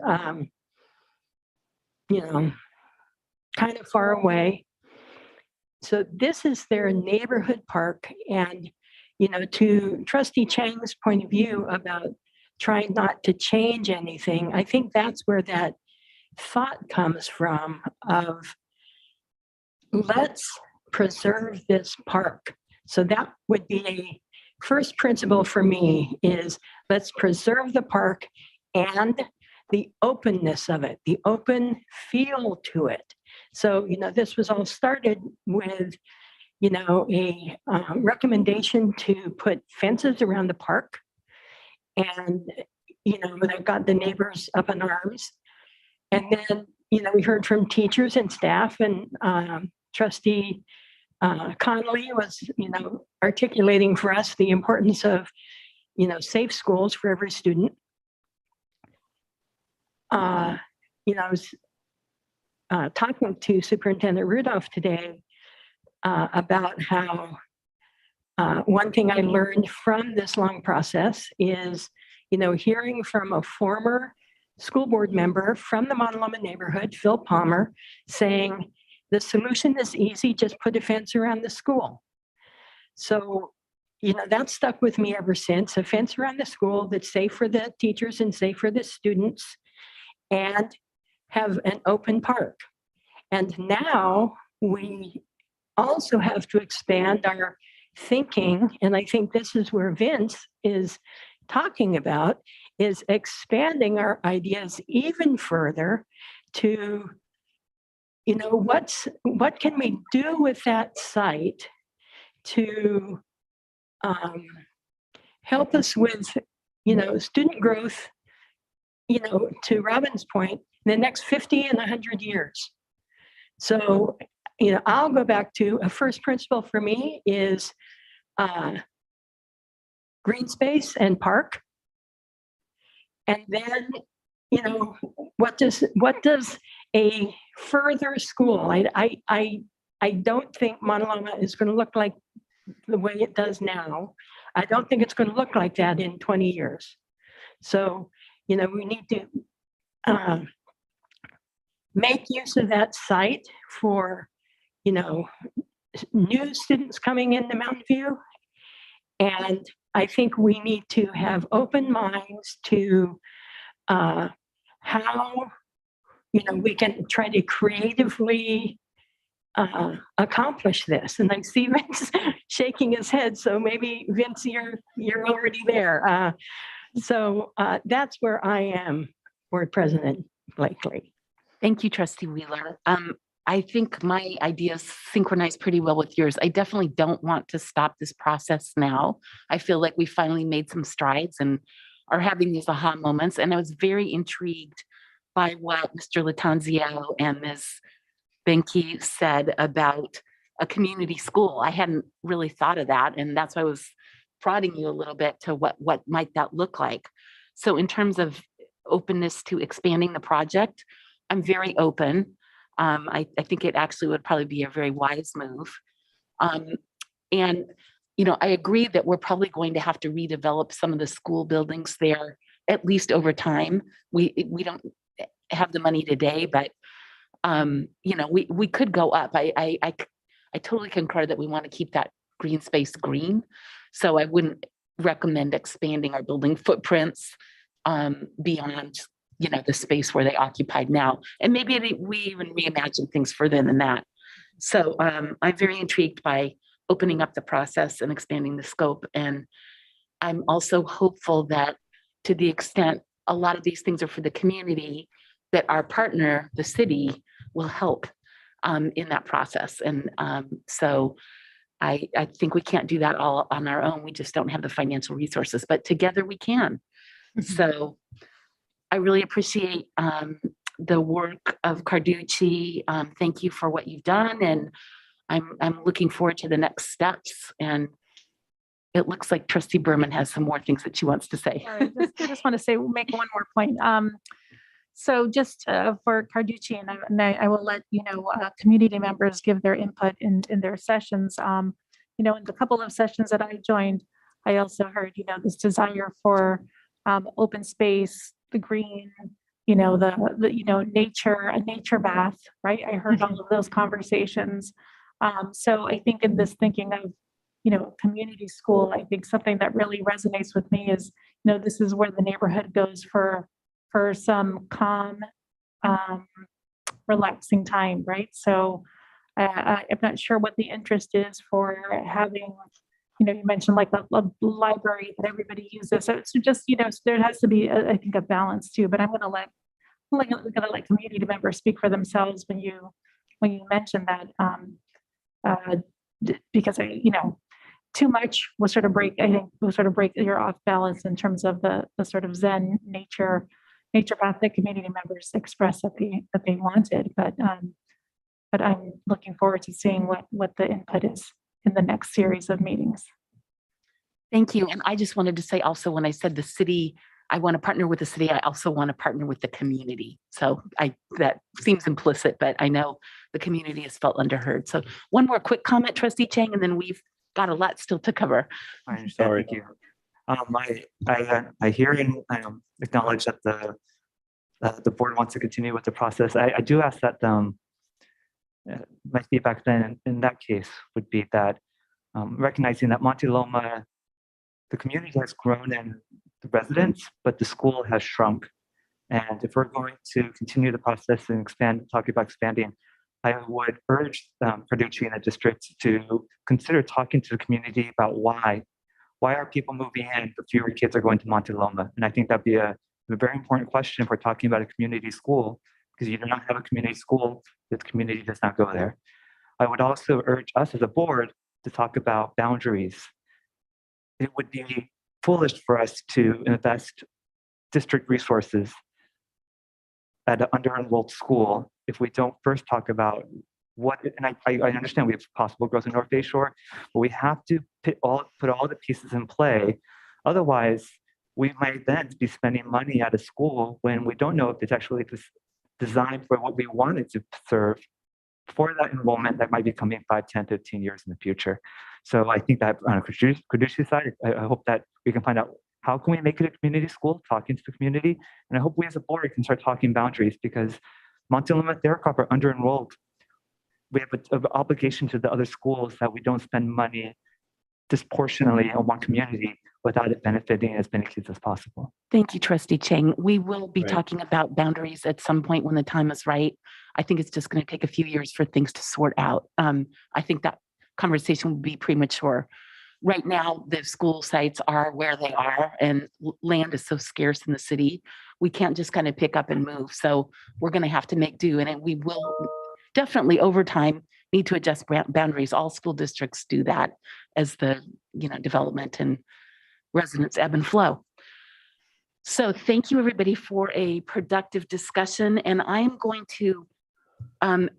kind of far away. So this is their neighborhood park. And, to Trustee Chang's point of view about trying not to change anything, I think that's where that thought comes from of let's preserve this park. So that would be a first principle for me is let's preserve the park and the openness of it, the open feel to it, So, this was all started with, a recommendation to put fences around the park. And, that got the neighbors up in arms. And then, we heard from teachers and staff, and Trustee Connolly was, articulating for us the importance of, safe schools for every student. I was talking to Superintendent Rudolph today about how one thing I learned from this long process is, hearing from a former school board member from the Monoloma neighborhood, Phil Palmer, saying, the solution is easy, just put a fence around the school. So, that stuck with me ever since, a fence around the school that's safe for the teachers and safe for the students, and have an open park. And now we also have to expand our thinking, and I think this is where Vince is talking about, is expanding our ideas even further to, what can we do with that site to help us with, student growth, to Robin's point, in the next 50 and 100 years. So, I'll go back to a first principle for me is green space and park. And then, what does a further school, I don't think Monoloma is going to look like the way it does now. I don't think it's going to look like that in 20 years. So, we need to make use of that site for, new students coming into Mountain View. And I think we need to have open minds to how, we can try to creatively accomplish this. And I see Vince shaking his head. So maybe Vince, you're already there. So that's where I am, Board President Blakely. Thank you, Trustee Wheeler. I think my ideas synchronize pretty well with yours. I definitely don't want to stop this process now. I feel like we finally made some strides and are having these aha moments. And I was very intrigued by what Mr. Latanzio and Ms. Benke said about a community school. I hadn't really thought of that. And that's why I was prodding you a little bit to what might that look like. So in terms of openness to expanding the project, I'm very open. I think it actually would probably be a very wise move. And, I agree that we're probably going to have to redevelop some of the school buildings there, at least over time. We don't have the money today, but, we could go up. I totally concur that we want to keep that green space green. So I wouldn't recommend expanding our building footprints beyond the space where they occupied now. And maybe we even reimagine things further than that. So I'm very intrigued by opening up the process and expanding the scope. And I'm also hopeful that to the extent a lot of these things are for the community, that our partner, the city, will help in that process. And so I think we can't do that all on our own. We just don't have the financial resources, but together we can. So I really appreciate the work of Carducci. Thank you for what you've done. And I'm looking forward to the next steps. And it looks like Trustee Berman has some more things that she wants to say. I just want to make one more point. So just for Carducci, and I will let community members give their input in their sessions. In the couple of sessions that I joined, I also heard this desire for open space, the green, the nature, a nature bath, right? I heard all of those conversations. So I think in this thinking of community school, I think something that really resonates with me is this is where the neighborhood goes for some calm, relaxing time, right? So I'm not sure what the interest is for having, you mentioned like a library that everybody uses. So just, there has to be, I think, a balance too, but I'm going to let community members speak for themselves when you when you mentioned that, because too much will sort of break, I think will sort of break your off balance in terms of the sort of Zen nature path that community members expressed that they wanted. But I'm looking forward to seeing what the input is in the next series of meetings. Thank you. And I just wanted to say also, when I said the city, I want to partner with the city, I also want to partner with the community. So that seems implicit, but I know the community has felt underheard. So one more quick comment, Trustee Chang, and then we've got a lot still to cover. I understand. Sorry. Thank you. I hear and acknowledge that the board wants to continue with the process. I do ask that my feedback then in that case would be that recognizing that Monoloma, the community has grown in the residents, but the school has shrunk. And if we're going to continue the process and talking about expanding, I would urge Carducci and the district to consider talking to the community about why are people moving in, but fewer kids are going to Monoloma. And I think that'd be a very important question if we're talking about a community school, because you do not have a community school if the community does not go there. I would also urge us as a board to talk about boundaries. It would be foolish for us to invest district resources at an under-enrolled school if we don't first talk about what, and I understand we have possible growth in North Bay Shore, but we have to put all the pieces in play. Otherwise, we might then be spending money at a school when we don't know if it's actually designed for what we wanted to serve for that enrollment that might be coming 5, 10, 15 years in the future. So I think that on a Carducci side, I hope that we can find out how can we make it a community school, talking to the community, and I hope we as a board can start talking boundaries, because Monoloma and Theracop are under-enrolled. We have an obligation to the other schools that we don't spend money disproportionately on one community without it benefiting as many kids as possible. Thank you, Trustee Chang. We will be talking about boundaries at some point when the time is right. I think it's just going to take a few years for things to sort out. I think that conversation would be premature. Right now, the school sites are where they are, and land is so scarce in the city. We can't just kind of pick up and move. So we're going to have to make do, and we will definitely over time need to adjust boundaries. All school districts do that as the development and residents ebb and flow. So thank you everybody for a productive discussion, and I am going to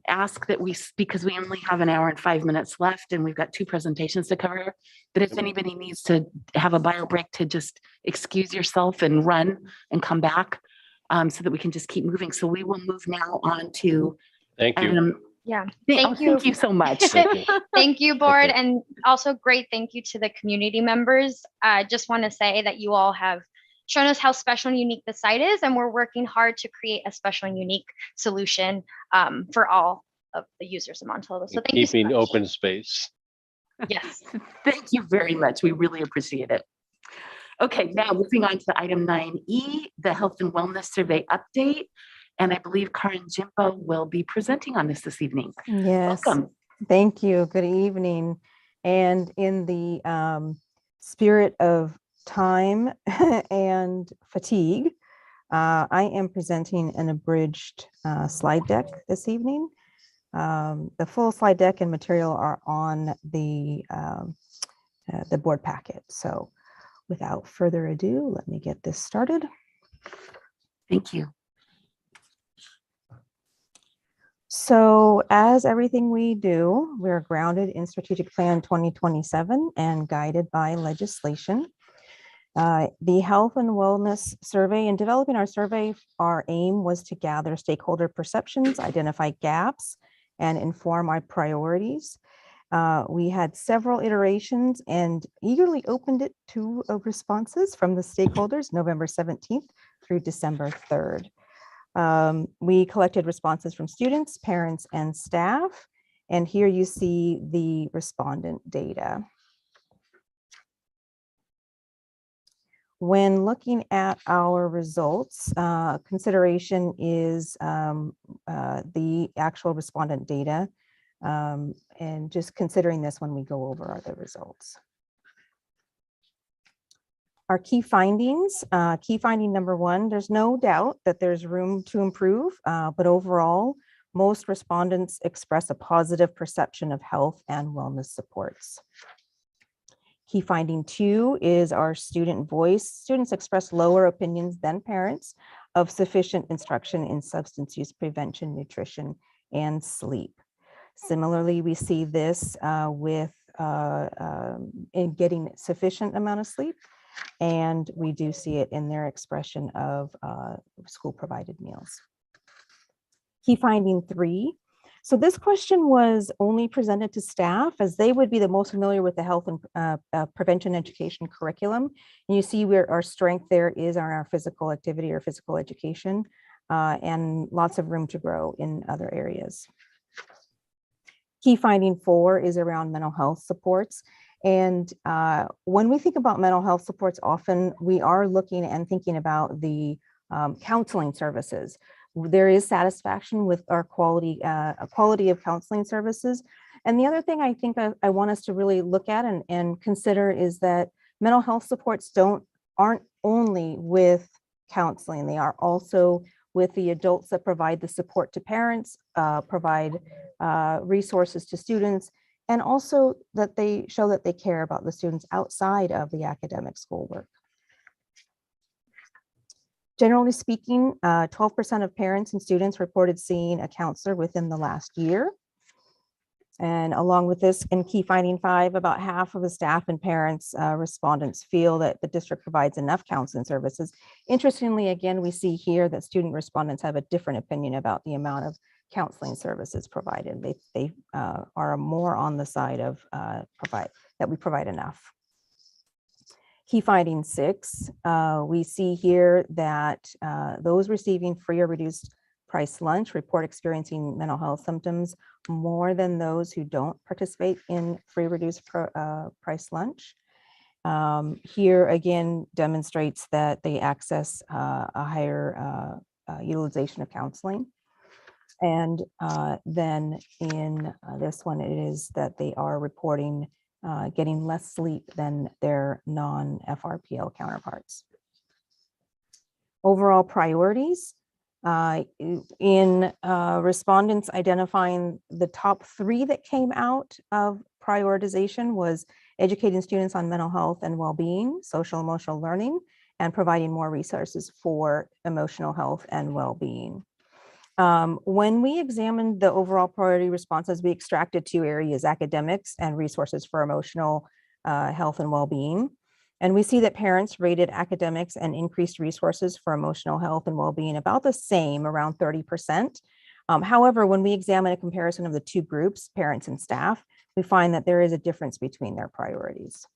ask that because we only have an hour and 5 minutes left and we've got 2 presentations to cover, that if anybody needs to have a bio break, to just excuse yourself and run and come back so that we can just keep moving. So we will move now on to Thank you. Yeah, thank you. Thank you so much. Thank you, board. And also great thank you to the community members. I just want to say that you all have shown us how special and unique the site is, and we're working hard to create a special and unique solution for all of the users of Monoloma. So thank you so much. Open space. Yes. Thank you very much. We really appreciate it. Okay, now moving on to item 9E, the Health and Wellness Survey update. And I believe Karen Jimbo will be presenting on this evening. Yes. Welcome. Thank you. Good evening. And in the spirit of time and fatigue, I am presenting an abridged slide deck this evening. The full slide deck and material are on the board packet. So without further ado, let me get this started. Thank you. So as everything we do, we're grounded in Strategic Plan 2027 and guided by legislation. The Health and Wellness Survey, in developing our survey, our aim was to gather stakeholder perceptions, identify gaps, and inform our priorities. We had several iterations and eagerly opened it to responses from the stakeholders November 17th through December 3rd. We collected responses from students, parents, and staff, and here you see the respondent data. When looking at our results, consideration is the actual respondent data, and just considering this when we go over the results. Our key findings, key finding number 1, there's no doubt that there's room to improve, but overall, most respondents express a positive perception of health and wellness supports. Key finding 2 is our student voice. Students express lower opinions than parents of sufficient instruction in substance use prevention, nutrition, and sleep. Similarly, we see this with in getting sufficient amount of sleep, and we do see it in their expression of school provided meals. Key finding 3. So this question was only presented to staff as they would be the most familiar with the health and prevention education curriculum. And you see where our strength there is on our physical activity or physical education, and lots of room to grow in other areas. Key finding 4 is around mental health supports. And when we think about mental health supports, often we are looking and thinking about the counseling services. There is satisfaction with our quality of counseling services. And the other thing I think I want us to really look at and consider is that mental health supports aren't only with counseling, they are also with the adults that provide the support to parents, provide resources to students, and also that they show that they care about the students outside of the academic schoolwork. Generally speaking, 12% of parents and students reported seeing a counselor within the last year. And along with this, in key finding 5, about half of the staff and parents respondents feel that the district provides enough counseling services. Interestingly, again, we see here that student respondents have a different opinion about the amount of counseling services provided. They are more on the side of that we provide enough. Key finding 6, we see here that those receiving free or reduced price lunch report experiencing mental health symptoms more than those who don't participate in free reduced price lunch. Here again demonstrates that they access a higher utilization of counseling. And then in this one, it is that they are reporting getting less sleep than their non-FRPL counterparts. Overall priorities, in respondents identifying the top 3 that came out of prioritization was educating students on mental health and well-being, social emotional learning, and providing more resources for emotional health and well-being. When we examined the overall priority responses, we extracted 2 areas, academics and resources for emotional health and well-being. And we see that parents rated academics and increased resources for emotional health and well-being about the same, around 30%. However, when we examine a comparison of the 2 groups, parents and staff, we find that there is a difference between their priorities.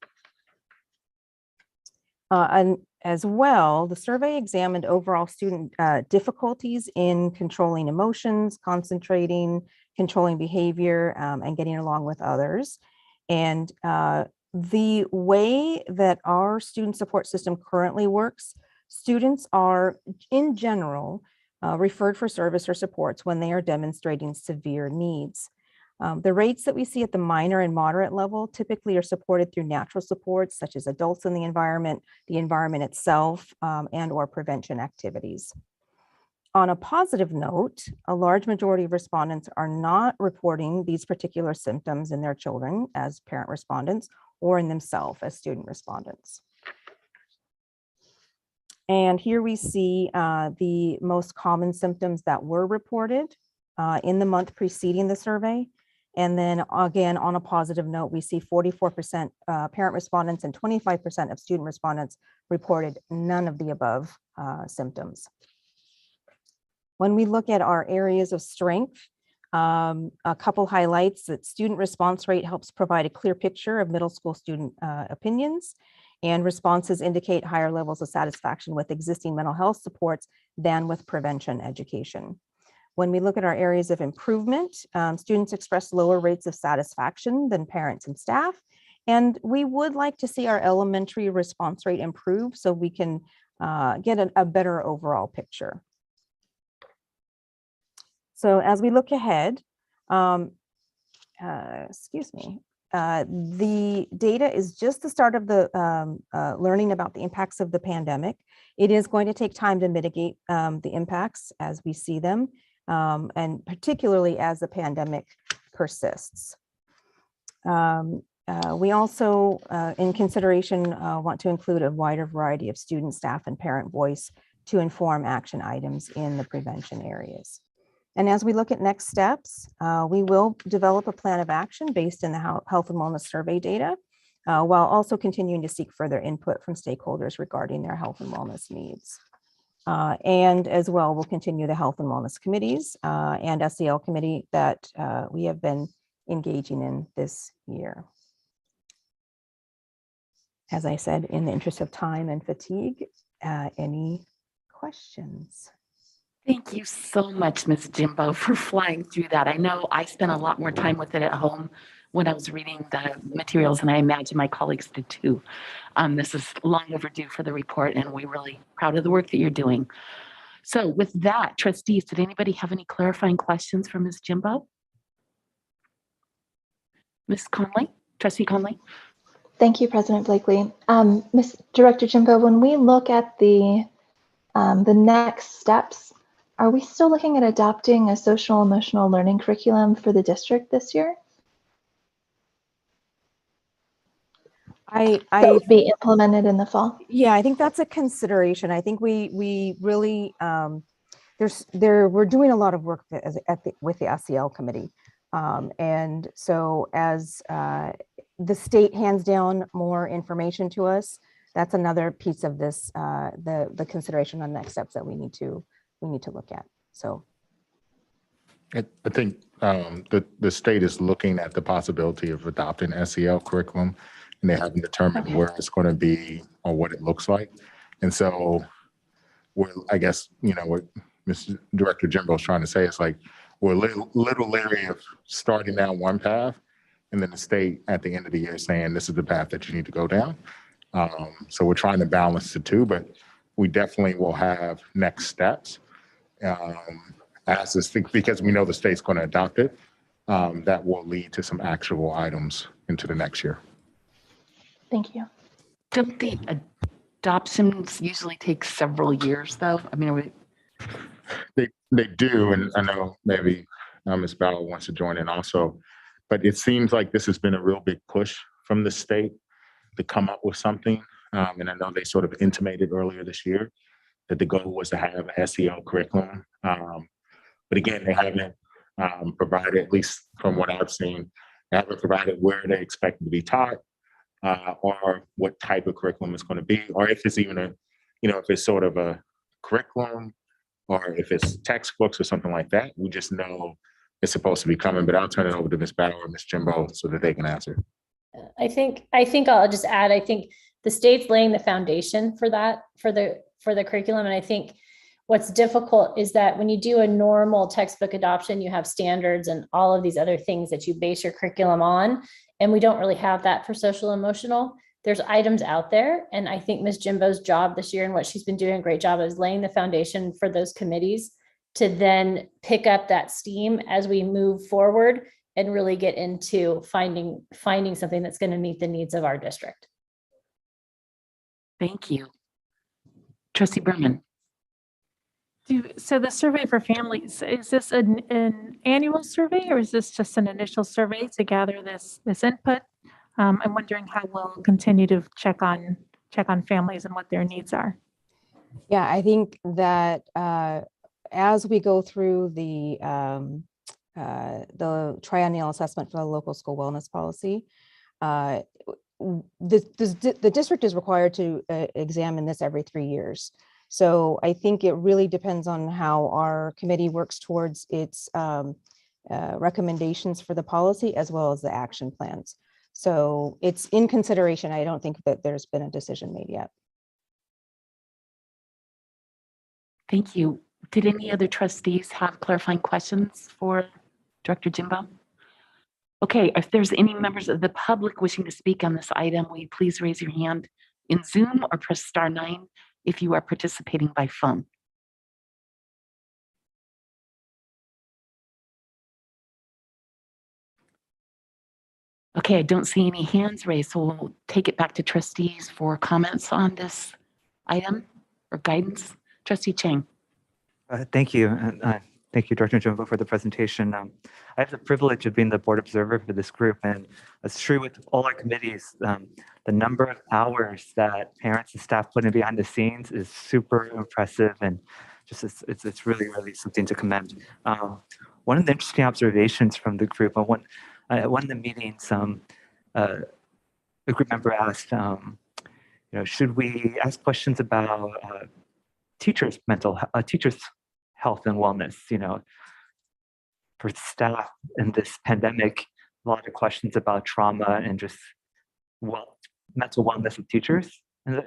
And as well, the survey examined overall student difficulties in controlling emotions, concentrating, controlling behavior, and getting along with others. And the way that our student support system currently works, students are, in general, referred for service or supports when they are demonstrating severe needs. The rates that we see at the minor and moderate level typically are supported through natural supports such as adults in the environment itself, and or prevention activities. On a positive note, a large majority of respondents are not reporting these particular symptoms in their children as parent respondents or in themselves as student respondents. And here we see the most common symptoms that were reported in the month preceding the survey. And then again, on a positive note, we see 44% parent respondents and 25% of student respondents reported none of the above symptoms. When we look at our areas of strength, a couple highlights that student response rate helps provide a clear picture of middle school student opinions, and responses indicate higher levels of satisfaction with existing mental health supports than with prevention education. When we look at our areas of improvement, students express lower rates of satisfaction than parents and staff, and we would like to see our elementary response rate improve so we can get a better overall picture. So as we look ahead, the data is just the start of the learning about the impacts of the pandemic. It is going to take time to mitigate the impacts as we see them. and particularly as the pandemic persists. We also, in consideration, want to include a wider variety of student, staff, and parent voice to inform action items in the prevention areas. And as we look at next steps, we will develop a plan of action based in the health and wellness survey data, while also continuing to seek further input from stakeholders regarding their health and wellness needs. And as well, we'll continue the health and wellness committees and SEL committee that we have been engaging in this year. As I said, in the interest of time and fatigue, any questions? Thank you so much, Ms. Jimbo, for flying through that. I know I spent a lot more time with it at home when I was reading the materials, and I imagine my colleagues did too. This is long overdue for the report, and we're really proud of the work that you're doing. So with that, trustees, did anybody have any clarifying questions for Ms. Jimbo? Ms. Conley, Trustee Conley? Thank you, President Blakely. Ms. Director Jimbo, when we look at the next steps, are we still looking at adopting a social emotional learning curriculum for the district this year? That would be implemented in the fall. Yeah, I think that's a consideration. I think we really we're doing a lot of work with the SEL committee, and so as the state hands down more information to us, that's another piece of this the consideration on next steps that we need to look at. So I think the state is looking at the possibility of adopting SEL curriculum, and they haven't determined where it's going to be or what it looks like. And so I guess, what Mr. Director Jimbo is trying to say is like, we're a little leery of starting down one path, and then the state at the end of the year saying, this is the path that you need to go down. So we're trying to balance the two, but we definitely will have next steps. As this thing, because we know the state's going to adopt it, that will lead to some actual items into the next year. Thank you. Don't the adoptions usually take several years, though? I mean, they do, and I know maybe Ms. Bauer wants to join in also, but it seems like this has been a real big push from the state to come up with something. And I know they sort of intimated earlier this year that the goal was to have an SEL curriculum. But again, they haven't provided, at least from what I've seen, they haven't provided where they expect it to be taught, or what type of curriculum it's going to be, or if it's even if it's sort of a curriculum, or if it's textbooks or something like that. We just know it's supposed to be coming, but I'll turn it over to Ms. Bauer or Ms. Jimbo so that they can answer. I think I'll just add, I think the state's laying the foundation for that, for the curriculum. And I think what's difficult is that when you do a normal textbook adoption, you have standards and all of these other things that you base your curriculum on. And we don't really have that for social emotional. There's items out there. And I think Ms. Jimbo's job this year and what she's been doing a great job is laying the foundation for those committees to then pick up that steam as we move forward and really get into finding something that's going to meet the needs of our district. Thank you. Trustee Berman. So the survey for families, is this an annual survey, or is this just an initial survey to gather this input? I'm wondering how we'll continue to check on families and what their needs are. Yeah, I think that as we go through the triennial assessment for the local school wellness policy, the district is required to examine this every 3 years. So I think it really depends on how our committee works towards its recommendations for the policy as well as the action plans. So it's in consideration. I don't think that there's been a decision made yet. Thank you. Did any other trustees have clarifying questions for Director Jimbo? Okay, if there's any members of the public wishing to speak on this item, will you please raise your hand in Zoom or press *9 if you are participating by phone. Okay, I don't see any hands raised, so we'll take it back to trustees for comments on this item or guidance. Trustee Chang. Thank you. Thank you, Dr. Jumbo, for the presentation. I have the privilege of being the board observer for this group, and it's true with all our committees. The number of hours that parents and staff put in behind the scenes is super impressive, and just it's really, really something to commend. One of the interesting observations from the group, one of the meetings, a group member asked, should we ask questions about teachers' teachers' health and wellness? For staff in this pandemic, a lot of questions about trauma and just mental wellness of teachers, and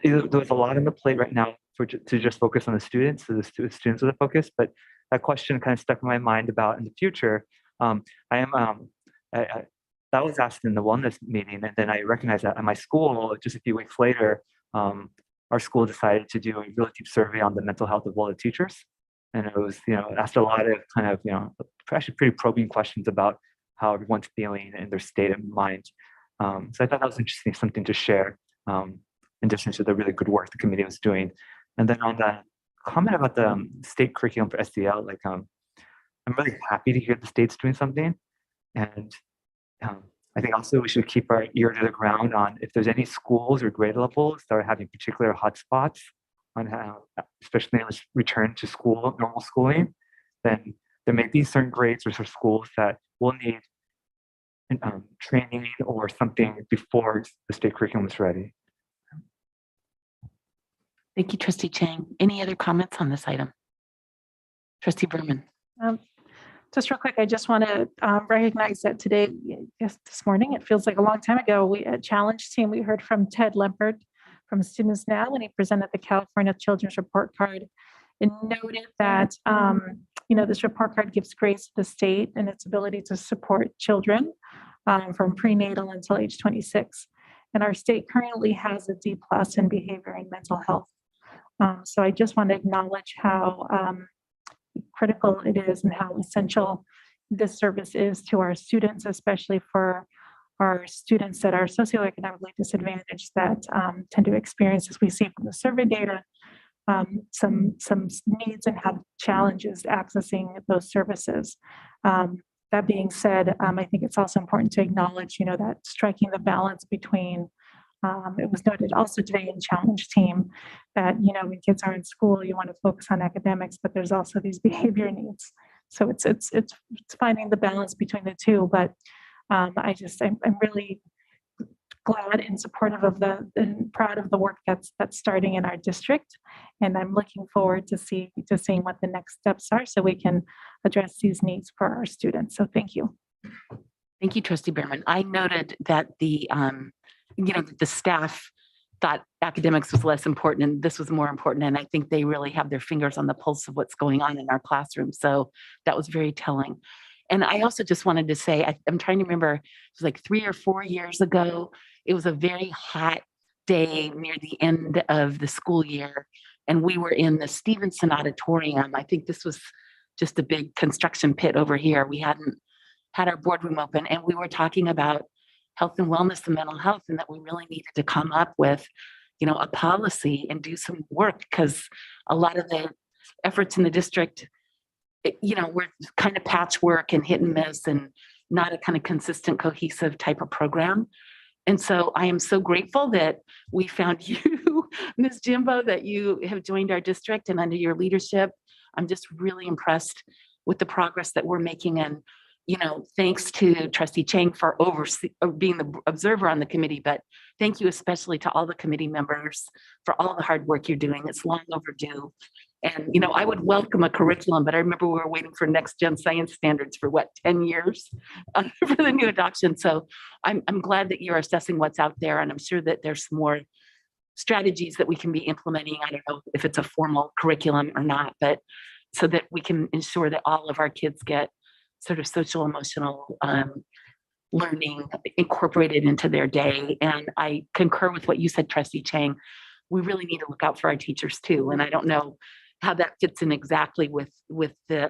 there was a lot on the plate right now to just focus on the students. So the students are the focus, but that question kind of stuck in my mind about in the future. That was asked in the wellness meeting, and then I recognized that at my school, just a few weeks later, our school decided to do a really deep survey on the mental health of all the teachers. And it was, asked a lot of kind of, actually pretty probing questions about how everyone's feeling and their state of mind. So I thought that was interesting, something to share, in addition to the really good work the committee was doing. And then on the comment about the state curriculum for SDL, I'm really happy to hear the state's doing something. And I think also we should keep our ear to the ground on if there's any schools or grade levels that are having particular hotspots on how, especially in return to school, normal schooling, then there may be certain grades or schools that will need training or something before the state curriculum is ready. Thank you, Trustee Chang. Any other comments on this item? Trustee Berman. Just real quick, I just want to recognize that today, yes, this morning, it feels like a long time ago, we at Challenge Team, we heard from Ted Lempert from Students Now when he presented the California Children's Report Card and noted that, this report card gives grace to the state and its ability to support children from prenatal until age 26. And our state currently has a D+ in behavior and mental health. So I just want to acknowledge how critical it is and how essential this service is to our students, especially for our students that are socioeconomically disadvantaged that tend to experience, as we see from the survey data, some needs and have challenges accessing those services. That being said, I think it's also important to acknowledge, that striking the balance between it was noted also today in Challenge Team that, when kids are in school, you want to focus on academics, but there's also these behavior needs. So it's finding the balance between the two. But I'm really glad and supportive of and proud of the work that's starting in our district. And I'm looking forward to seeing what the next steps are so we can address these needs for our students. So thank you. Thank you, Trustee Behrman. I noted that the staff thought academics was less important and this was more important. And I think they really have their fingers on the pulse of what's going on in our classroom. So that was very telling. And I also just wanted to say, I'm trying to remember, it was like 3 or 4 years ago. It was a very hot day near the end of the school year. And we were in the Stevenson Auditorium. I think this was just a big construction pit over here. We hadn't had our boardroom open and we were talking about health and wellness and mental health, and that we really needed to come up with, a policy and do some work because a lot of the efforts in the district, we're kind of patchwork and hit and miss and not a kind of consistent, cohesive type of program. And so I am so grateful that we found you, Ms. Jimbo, that you have joined our district, and under your leadership, I'm just really impressed with the progress that we're making. And thanks to Trustee Chang for being the observer on the committee, but thank you especially to all the committee members for all the hard work you're doing. It's long overdue. And, I would welcome a curriculum, but I remember we were waiting for next gen science standards for 10 years for the new adoption. So I'm glad that you're assessing what's out there. And I'm sure that there's more strategies that we can be implementing. I don't know if it's a formal curriculum or not, but so that we can ensure that all of our kids get sort of social emotional learning incorporated into their day. And I concur with what you said, Trustee Chang. We really need to look out for our teachers too. And I don't know how that fits in exactly with the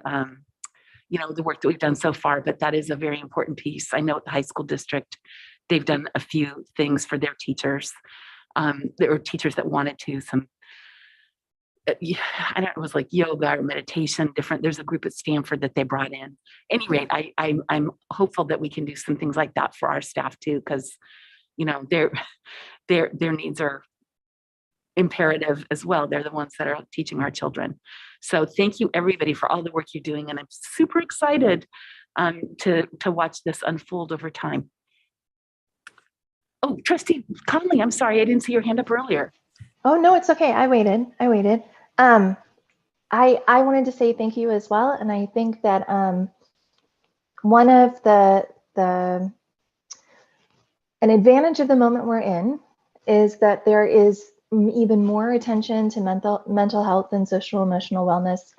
the work that we've done so far, but that is a very important piece. I know at the high school district, they've done a few things for their teachers. There were teachers that wanted to, some yeah, I don't know, it was like yoga or meditation, different. There's a group at Stanford that they brought in. Any rate, I'm hopeful that we can do some things like that for our staff too, because their needs are imperative as well. They're the ones that are teaching our children. So thank you everybody for all the work you're doing, and I'm super excited to watch this unfold over time. Oh, Trustee Conley, I'm sorry, I didn't see your hand up earlier. Oh, no, it's okay. I waited. I wanted to say thank you as well. And I think that one of an advantage of the moment we're in is that there is even more attention to mental health and social emotional wellness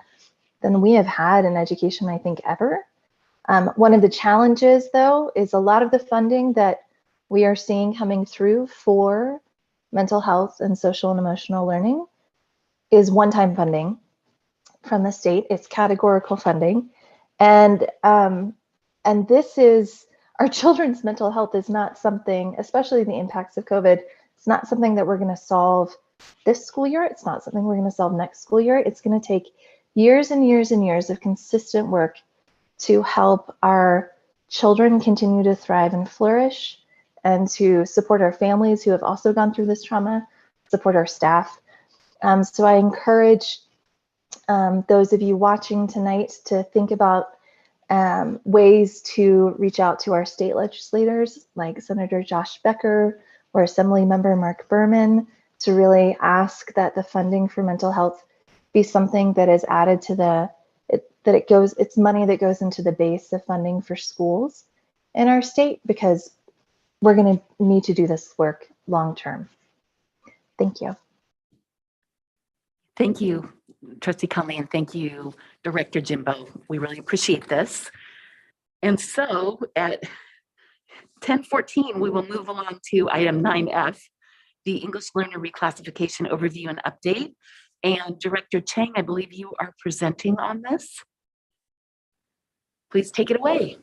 than we have had in education, I think, ever. One of the challenges, though, is a lot of the funding that we are seeing coming through for mental health and social and emotional learning is one-time funding from the state. It's categorical funding. And this is, our children's mental health is not something, especially the impacts of COVID, it's not something that we're going to solve this school year. It's not something we're going to solve next school year. It's going to take years and years and years of consistent work to help our children continue to thrive and flourish, and to support our families who have also gone through this trauma, support our staff. So I encourage those of you watching tonight to think about ways to reach out to our state legislators like Senator Josh Becker or Assemblymember Mark Berman to really ask that the funding for mental health be something that is added to it's money that goes into the base of funding for schools in our state, because we're going to need to do this work long term. Thank you. Thank you, Trustee Conley, and thank you, Director Jimbo. We really appreciate this. And so at 10:14, we will move along to item 9F, the English Learner Reclassification Overview and Update. And Director Chang, I believe you are presenting on this. Please take it away.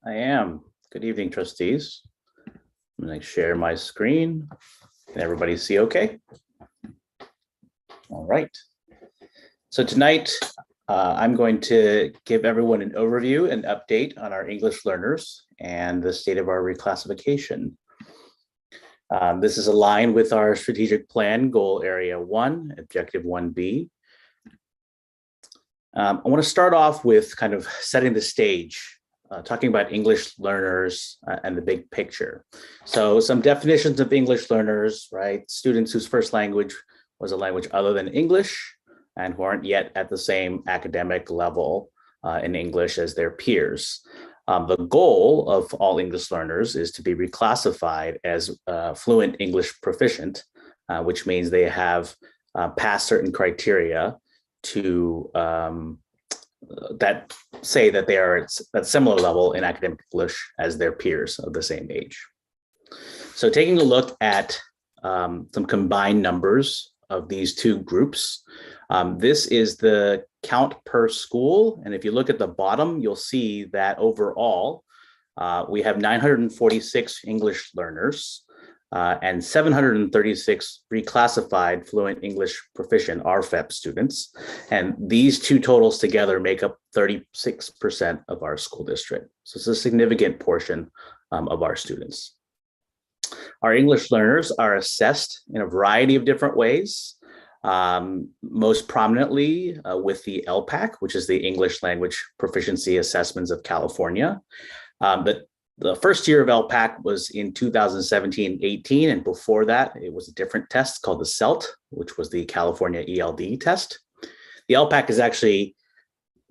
I am. Good evening, trustees. I'm going to share my screen. Can everybody see okay? All right. So tonight, I'm going to give everyone an overview and update on our English learners and the state of our reclassification. This is aligned with our strategic plan, goal area 1, objective 1B. I want to start off with kind of setting the stage, talking about English learners and the big picture. So some definitions of English learners, right? Students whose first language was a language other than English and who aren't yet at the same academic level in English as their peers. The goal of all English learners is to be reclassified as fluent English proficient, which means they have passed certain criteria to that say that they are at a similar level in academic English as their peers of the same age. So taking a look at some combined numbers of these two groups, this is the count per school. And if you look at the bottom, you'll see that overall, we have 946 English learners and 736 reclassified fluent English proficient RFEP students. And these two totals together make up 36% of our school district. So it's a significant portion of our students. Our English learners are assessed in a variety of different ways. Most prominently with the LPAC, which is the English Language Proficiency Assessments of California. But the first year of LPAC was in 2017-18, and before that, it was a different test called the CELT, which was the California ELD test. The LPAC is actually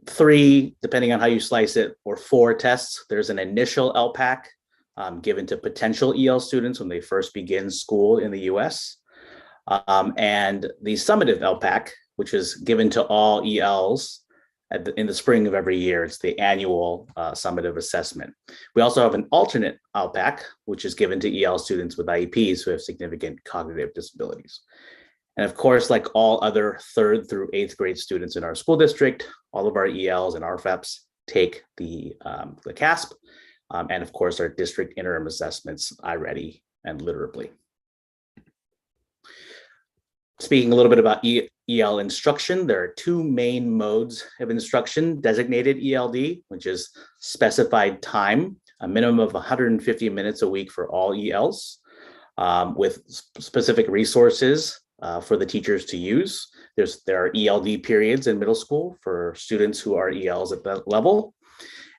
3, depending on how you slice it, or 4 tests. There's an initial LPAC given to potential EL students when they first begin school in the US. And the summative LPAC, which is given to all ELs in the spring of every year. It's the annual summative assessment. We also have an alternate LPAC, which is given to EL students with IEPs who have significant cognitive disabilities. And of course, like all other 3rd through 8th grade students in our school district, all of our ELs and RFEPs take the CASP, and of course, our district interim assessments, iReady and Literably. Speaking a little bit about EL instruction, there are two main modes of instruction: designated ELD, which is specified time, a minimum of 150 minutes a week for all ELs, with specific resources for the teachers to use. There are ELD periods in middle school for students who are ELs at that level.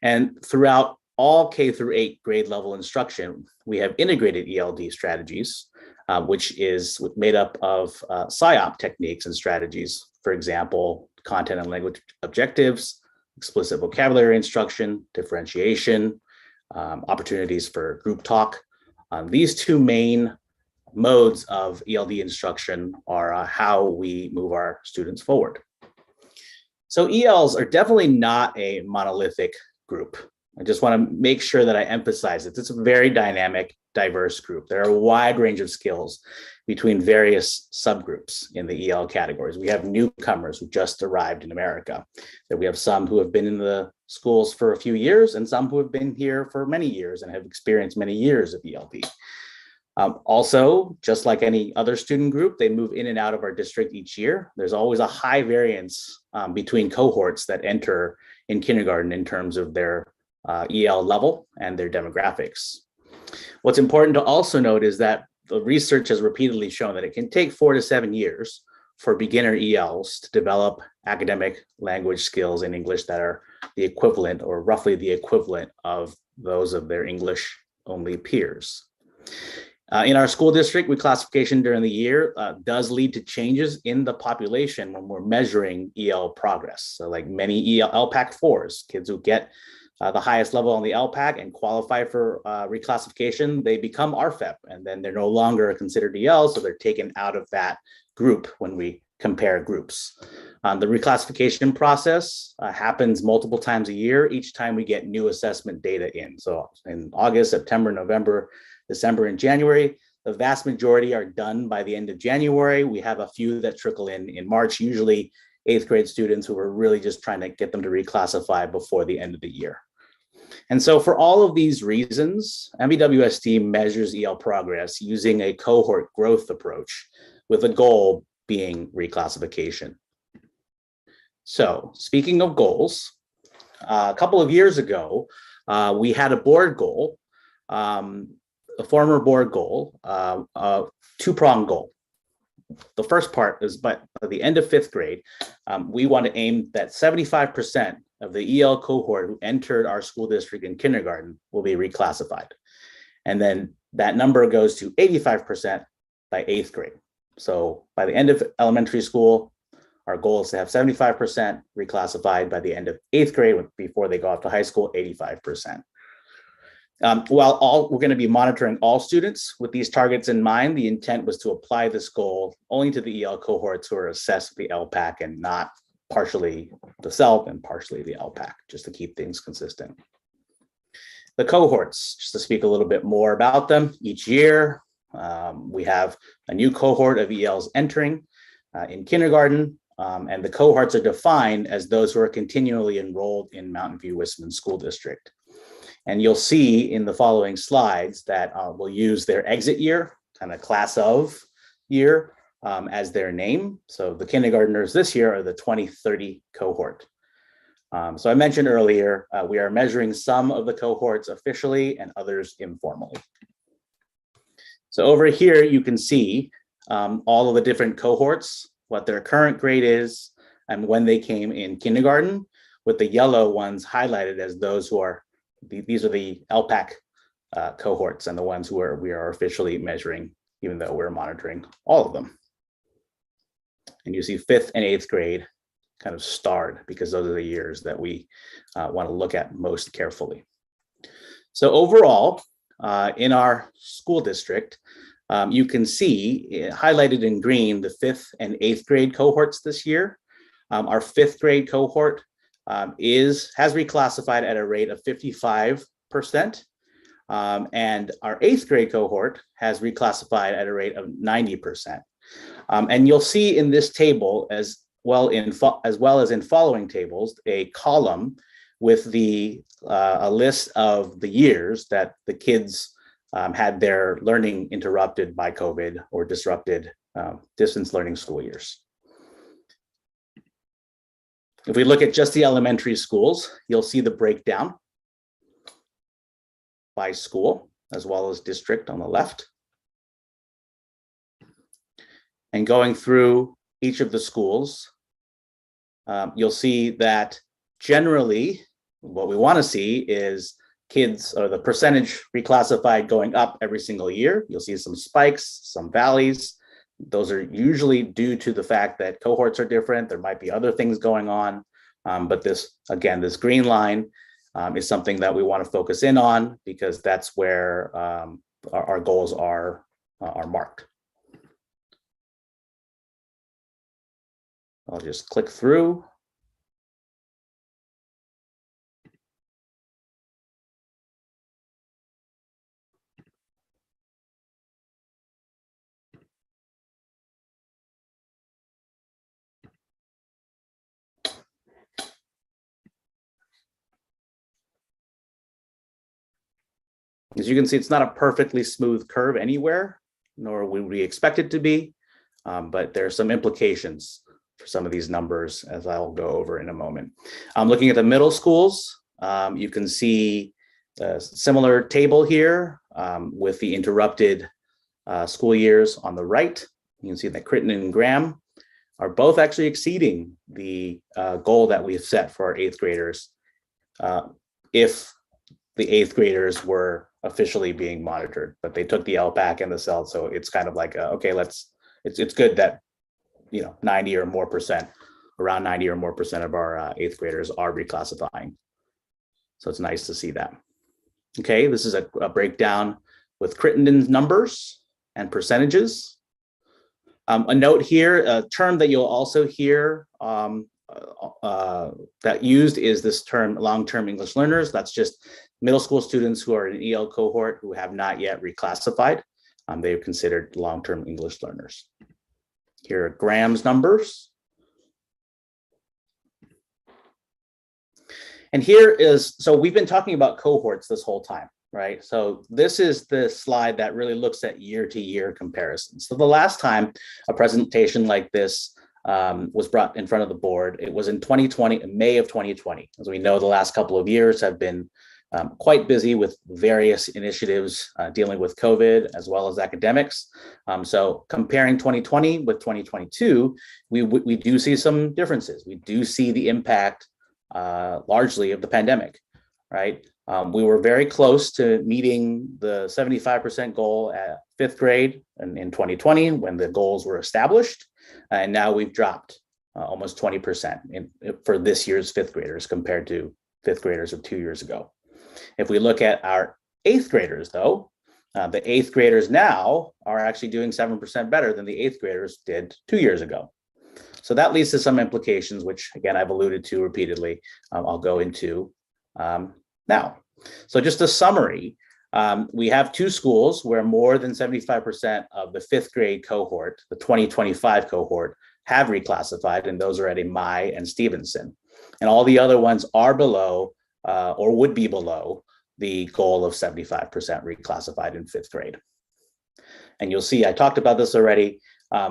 And throughout all K through 8 grade level instruction, we have integrated ELD strategies, which is made up of SIOP techniques and strategies. For example, content and language objectives, explicit vocabulary instruction, differentiation, opportunities for group talk. These two main modes of ELD instruction are how we move our students forward. So ELs are definitely not a monolithic group. I just want to make sure that I emphasize it. It's a very dynamic, diverse group. There are a wide range of skills between various subgroups in the EL categories. We have newcomers who just arrived in America. That we have some who have been in the schools for a few years and some who have been here for many years and have experienced many years of ELD. Also, just like any other student group, they move in and out of our district each year. There's always a high variance between cohorts that enter in kindergarten in terms of their EL level and their demographics. What's important to also note is that the research has repeatedly shown that it can take 4 to 7 years for beginner ELs to develop academic language skills in English that are the equivalent or roughly the equivalent of those of their English-only peers. In our school district, reclassification during the year does lead to changes in the population when we're measuring EL progress. So like many LPAC 4s, kids who get the highest level on the LPAC and qualify for reclassification, they become RFEP, and then they're no longer considered EL, so they're taken out of that group when we compare groups. The reclassification process happens multiple times a year, each time we get new assessment data in. So in August, September, November, December, and January, the vast majority are done by the end of January. We have a few that trickle in March, usually 8th grade students who are really just trying to get them to reclassify before the end of the year. And so for all of these reasons, MVWSD measures EL progress using a cohort growth approach with a goal being reclassification. So speaking of goals, a couple of years ago, we had a board goal, a former board goal, a two-pronged goal. The first part is by the end of 5th grade, we want to aim that 75% of the EL cohort who entered our school district in kindergarten will be reclassified. And then that number goes to 85% by 8th grade. So by the end of elementary school, our goal is to have 75% reclassified. By the end of 8th grade, before they go off to high school, 85%. While we're going to be monitoring all students with these targets in mind, the intent was to apply this goal only to the EL cohorts who are assessed with the LPAC and not partially the SELP and partially the LPAC, just to keep things consistent. The cohorts, just to speak a little bit more about them, each year we have a new cohort of ELs entering in kindergarten, and the cohorts are defined as those who are continually enrolled in Mountain View Wissman School District. And you'll see in the following slides that we'll use their exit year, kind of class of year, as their name. So the kindergartners this year are the 2030 cohort. So I mentioned earlier, we are measuring some of the cohorts officially and others informally. So over here, you can see all of the different cohorts, what their current grade is, and when they came in kindergarten, with the yellow ones highlighted as those who are these are the LPAC cohorts and the ones who we are officially measuring, even though we're monitoring all of them. And you see 5th and 8th grade kind of starred because those are the years that we want to look at most carefully. So overall, in our school district, you can see highlighted in green the 5th and 8th grade cohorts this year. Our 5th grade cohort has reclassified at a rate of 55%, and our 8th grade cohort has reclassified at a rate of 90%. And you'll see in this table, as well as in following tables, a column with a list of the years that the kids had their learning interrupted by COVID or disrupted distance learning school years. If we look at just the elementary schools, you'll see the breakdown by school as well as district on the left. And going through each of the schools, you'll see that generally what we want to see is kids, or the percentage reclassified, going up every single year. You'll see some spikes, some valleys. Those are usually due to the fact that cohorts are different. There might be other things going on. But this, again, this green line is something that we want to focus in on, because that's where our goals are marked. I'll just click through. As you can see, it's not a perfectly smooth curve anywhere, nor would we expect it to be, but there are some implications for some of these numbers, as I'll go over in a moment. Looking at the middle schools, you can see a similar table here with the interrupted school years on the right. You can see that Crittenden and Graham are both actually exceeding the goal that we've set for our 8th graders if the 8th graders were officially being monitored, but they took the LPAC and the CEL, so it's kind of like, okay, it's good that, 90 or more percent, around 90 or more percent of our 8th graders are reclassifying. So it's nice to see that. Okay, this is a breakdown with Crittenden's numbers and percentages. A note here, a term that you'll also hear that used is this term, long-term English learners. That's just middle school students who are in an EL cohort who have not yet reclassified. They're considered long-term English learners. Here are Graham's numbers. And here is, so we've been talking about cohorts this whole time, right? So this is the slide that really looks at year-to-year comparisons. So the last time a presentation like this was brought in front of the board, it was in 2020, in May of 2020. As we know, the last couple of years have been quite busy with various initiatives dealing with COVID as well as academics. So comparing 2020 with 2022, we do see some differences. We do see the impact largely of the pandemic, right? We were very close to meeting the 75% goal at 5th grade in 2020 when the goals were established. And now we've dropped almost 20% for this year's 5th graders compared to 5th graders of 2 years ago. If we look at our 8th graders, though, the 8th graders now are actually doing 7% better than the 8th graders did 2 years ago. So that leads to some implications, which again, I've alluded to repeatedly. I'll go into now. So just a summary, we have 2 schools where more than 75% of the 5th grade cohort, the 2025 cohort, have reclassified, and those are at Imai and Stevenson. And all the other ones are below or would be below the goal of 75% reclassified in 5th grade. And you'll see, I talked about this already.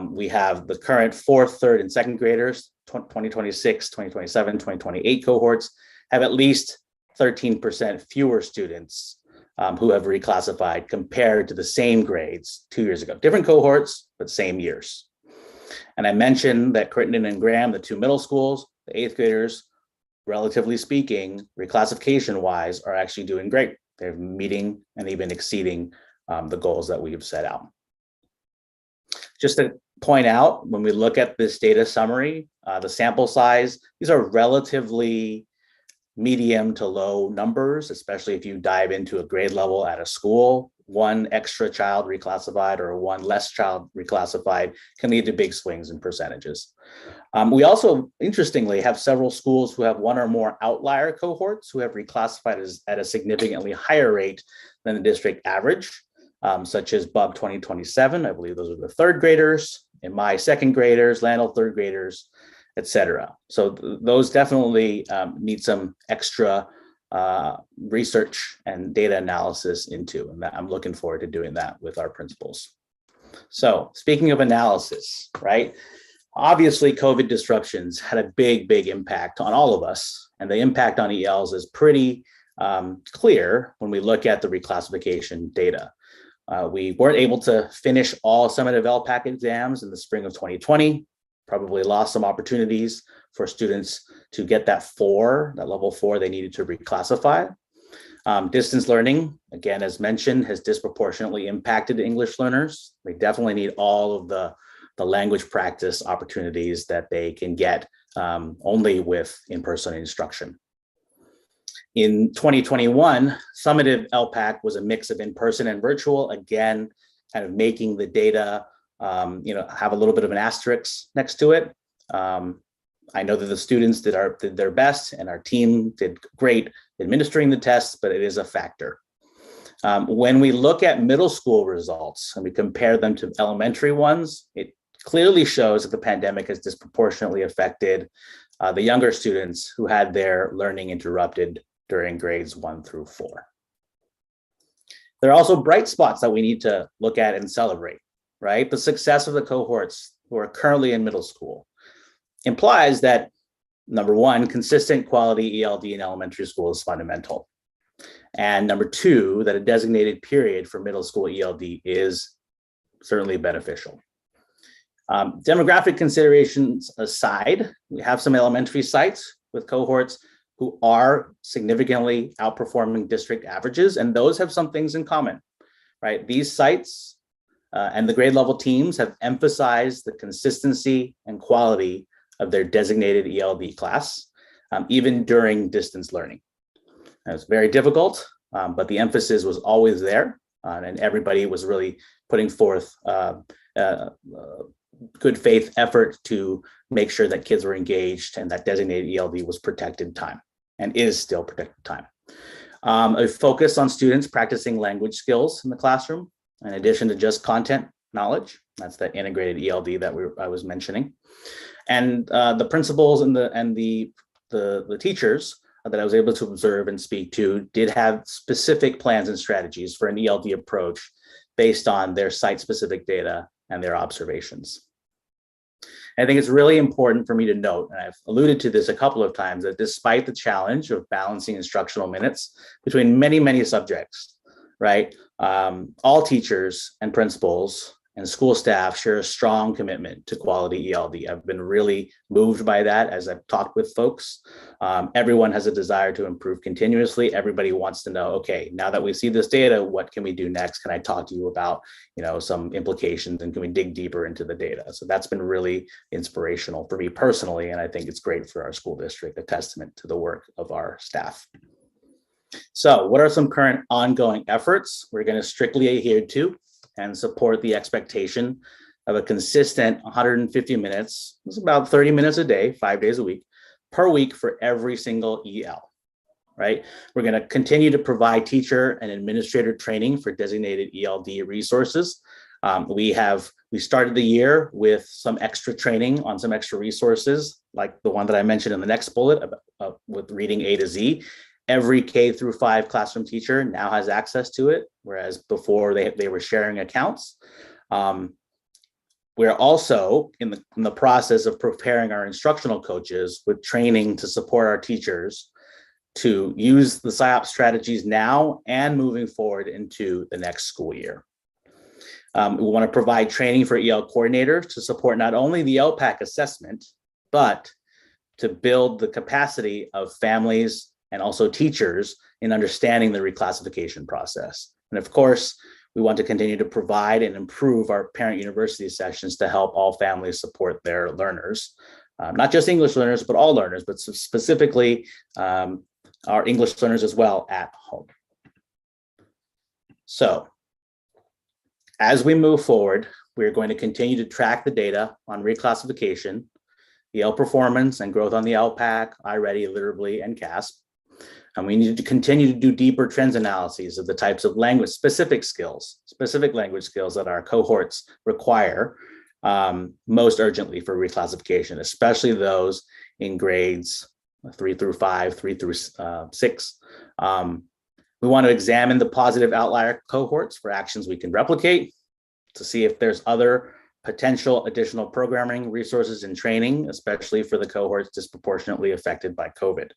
We have the current 4th, 3rd, and 2nd graders, 2026, 2027, 2028 cohorts have at least 13% fewer students who have reclassified compared to the same grades 2 years ago. Different cohorts, but same years. And I mentioned that Crittenden and Graham, the 2 middle schools, the 8th graders, relatively speaking, reclassification-wise, are actually doing great. They're meeting and even exceeding the goals that we've set out. Just to point out, when we look at this data summary, the sample size, these are relatively medium to low numbers, especially if you dive into a grade level at a school. 1 extra child reclassified or 1 less child reclassified can lead to big swings in percentages. We also, interestingly, have several schools who have 1 or more outlier cohorts who have reclassified at a significantly higher rate than the district average, such as Bub 2027. I believe those are the 3rd graders, Imai 2nd graders, Landell 3rd graders, etc. So those definitely need some extra research and data analysis into, and I'm looking forward to doing that with our principals. So speaking of analysis, right? Obviously, COVID disruptions had a big impact on all of us, and the impact on ELs is pretty clear when we look at the reclassification data. We weren't able to finish all summative LPAC exams in the spring of 2020, probably lost some opportunities for students to get that level 4 they needed to reclassify. Distance learning, again, as mentioned, has disproportionately impacted English learners. They definitely need all of the language practice opportunities that they can get only with in-person instruction. In 2021, summative LPAC was a mix of in-person and virtual, again, kind of making the data have a little bit of an asterisk next to it. I know that the students did their best and our team did great administering the tests, but it is a factor. When we look at middle school results and we compare them to elementary ones, it clearly shows that the pandemic has disproportionately affected the younger students who had their learning interrupted during grades 1 through 4. There are also bright spots that we need to look at and celebrate, right? The success of the cohorts who are currently in middle school implies that, number one, consistent quality ELD in elementary school is fundamental. And number two, that a designated period for middle school ELD is certainly beneficial. Demographic considerations aside, we have some elementary sites with cohorts who are significantly outperforming district averages, and those have some things in common, right? These sites and the grade level teams have emphasized the consistency and quality of their designated ELD class, even during distance learning. And it's very difficult, but the emphasis was always there, and everybody was really putting forth good faith effort to make sure that kids were engaged and that designated ELD was protected time and is still protected time. A focus on students practicing language skills in the classroom, in addition to just content knowledge. That's the integrated ELD that I was mentioning. And the principals and the teachers that I was able to observe and speak to did have specific plans and strategies for an ELD approach based on their site-specific data and their observations. I think it's really important for me to note, and I've alluded to this a couple of times, that despite the challenge of balancing instructional minutes between many subjects, right? All teachers and principals and school staff share a strong commitment to quality ELD. I've been really moved by that as I've talked with folks. Everyone has a desire to improve continuously. Everybody wants to know, okay, now that we see this data, what can we do next? Can I talk to you about, some implications, and can we dig deeper into the data? So that's been really inspirational for me personally, and I think it's great for our school district, a testament to the work of our staff. So what are some current ongoing efforts we're going to strictly adhere to and support the expectation of a consistent 150 minutes, it's about 30 minutes a day, 5 days a week, per week for every single EL, right? We're going to continue to provide teacher and administrator training for designated ELD resources. We started the year with some extra training on some extra resources, like the one that I mentioned in the next bullet with reading A to Z. Every K through 5 classroom teacher now has access to it, whereas before they were sharing accounts. We're also in the process of preparing our instructional coaches with training to support our teachers to use the SIOP strategies now and moving forward into the next school year. We want to provide training for EL coordinators to support not only the LPAC assessment, but to build the capacity of families and also teachers in understanding the reclassification process. And of course, we want to continue to provide and improve our parent university sessions to help all families support their learners, not just English learners, but all learners, but specifically our English learners as well at home. So as we move forward, we're going to continue to track the data on reclassification, EL performance and growth on the LPAC, iReady, Literally, and CASP. And we need to continue to do deeper trends analyses of the types of specific language skills that our cohorts require most urgently for reclassification, especially those in grades 3 through 5, 3 through 6. We want to examine the positive outlier cohorts for actions we can replicate. to see if there's other potential additional programming resources and training, especially for the cohorts disproportionately affected by COVID.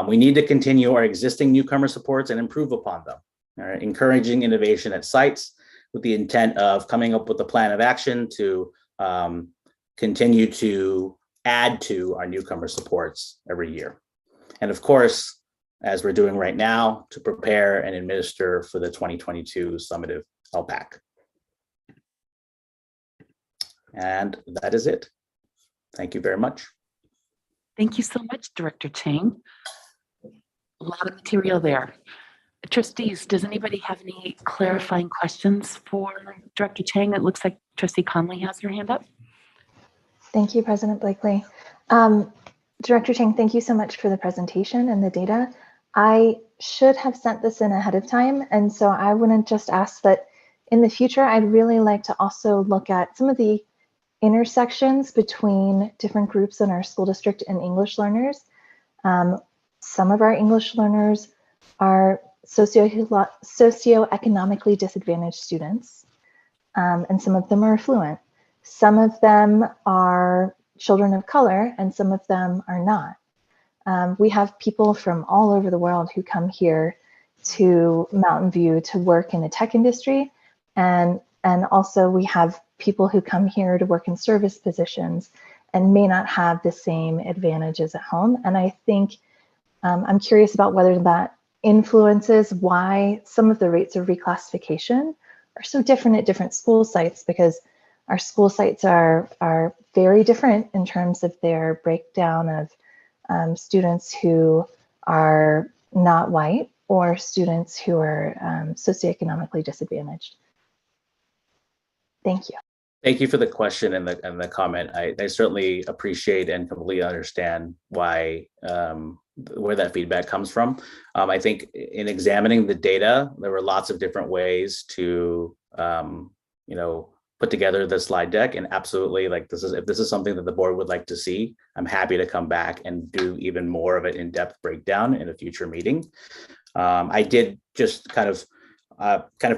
We need to continue our existing newcomer supports and improve upon them, all right, encouraging innovation at sites with the intent of coming up with a plan of action to continue to add to our newcomer supports every year. And of course, as we're doing right now, to prepare and administer for the 2022 summative LPAC. And that is it. Thank you very much. Thank you so much, Director Chang. A lot of material there. Trustees, does anybody have any clarifying questions for Director Chang? It looks like Trustee Conley has her hand up. Thank you, President Blakely. Director Chang, thank you so much for the presentation and the data. I should have sent this in ahead of time, and so I want to just ask that in the future, I'd really like to also look at some of the intersections between different groups in our school district and English learners. Some of our English learners are socioeconomically disadvantaged students, and some of them are affluent. Some of them are children of color, and some of them are not. We have people from all over the world who come here to Mountain View to work in the tech industry, and also we have people who come here to work in service positions and may not have the same advantages at home. And I think I'm curious about whether that influences why some of the rates of reclassification are so different at different school sites, because our school sites are very different in terms of their breakdown of students who are not white or students who are socioeconomically disadvantaged. Thank you. Thank you for the question and the comment. I certainly appreciate and completely understand why where that feedback comes from. I think in examining the data, there were lots of different ways to put together the slide deck, and absolutely, like, if this is something that the board would like to see, I'm happy to come back and do even more of an in-depth breakdown in a future meeting. I did just kind of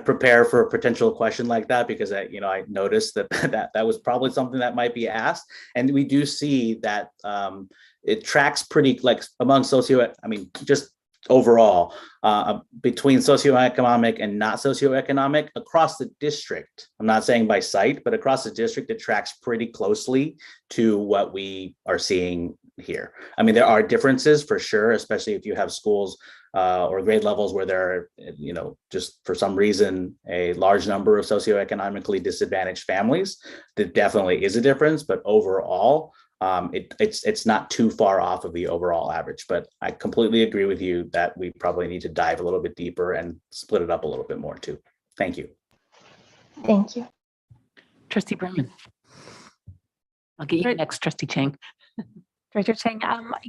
prepare for a potential question like that, because I noticed that was probably something that might be asked, and we do see that it tracks pretty, like, among just overall between socioeconomic and not socioeconomic across the district. I'm not saying by site, but across the district, it tracks pretty closely to what we are seeing here. I mean, there are differences for sure, especially if you have schools or grade levels where there are, just for some reason, a large number of socioeconomically disadvantaged families. There definitely is a difference, but overall, it's not too far off of the overall average. But I completely agree with you that we probably need to dive a little bit deeper and split it up a little bit more too. Thank you. Thank you. Trustee Berman. I'll get you next, Trustee Chang. Director Chang,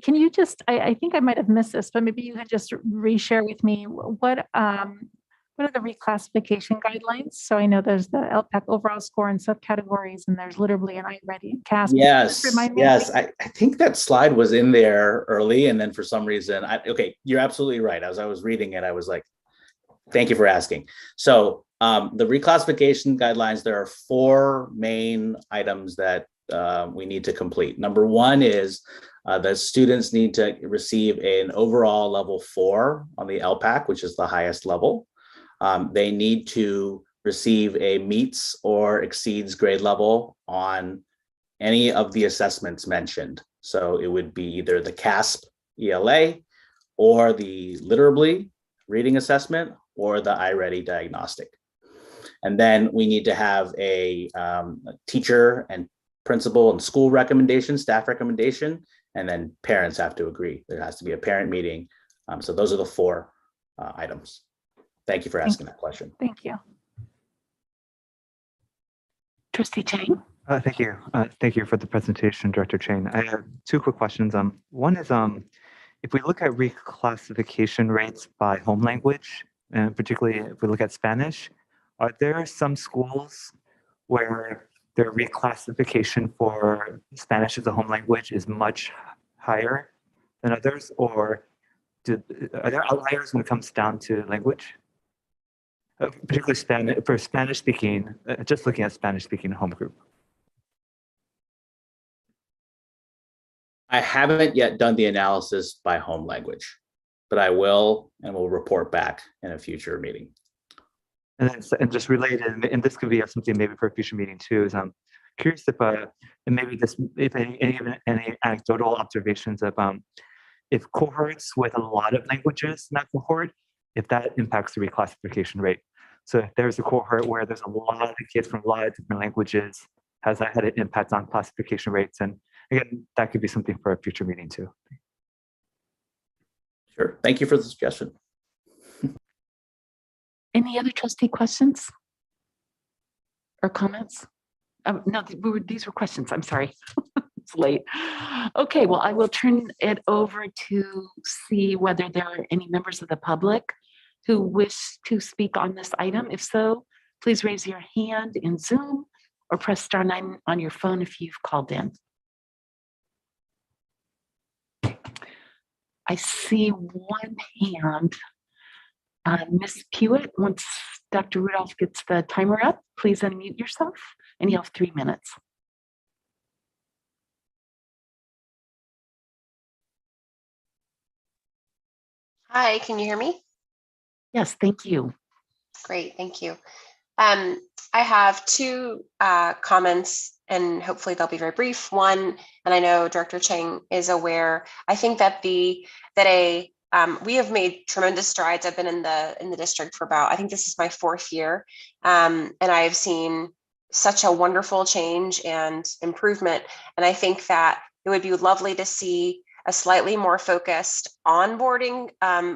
can you just, I think I might have missed this, but maybe you could just reshare with me what are the reclassification guidelines? So I know there's the LPAC overall score and subcategories, and there's literally an iReady and CASP. Yes, yes. I think that slide was in there early, and then for some reason, okay, you're absolutely right. As I was reading it, I was like, thank you for asking. So the reclassification guidelines, there are 4 main items that we need to complete. Number 1 is that students need to receive an overall level 4 on the LPAC, which is the highest level. They need to receive a meets or exceeds grade level on any of the assessments mentioned. So it would be either the CASP ELA or the Literably reading assessment or the iReady diagnostic. And then we need to have a teacher and principal and school recommendation, staff recommendation, and then parents have to agree. There has to be a parent meeting. So those are the 4 items. Thank you for asking that question. Thank you. Trustee Chang. Thank you. Thank you for the presentation, Director Chang. I have 2 quick questions. One is, if we look at reclassification rates by home language, and particularly if we look at Spanish, are there some schools where their reclassification for Spanish as a home language is much higher than others, or are there outliers when it comes down to language? particularly Spanish speaking, just looking at Spanish speaking home group. I haven't yet done the analysis by home language, but I will, and will report back in a future meeting. And then, and just related, and this could be something maybe for a future meeting too, is I'm curious if, and maybe this, if any anecdotal observations of if cohorts with a lot of languages in that cohort, if that impacts the reclassification rate. So if there's a cohort where there's a lot of kids from a lot of different languages, has that had an impact on classification rates? And again, that could be something for a future meeting too. Sure, thank you for the suggestion. Any other trustee questions or comments? No, these were questions. I'm sorry. It's late. Okay, well, I will turn it over to see whether there are any members of the public who wish to speak on this item. If so, please raise your hand in Zoom or press *9 on your phone if you've called in. I see one hand. Ms. Pewitt, once Dr. Rudolph gets the timer up, please unmute yourself, and you have 3 minutes. Hi, can you hear me? Yes, thank you. Great, thank you. I have 2 comments, and hopefully they'll be very brief. One, and I know Director Chang is aware, I think that we have made tremendous strides. I've been in the district for about, I think this is my 4th year, and I've seen such a wonderful change and improvement. And I think that it would be lovely to see a slightly more focused onboarding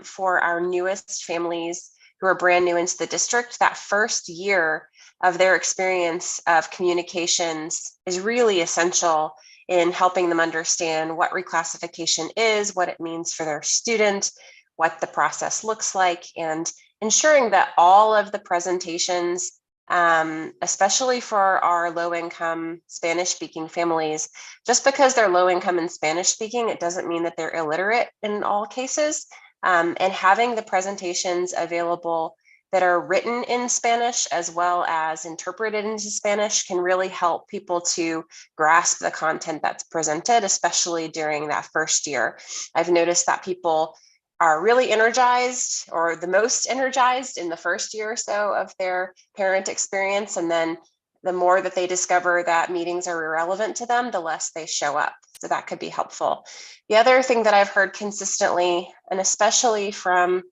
for our newest families who are brand new into the district. That first year of their experience of communications is really essential in helping them understand what reclassification is, what it means for their student, what the process looks like, and ensuring that all of the presentations, especially for our low-income Spanish-speaking families, just because they're low-income and Spanish-speaking, it doesn't mean that they're illiterate in all cases. And having the presentations available that are written in Spanish as well as interpreted into Spanish can really help people to grasp the content that's presented, especially during that first year. I've noticed that people are really energized, or the most energized, in the first year or so of their parent experience. And then the more that they discover that meetings are irrelevant to them, the less they show up. So that could be helpful. The other thing that I've heard consistently, and especially from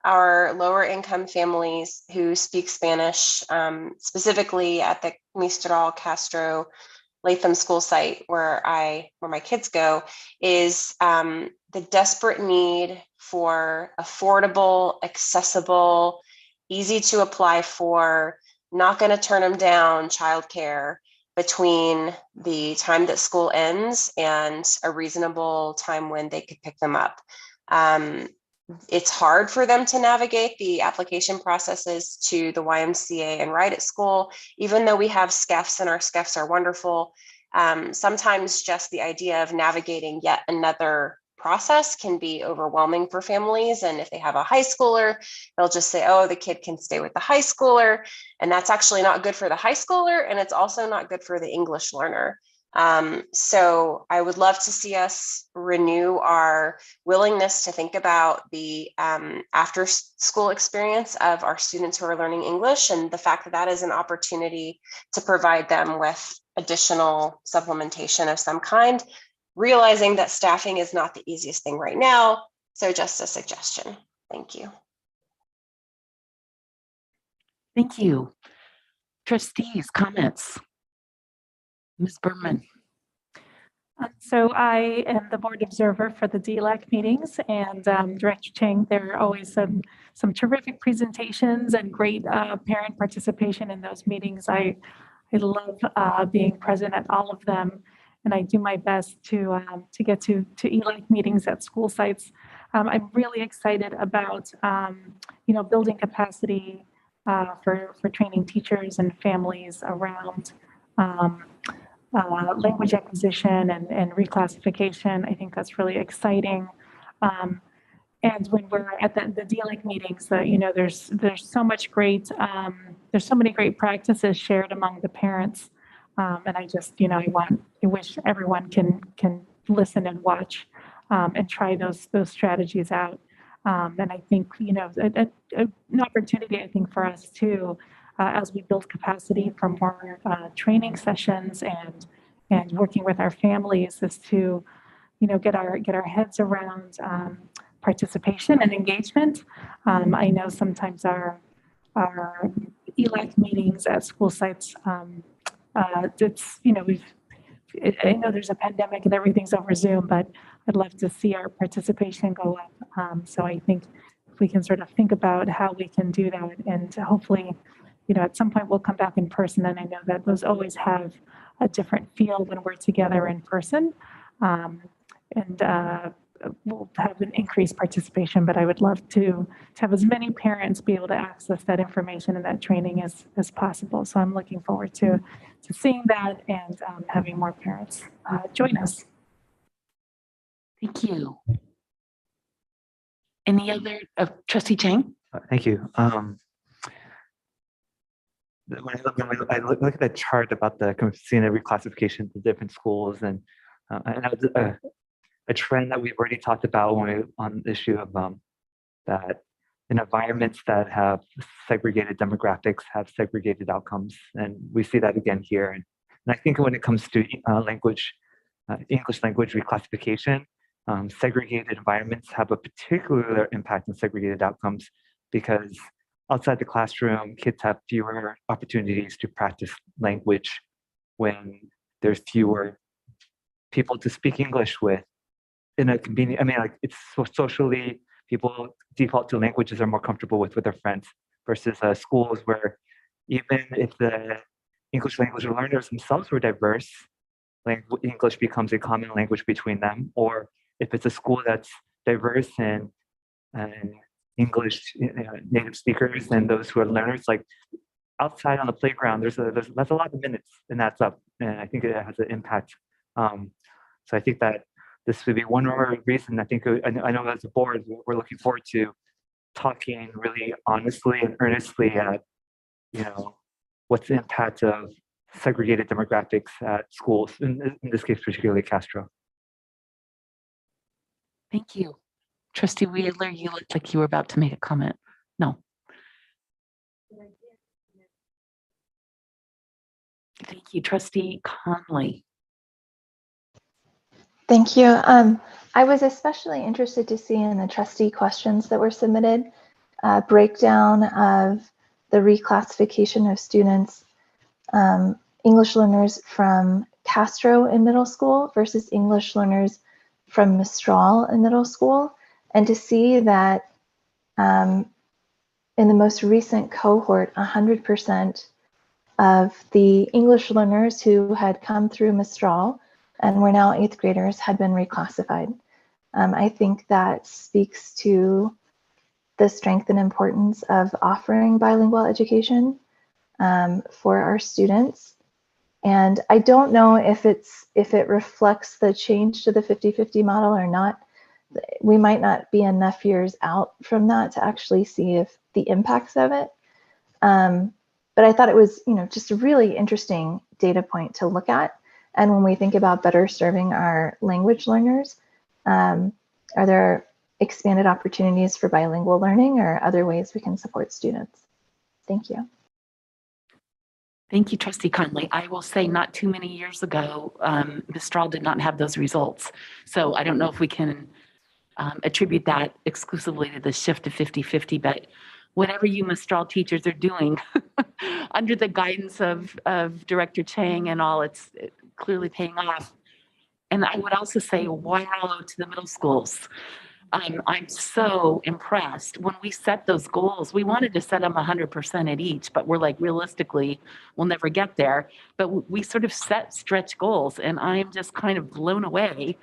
our lower income families who speak Spanish, specifically at the Mistral Castro Latham school site where my kids go, is the desperate need for affordable, accessible, easy to apply for, not going to turn them down childcare between the time that school ends and a reasonable time when they could pick them up. It's hard for them to navigate the application processes to the YMCA and Right at School, even though we have SCEFs and our SCEFs are wonderful. Sometimes just the idea of navigating yet another process can be overwhelming for families. And if they have a high schooler, they'll just say, oh, the kid can stay with the high schooler. And that's actually not good for the high schooler. And it's also not good for the English learner. So I would love to see us renew our willingness to think about the after school experience of our students who are learning English, and the fact that that is an opportunity to provide them with additional supplementation of some kind, realizing that staffing is not the easiest thing right now. So just a suggestion. Thank you. Thank you. Trustees, comments? Ms. Berman. So I am the board observer for the DLAC meetings, and Director Chang, there are always some terrific presentations and great parent participation in those meetings. I love being present at all of them, and I do my best to get to ELAC meetings at school sites. I'm really excited about building capacity for training teachers and families around language acquisition and reclassification. I think that's really exciting. and when we're at the DLEC meetings, that, you know, there's so much great, there's so many great practices shared among the parents. And I just, you know, I wish everyone can listen and watch and try those strategies out. And I think, you know, an opportunity, I think, for us too, as we build capacity for more training sessions and working with our families, is to, you know, get our heads around participation and engagement. I know sometimes our ELAC meetings at school sites, it's, you know, I know there's a pandemic and everything's over Zoom, but I'd love to see our participation go up. So I think if we can sort of think about how we can do that, and hopefully, you know, at some point we'll come back in person. And I know that those always have a different feel when we're together in person. We'll have an increased participation, but I would love to have as many parents be able to access that information and that training as possible. So I'm looking forward to seeing that and having more parents join us. Thank you. Any other, Trustee Chang? Thank you. When I look at the chart about the seeing a reclassification to different schools, and I know a trend that we've already talked about on the issue of that in environments that have segregated demographics have segregated outcomes, and we see that again here. And I think when it comes to English language reclassification, segregated environments have a particular impact on segregated outcomes, because outside the classroom, kids have fewer opportunities to practice language when there's fewer people to speak English with in a convenient, I mean, like, it's socially, people default to languages are more comfortable with their friends, versus schools where even if the English language learners themselves were diverse, English becomes a common language between them. Or if it's a school that's diverse and English native speakers and those who are learners, like outside on the playground, that's a lot of minutes, and that's up. And I think it has an impact. So I think that this would be one more reason. I know as a board, we're looking forward to talking really honestly and earnestly at, you know, what's the impact of segregated demographics at schools, in this case, particularly Castro. Thank you. Trustee Wheeler, you looked like you were about to make a comment. No. Thank you. Trustee Conley. Thank you. I was especially interested to see in the trustee questions that were submitted, breakdown of the reclassification of students, English learners from Castro in middle school versus English learners from Mistral in middle school, and to see that in the most recent cohort, 100% of the English learners who had come through Mistral and were now 8th graders had been reclassified. I think that speaks to the strength and importance of offering bilingual education for our students. And I don't know if it reflects the change to the 50-50 model or not. We might not be enough years out from that to actually see if the impacts of it. But I thought it was, you know, just a really interesting data point to look at. And when we think about better serving our language learners, are there expanded opportunities for bilingual learning or other ways we can support students? Thank you. Thank you, Trustee Conley. I will say not too many years ago, Mistral did not have those results. So I don't know if we can attribute that exclusively to the shift to 50-50, but whatever you Mistral teachers are doing under the guidance of Director Chang and all, it's clearly paying off. And I would also say, wow, to the middle schools. I'm so impressed. When we set those goals, we wanted to set them 100% at each, but we're like, realistically, we'll never get there. But we sort of set stretch goals, and I am just kind of blown away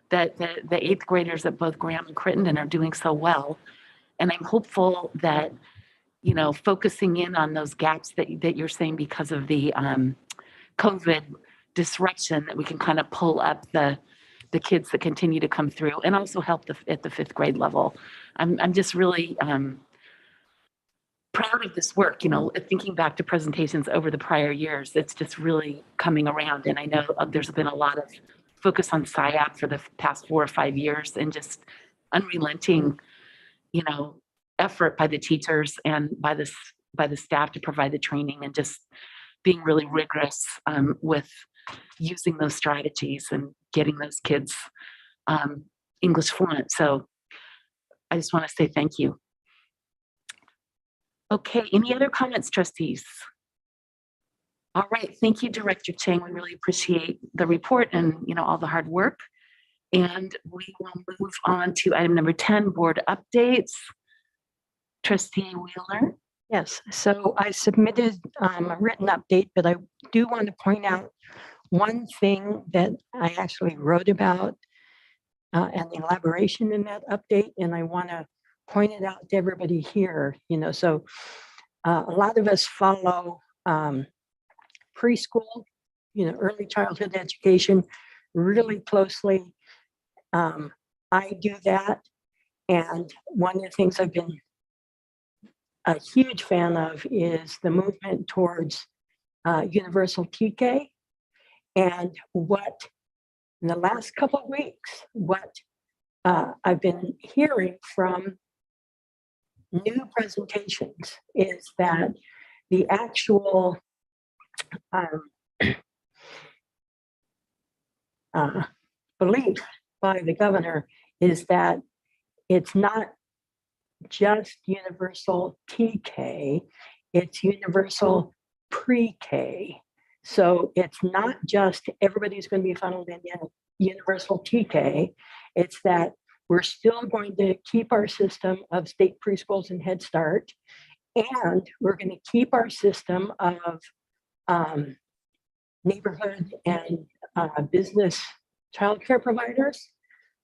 that the 8th graders at both Graham and Crittenden are doing so well. And I'm hopeful that, you know, focusing in on those gaps that you're saying because of the COVID disruption, that we can kind of pull up the the kids that continue to come through, and also help at the 5th grade level. I'm just really proud of this work. Thinking back to presentations over the prior years, it's just really coming around. And I know there's been a lot of focus on SIAP for the past 4 or 5 years, and just unrelenting, effort by the teachers and by the staff to provide the training, and just being really rigorous with using those strategies and getting those kids English fluent. So I just want to say thank you. Okay, any other comments, trustees? All right, thank you, Director Chang. We really appreciate the report and all the hard work. And we will move on to item number 10, board updates. Trustee Wheeler. Yes, so I submitted a written update, but I do want to point out one thing that I actually wrote about and elaboration in that update, and I want to point it out to everybody here. So a lot of us follow preschool, early childhood education really closely. I do that, and one of the things I've been a huge fan of is the movement towards universal TK, and what in the last couple of weeks, what I've been hearing from new presentations is that the actual belief by the governor is that it's not just universal TK, it's universal pre-K. So it's not just everybody's going to be funneled in universal TK, it's that we're still going to keep our system of state preschools and Head Start, and we're going to keep our system of neighborhood and business childcare providers.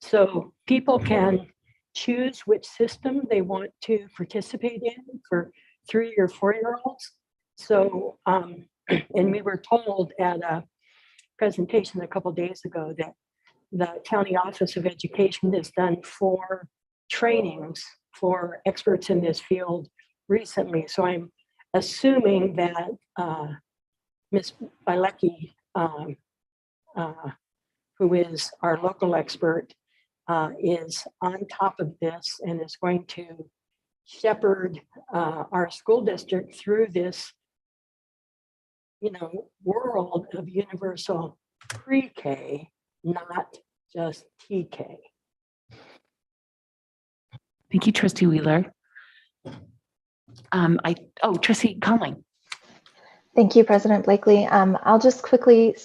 So people can choose which system they want to participate in for 3 or 4-year-olds. So, and we were told at a presentation a couple of days ago that the County Office of Education has done 4 trainings for experts in this field recently. So I'm assuming that Ms. Bilecki, who is our local expert, is on top of this and is going to shepherd our school district through this, world of universal pre-K, not just TK. Thank you, Trustee Wheeler. Trustee Conley. Thank you, President Blakely. I'll just quickly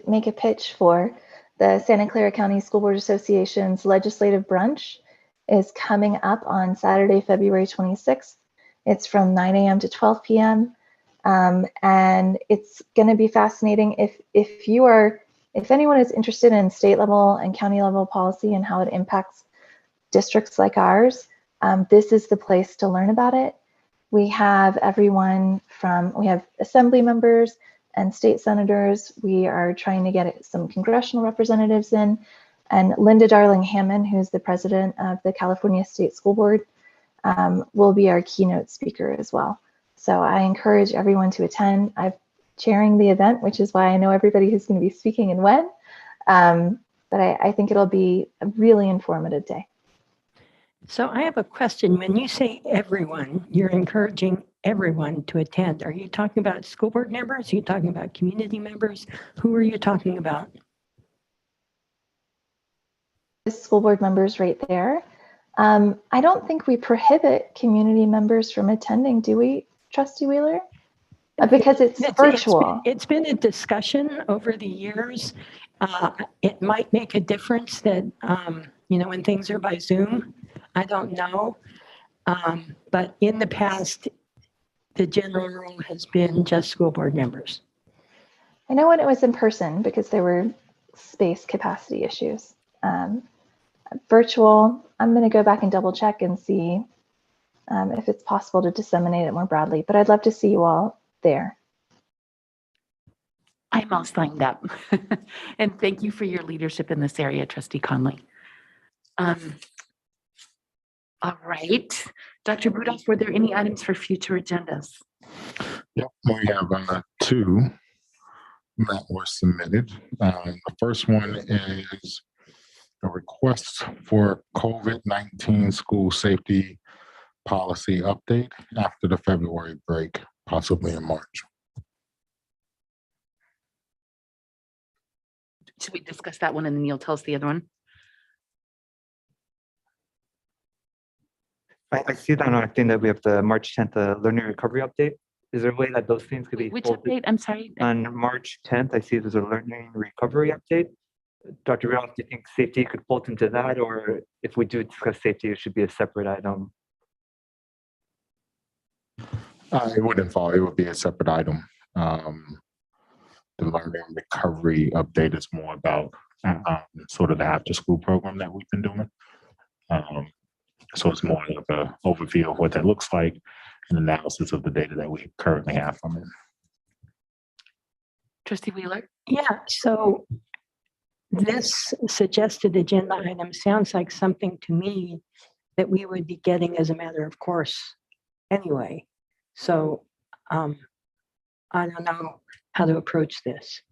make a pitch for the Santa Clara County School Board Association's legislative brunch is coming up on Saturday, February 26th. It's from 9 a.m. to 12 p.m. And it's going to be fascinating. If anyone is interested in state level and county level policy and how it impacts districts like ours, this is the place to learn about it. We have we have assembly members and state senators. We are trying to get some congressional representatives in, and Linda Darling Hammond, who's the president of the California State School Board, will be our keynote speaker as well. So I encourage everyone to attend. I'm chairing the event, which is why I know everybody who's going to be speaking and when, but I think it'll be a really informative day. So I have a question. When you say everyone, you're encouraging everyone to attend. Are you talking about school board members? Are you talking about community members? Who are you talking about? School board members right there. I don't think we prohibit community members from attending, do we, Trustee Wheeler? Because it's virtual. It's been a discussion over the years. It might make a difference that, when things are by Zoom. I don't know. But in the past, the general rule has been just school board members. I know when it was in person because there were space capacity issues. Virtual, I'm going to go back and double check and see if it's possible to disseminate it more broadly, but I'd love to see you all there. I'm all signed up. And thank you for your leadership in this area, Trustee Conley. All right. Dr. Rudolph, were there any items for future agendas? Yep, we have two that were submitted. The first one is a request for COVID-19 school safety policy update after the February break, possibly in March. Should we discuss that one and then you'll tell us the other one? I see that on our thing that we have the March 10th learning recovery update. Is there a way that those things could be Which folded? update? I'm sorry. On March 10th, I see there's a learning recovery update. Dr. Rudolph, do you think safety could fold into that? Or if we do discuss safety, it should be a separate item? It wouldn't fall, it would be a separate item. The learning recovery update is more about sort of the after school program that we've been doing. So it's more of an overview of what that looks like and analysis of the data that we currently have from it. Trustee Wheeler? Yeah, so this suggested agenda item sounds like something to me that we would be getting as a matter of course anyway. So I don't know how to approach this.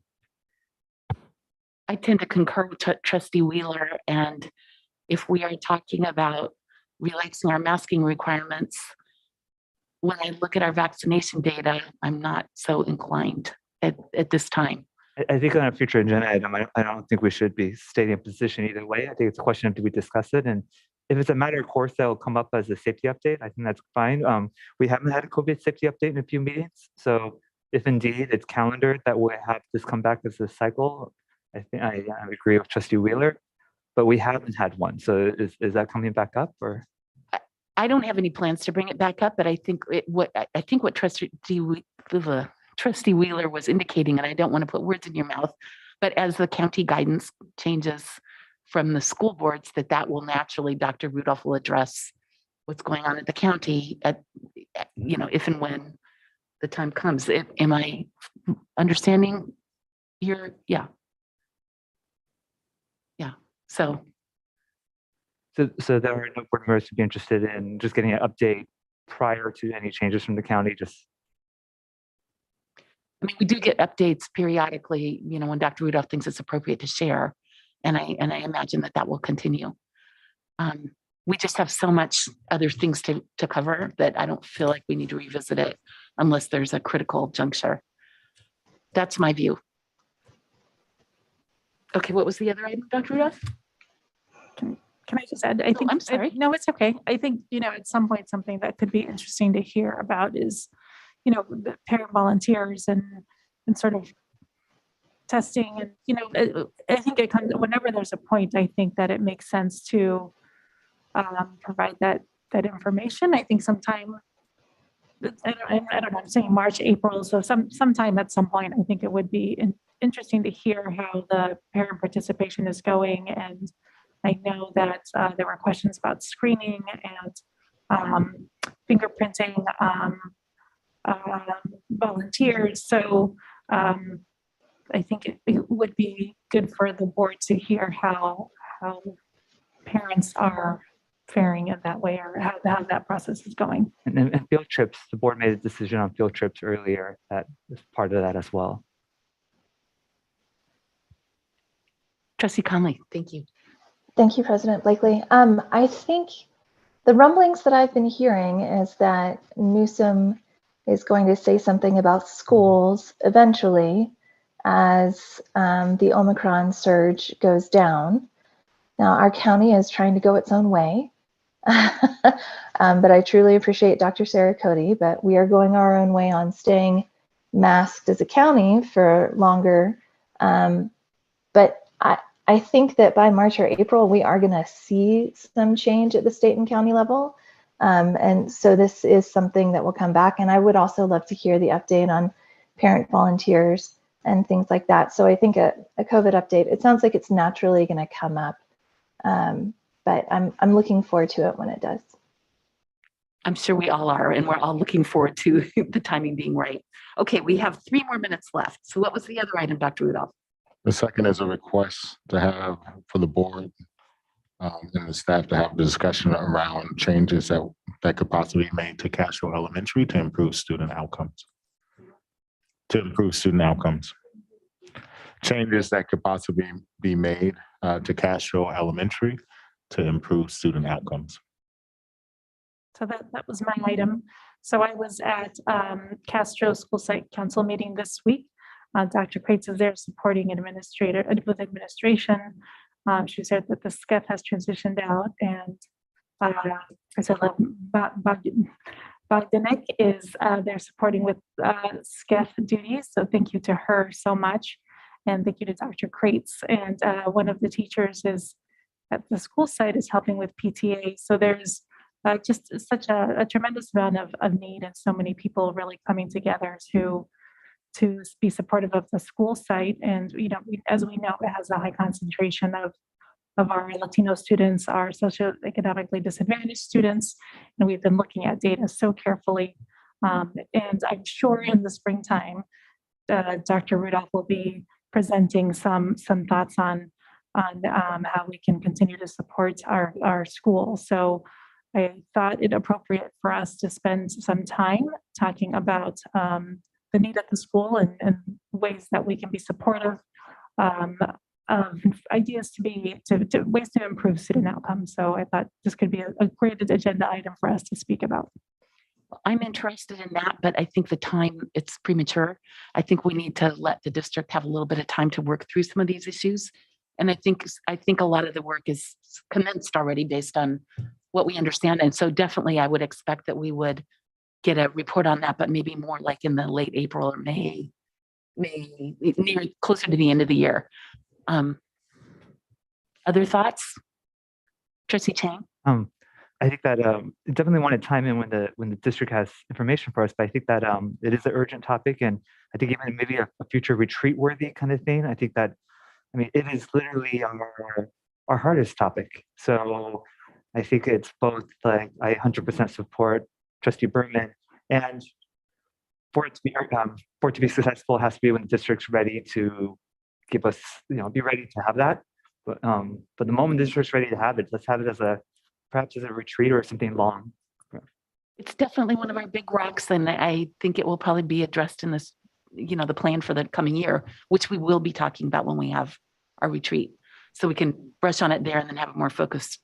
I tend to concur with Trustee Wheeler, and if we are talking about relaxing our masking requirements, when I look at our vaccination data, I'm not so inclined at this time. I think on a future agenda item, I don't think we should be stating a position either way. I think it's a question of do we discuss it? And if it's a matter of course, that will come up as a safety update. I think that's fine. We haven't had a COVID safety update in a few meetings. So if indeed it's calendared that we have this come back as a cycle, I think I agree with Trustee Wheeler, but we haven't had one. So is that coming back up or? I don't have any plans to bring it back up, but I think what Trustee Wheeler was indicating, and I don't want to put words in your mouth, but as the county guidance changes from the school boards, that will naturally, Dr. Rudolph will address what's going on at the county at, if and when the time comes. Am I understanding your, yeah. So there are no board members who'd be interested in just getting an update prior to any changes from the county. I mean, we do get updates periodically, when Dr. Rudolph thinks it's appropriate to share, and I imagine that will continue. We just have so much other things to cover that I don't feel like we need to revisit it unless there's a critical juncture. That's my view. Okay, what was the other item, Dr. Rudolph? Can I just add? I think I'm sorry. No, it's okay. I think, at some point, something that could be interesting to hear about is, the parent volunteers and sort of testing. And, I think it comes whenever there's a point, I think that it makes sense to provide that information. I think sometime, I don't know, I'm saying March, April. So sometime at some point, I think it would be interesting to hear how the parent participation is going. And I know that there were questions about screening and fingerprinting volunteers. So I think it would be good for the board to hear how parents are faring in that way, or how that process is going. And field trips, the board made a decision on field trips earlier. That is part of that as well. Trustee Conley, thank you. Thank you, President Blakely. I think the rumblings that I've been hearing is that Newsom is going to say something about schools eventually as the Omicron surge goes down. Now, our county is trying to go its own way, but I truly appreciate Dr. Sarah Cody, but we are going our own way on staying masked as a county for longer. But I think that by March or April, we are going to see some change at the state and county level. And so this is something that will come back. And I would also love to hear the update on parent volunteers and things like that. So I think a COVID update, it sounds like it's naturally going to come up. But I'm looking forward to it when it does. I'm sure we all are, and we're all looking forward to the timing being right. Okay, we have 3 more minutes left. So what was the other item, Dr. Rudolph? The second is a request to have for the board and the staff to have a discussion around changes that could possibly be made to Castro Elementary to improve student outcomes. Changes that could possibly be made to Castro Elementary to improve student outcomes. So that was my item. So I was at Castro School Site Council meeting this week. Dr. Kreitz is there supporting with administration. She said that the SCEF has transitioned out, and I said Bogdanek is there supporting with SCEF duties. So thank you to her so much. And thank you to Dr. Kreitz. And one of the teachers is at the school site is helping with PTA. So there's just such a tremendous amount of need, and so many people really coming together to be supportive of the school site. And as we know, it has a high concentration of our Latino students, our socioeconomically disadvantaged students, and we've been looking at data so carefully. And I'm sure in the springtime, Dr. Rudolph will be presenting some thoughts on how we can continue to support our school. So I thought it appropriate for us to spend some time talking about the need at the school and ways that we can be supportive of ideas to ways to improve student outcomes. So I thought this could be a great agenda item for us to speak about. I'm interested in that, but I think it's premature. I think we need to let the district have a little bit of time to work through some of these issues. And I think a lot of the work is commenced already based on what we understand. And so definitely I would expect that we would get a report on that, but maybe more like in the late April or May near closer to the end of the year. Other thoughts? Trustee Chang? I think that definitely want to chime in when the district has information for us, but I think that it is an urgent topic, and I think even maybe a future retreat worthy kind of thing. I think that, it is literally our hardest topic. So I think it's both like I 100% support Trustee Berman, and for it to be successful, it has to be when the district's ready to give us, be ready to have that. But the moment the district's ready to have it, let's have it perhaps as a retreat or something long. It's definitely one of our big rocks, and I think it will probably be addressed in this, the plan for the coming year, which we will be talking about when we have our retreat. So we can brush on it there and then have a more focused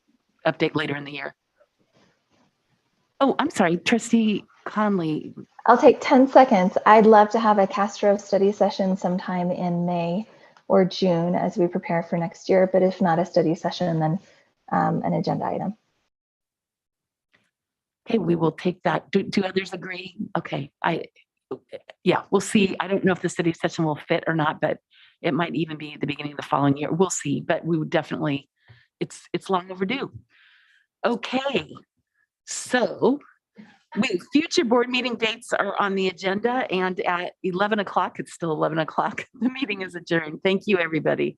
update later in the year. Oh, I'm sorry, Trustee Conley. I'll take 10 seconds. I'd love to have a Castro study session sometime in May or June as we prepare for next year, but if not a study session, then an agenda item. Okay, we will take that. Do others agree? Okay, yeah, we'll see. I don't know if the study session will fit or not, but it might even be the beginning of the following year. We'll see, but we would definitely, it's long overdue. Okay, so future board meeting dates are on the agenda, and at 11 o'clock, it's still 11 o'clock, the meeting is adjourned. Thank you, everybody.